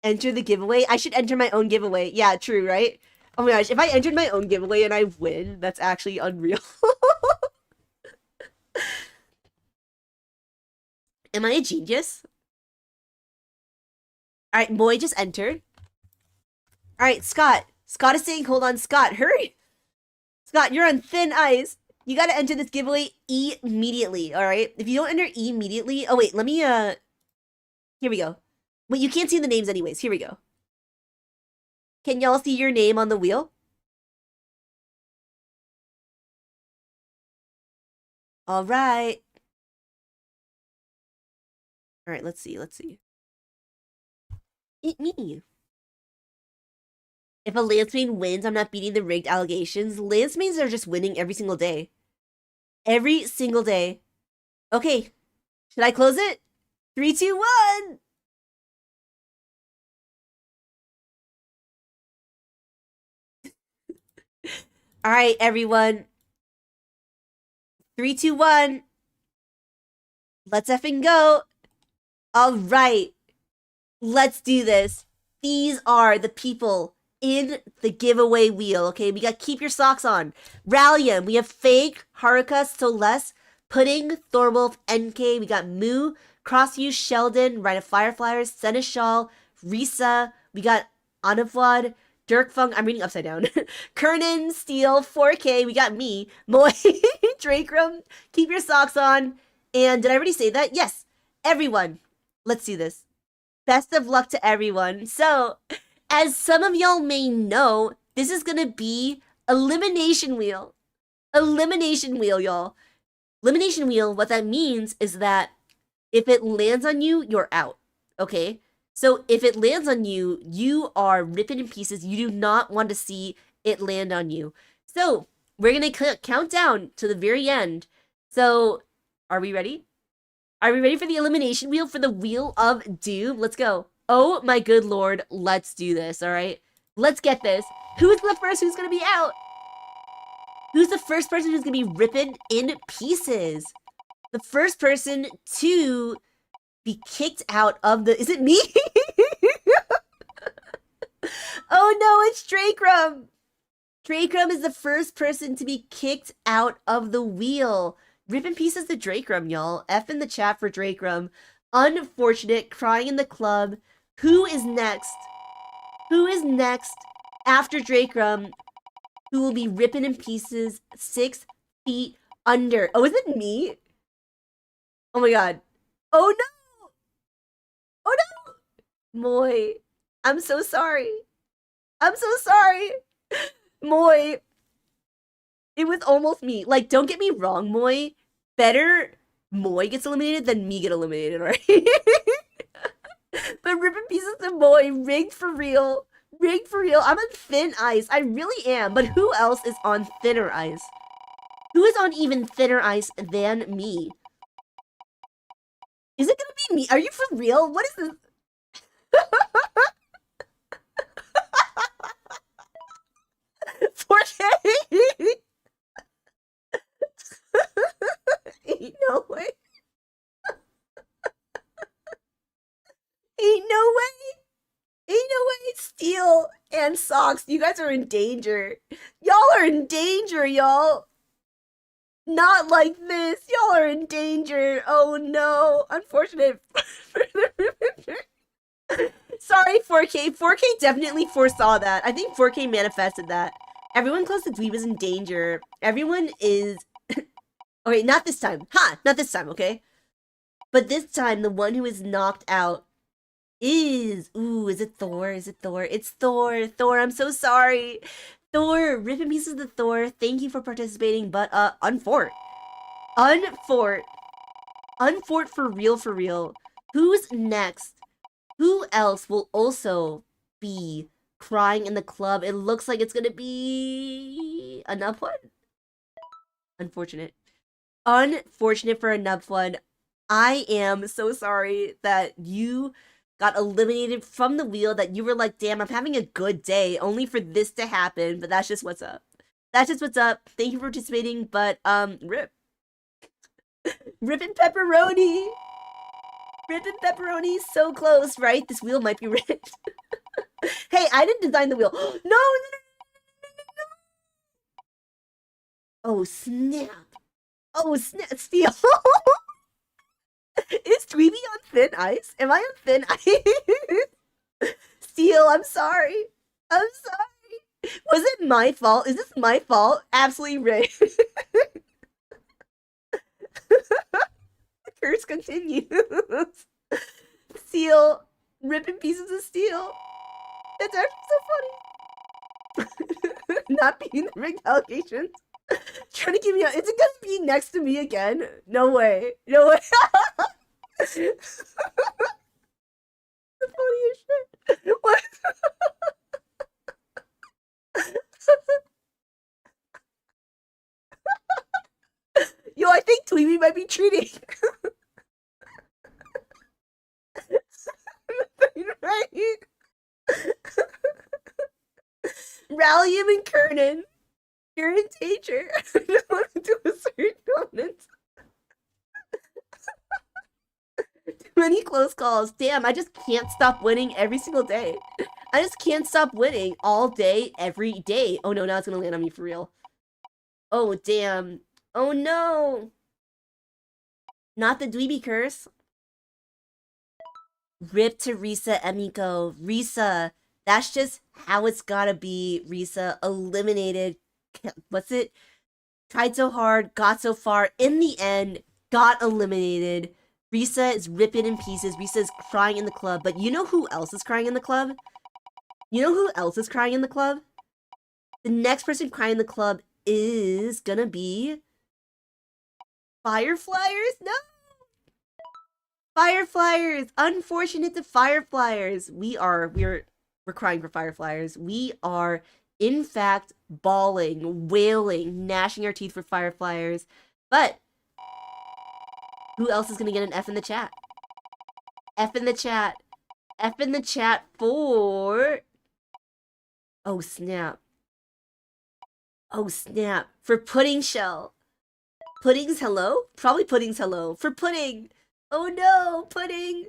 Enter the giveaway. I should enter my own giveaway. Yeah, true, right? Oh my gosh, if I entered my own giveaway and I win, that's actually unreal. Am I a genius? All right, Moy just entered. Alright, Scott. Scott is saying, hold on, Scott, hurry. Scott, you're on thin ice. You gotta enter this giveaway immediately, alright? If you don't enter immediately... Oh, wait, let me, Here we go. Wait, you can't see the names anyways. Here we go. Can y'all see your name on the wheel? Alright. Alright, let's see. Eat me. If a Lancemain wins, I'm not beating the rigged allegations. Lancemains are just winning every single day. Every single day. Okay. Should I close it? 3, 2, 1! Alright, everyone. 3, 2, 1. Let's effing go. Alright. Let's do this. These are the people in the giveaway wheel, okay? We got Keep Your Socks On, Rallium, we have Fake, Haruka, Stoles, Pudding, Thorwolf, NK, we got Moo, Crossview, Sheldon, Ride of Fireflies, Seneschal, Risa, we got Anavlad, Dirkfung, I'm reading upside down, Kernan, Steel, 4K, we got me, Moy, Drakram, Keep Your Socks On, and did I already say that? Yes, everyone, let's do this. Best of luck to everyone. So, as some of y'all may know, this is gonna be Elimination Wheel. Elimination Wheel, y'all. Elimination Wheel, what that means is that if it lands on you, you're out. Okay? So if it lands on you, you are ripped in pieces. You do not want to see it land on you. So, we're gonna count down to the very end. So, are we ready? Are we ready for the elimination wheel, for the Wheel of Doom? Let's go. Oh my good lord, let's do this, alright? Let's get this. Who's the first who's gonna be out? Who's the first person who's gonna be ripping in pieces? The first person to be kicked out of the... Is it me? Oh no, it's Drakram! Drakram is the first person to be kicked out of the wheel. Rip in pieces to Drakram, y'all. F in the chat for Drakram. Unfortunate, crying in the club. Who is next? Who is next after Drakram? Who will be ripping in pieces 6 feet under? Oh, is it me? Oh my god. Oh no! Oh no! Moy. I'm so sorry. I'm so sorry. Moy. It was almost me. Like, don't get me wrong, Moy. Better Moy gets eliminated than me get eliminated, right? But ripping pieces of Moy, rigged for real. Rigged for real. I'm on thin ice. I really am. But who else is on thinner ice? Who is on even thinner ice than me? Is it gonna be me? Are you for real? What is this? Ain't no way. Ain't no way. Ain't no way. Steel and Socks, you guys are in danger. Y'all are in danger, y'all. Not like this. Y'all are in danger. Oh no. Unfortunate. Sorry, 4K. 4K definitely foresaw that. I think 4K manifested that. Everyone close to Dweeb is in danger. Everyone is... Okay, not this time. Ha! Not this time, okay? But this time, the one who is knocked out is... Ooh, is it Thor? Is it Thor? It's Thor. Thor, I'm so sorry. Thor, rip in pieces to Thor. Thank you for participating, but, unfort. Unfort. Unfort for real, for real. Who's next? Who else will also be crying in the club? It looks like it's gonna be... a Nubfun? Unfortunate. Unfortunate for a Nubfun. I am so sorry that you got eliminated from the wheel, that you were like, damn, I'm having a good day, only for this to happen, but that's just what's up. That's just what's up. Thank you for participating, but, rip. Rip and pepperoni! Rip and pepperoni, so close, right? This wheel might be rigged. Hey, I didn't design the wheel. No, no, no, no, no, no. Oh, snap. Oh, snap. Steel. Is Dweeby on thin ice? Am I on thin ice? Steel, I'm sorry. I'm sorry. Was it my fault? Is this my fault? Absolutely right. Curse continues. Steel. Ripping pieces of steel. It's actually so funny. Not being the rigged allegations. Trying to keep me out. Is it gonna be next to me again? No way. No way. The funniest shit. What? Yo, I think Dweeby might be cheating. Right? Rally him and Kernan. You're in danger. I don't want to do a certain opponents. Too many close calls. Damn, I just can't stop winning every single day. I just can't stop winning all day, every day. Oh no, now it's gonna land on me for real. Oh, damn. Oh no. Not the Dweeby curse. Rip to Risa Emiko. Risa, that's just how it's gotta be. Risa eliminated. What's it? Tried so hard, got so far. In the end, got eliminated. Risa is ripping in pieces. Risa is crying in the club. But you know who else is crying in the club? You know who else is crying in the club? The next person crying in the club is gonna be Fireflyers? No! Fireflyers! Unfortunate to Fireflyers. We're crying for Fireflyers. We are, in fact, bawling, wailing, gnashing our teeth for Fireflyers. But who else is gonna get an F in the chat? F in the chat. F in the chat for... Oh, snap. Oh, snap. For Pudding Shell. Pudding's hello? Probably Pudding's hello. For Pudding! Oh no! Pudding!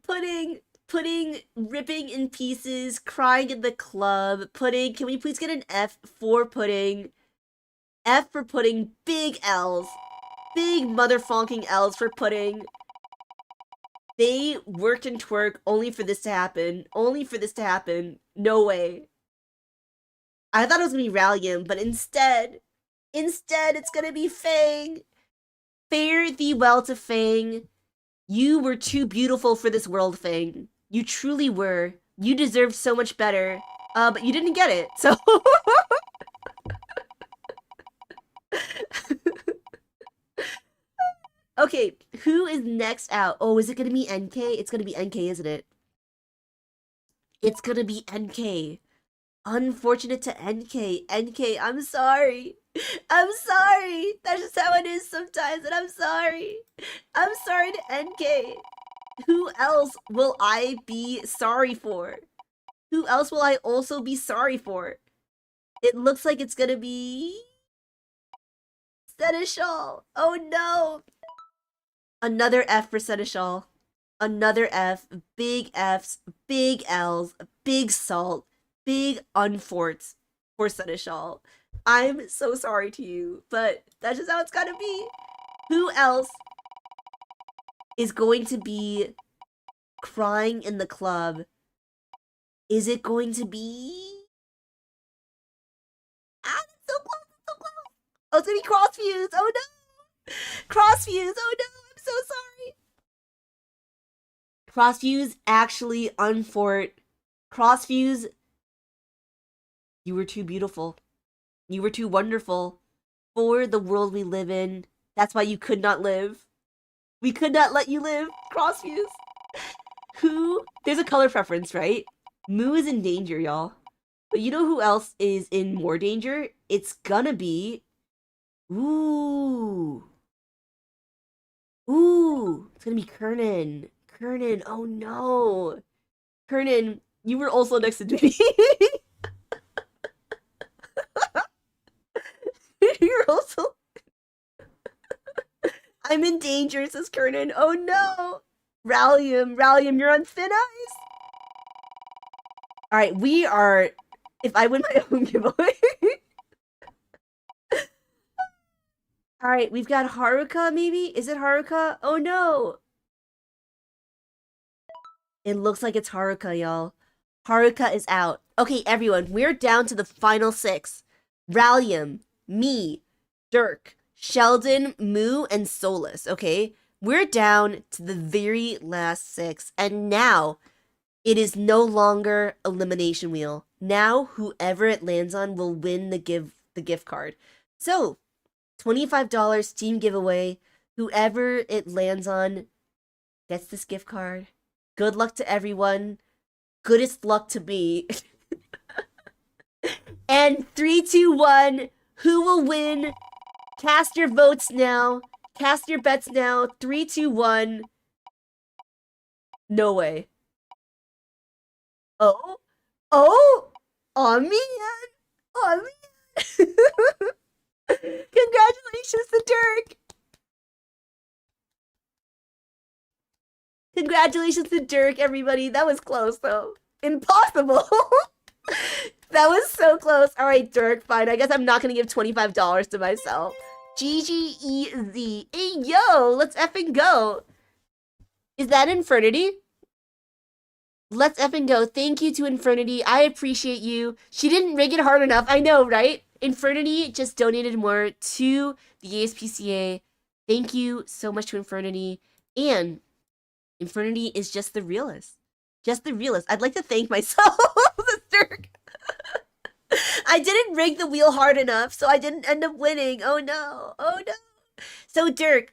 Pudding! Pudding ripping in pieces, crying in the club. Pudding, can we please get an F for Pudding? F for Pudding. Big L's. Big motherfunking L's for Pudding. They worked and twerk only for this to happen. Only for this to happen. No way. I thought it was gonna be Rallium, but instead it's gonna be Fang. Fare thee well to Fang. You were too beautiful for this world, Fang. You truly were. You deserved so much better. But you didn't get it, so... Okay, who is next out? Oh, is it gonna be NK? It's gonna be NK, isn't it? It's gonna be NK. Unfortunate to NK. NK, I'm sorry. I'm sorry. That's just how it is sometimes, and I'm sorry. I'm sorry to NK. Who else will I be sorry for? Who else will I also be sorry for? It looks like it's gonna be... Seneschal. Oh no. Another F for Seneschal. Another F. Big Fs. Big Ls. Big salt. Big unforts for Seneschal. I'm so sorry to you, but that's just how it's gotta be. Who else is going to be crying in the club? Is it going to be... Ah, it's so close, it's so close. Oh, it's gonna be Crossfuse. Oh no. Crossfuse. Oh no, I'm so sorry. Crossfuse actually unfort. Crossfuse, you were too beautiful. You were too wonderful for the world we live in. That's why you could not live. We could not let you live, Crossfuse. Who? There's a color preference, right? Moo is in danger, y'all. But you know who else is in more danger? It's gonna be... Ooh. Ooh. It's gonna be Kernan. Kernan, oh no. Kernan, you were also next to Dweeby. You're also... I'm in danger, says Kernan. Oh no! Rallium, Rallium, you're on thin ice! Alright, we are... If I win my own giveaway... Alright, we've got Haruka, maybe? Is it Haruka? Oh no! It looks like it's Haruka, y'all. Haruka is out. Okay, everyone, we're down to the final 6. Rallium, me, Dirk, Sheldon, Moo, and Solus, okay? We're down to the very last 6, and now it is no longer elimination wheel. Now, whoever it lands on will win the gift card. So, $25 Steam giveaway. Whoever it lands on gets this gift card. Good luck to everyone. Goodest luck to me. And 3, 2, 1. Who will win? Cast your votes now. Cast your bets now. 3, 2, 1. No way. Oh? Oh? Oh, man. Oh, man. Congratulations to Dirk. Congratulations to Dirk, everybody. That was close, though. Impossible. That was so close. All right, Dirk, fine. I guess I'm not going to give $25 to myself. GGEZ. Hey, yo, let's effing go. Is that Infernity? Let's effing go. Thank you to Infernity. I appreciate you. She didn't rig it hard enough. I know, right? Infernity just donated more to the ASPCA. Thank you so much to Infernity. And Infernity is just the realest. Just the realest. I'd like to thank myself, Dirk. I didn't rig the wheel hard enough, so I didn't end up winning. Oh no. Oh no. So Dirk,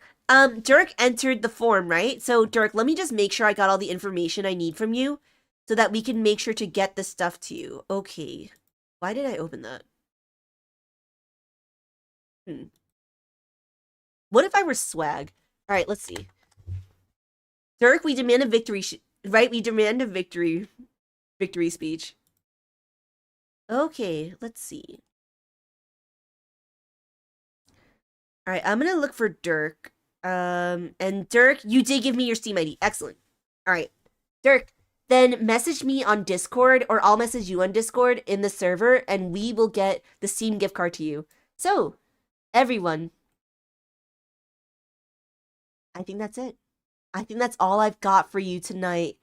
Dirk entered the form, right? So Dirk, let me just make sure I got all the information I need from you so that we can make sure to get the stuff to you. Okay. Why did I open that? What if I were swag? All right, let's see. Dirk, we demand a victory, right? We demand a victory speech. Okay, let's see. All right, I'm going to look for Dirk. And Dirk, you did give me your Steam ID. Excellent. All right, Dirk, then message me on Discord, or I'll message you on Discord in the server, and we will get the Steam gift card to you. So, everyone, I think that's it. I think that's all I've got for you tonight.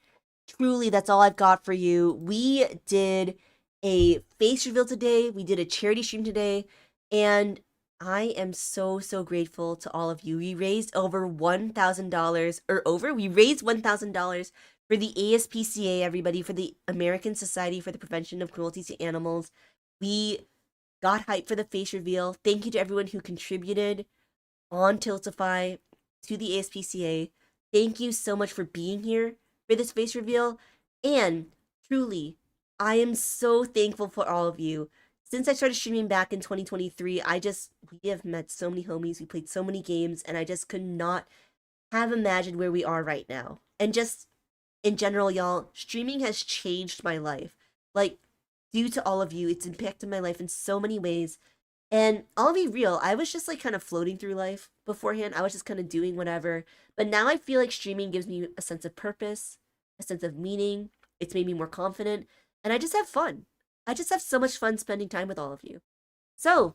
Truly, that's all I've got for you. We did a face reveal today. We did a charity stream today. And I am so, so grateful to all of you. We raised over $1,000, we raised $1,000 for the ASPCA, everybody, for the American Society for the Prevention of Cruelty to Animals. We got hyped for the face reveal. Thank you to everyone who contributed on Tiltify to the ASPCA. Thank you so much for being here for this face reveal. And truly, I am so thankful for all of you. Since I started streaming back in 2023, we have met so many homies, we played so many games, and I just could not have imagined where we are right now. And just, in general, y'all, streaming has changed my life. Like, due to all of you, it's impacted my life in so many ways. And I'll be real, I was just like kind of floating through life beforehand. I was just kind of doing whatever. But now I feel like streaming gives me a sense of purpose, a sense of meaning. It's made me more confident. And I just have fun. I just have so much fun spending time with all of you. So,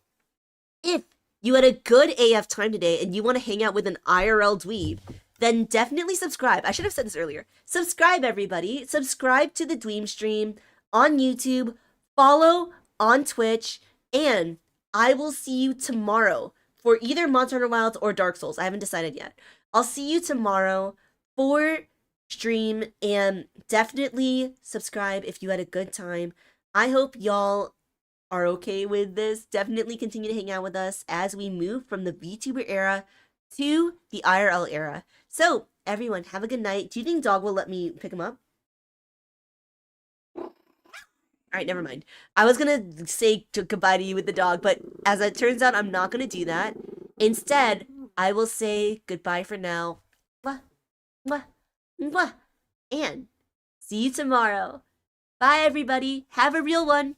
if you had a good AF time today and you want to hang out with an IRL dweeb, then definitely subscribe. I should have said this earlier. Subscribe, everybody. Subscribe to the Dweeb stream on YouTube. Follow on Twitch. And I will see you tomorrow for either Monster Hunter Wilds or Dark Souls. I haven't decided yet. I'll see you tomorrow for stream, and definitely subscribe if you had a good time. I hope y'all are okay with this. Definitely continue to hang out with us as we move from the VTuber era to the IRL era. So, everyone, have a good night. Do you think Dog will let me pick him up? All right, never mind. I was going to say goodbye to you with the dog, but as it turns out, I'm not going to do that. Instead, I will say goodbye for now. Mwah, mwah, mwah. And see you tomorrow. Bye, everybody. Have a real one.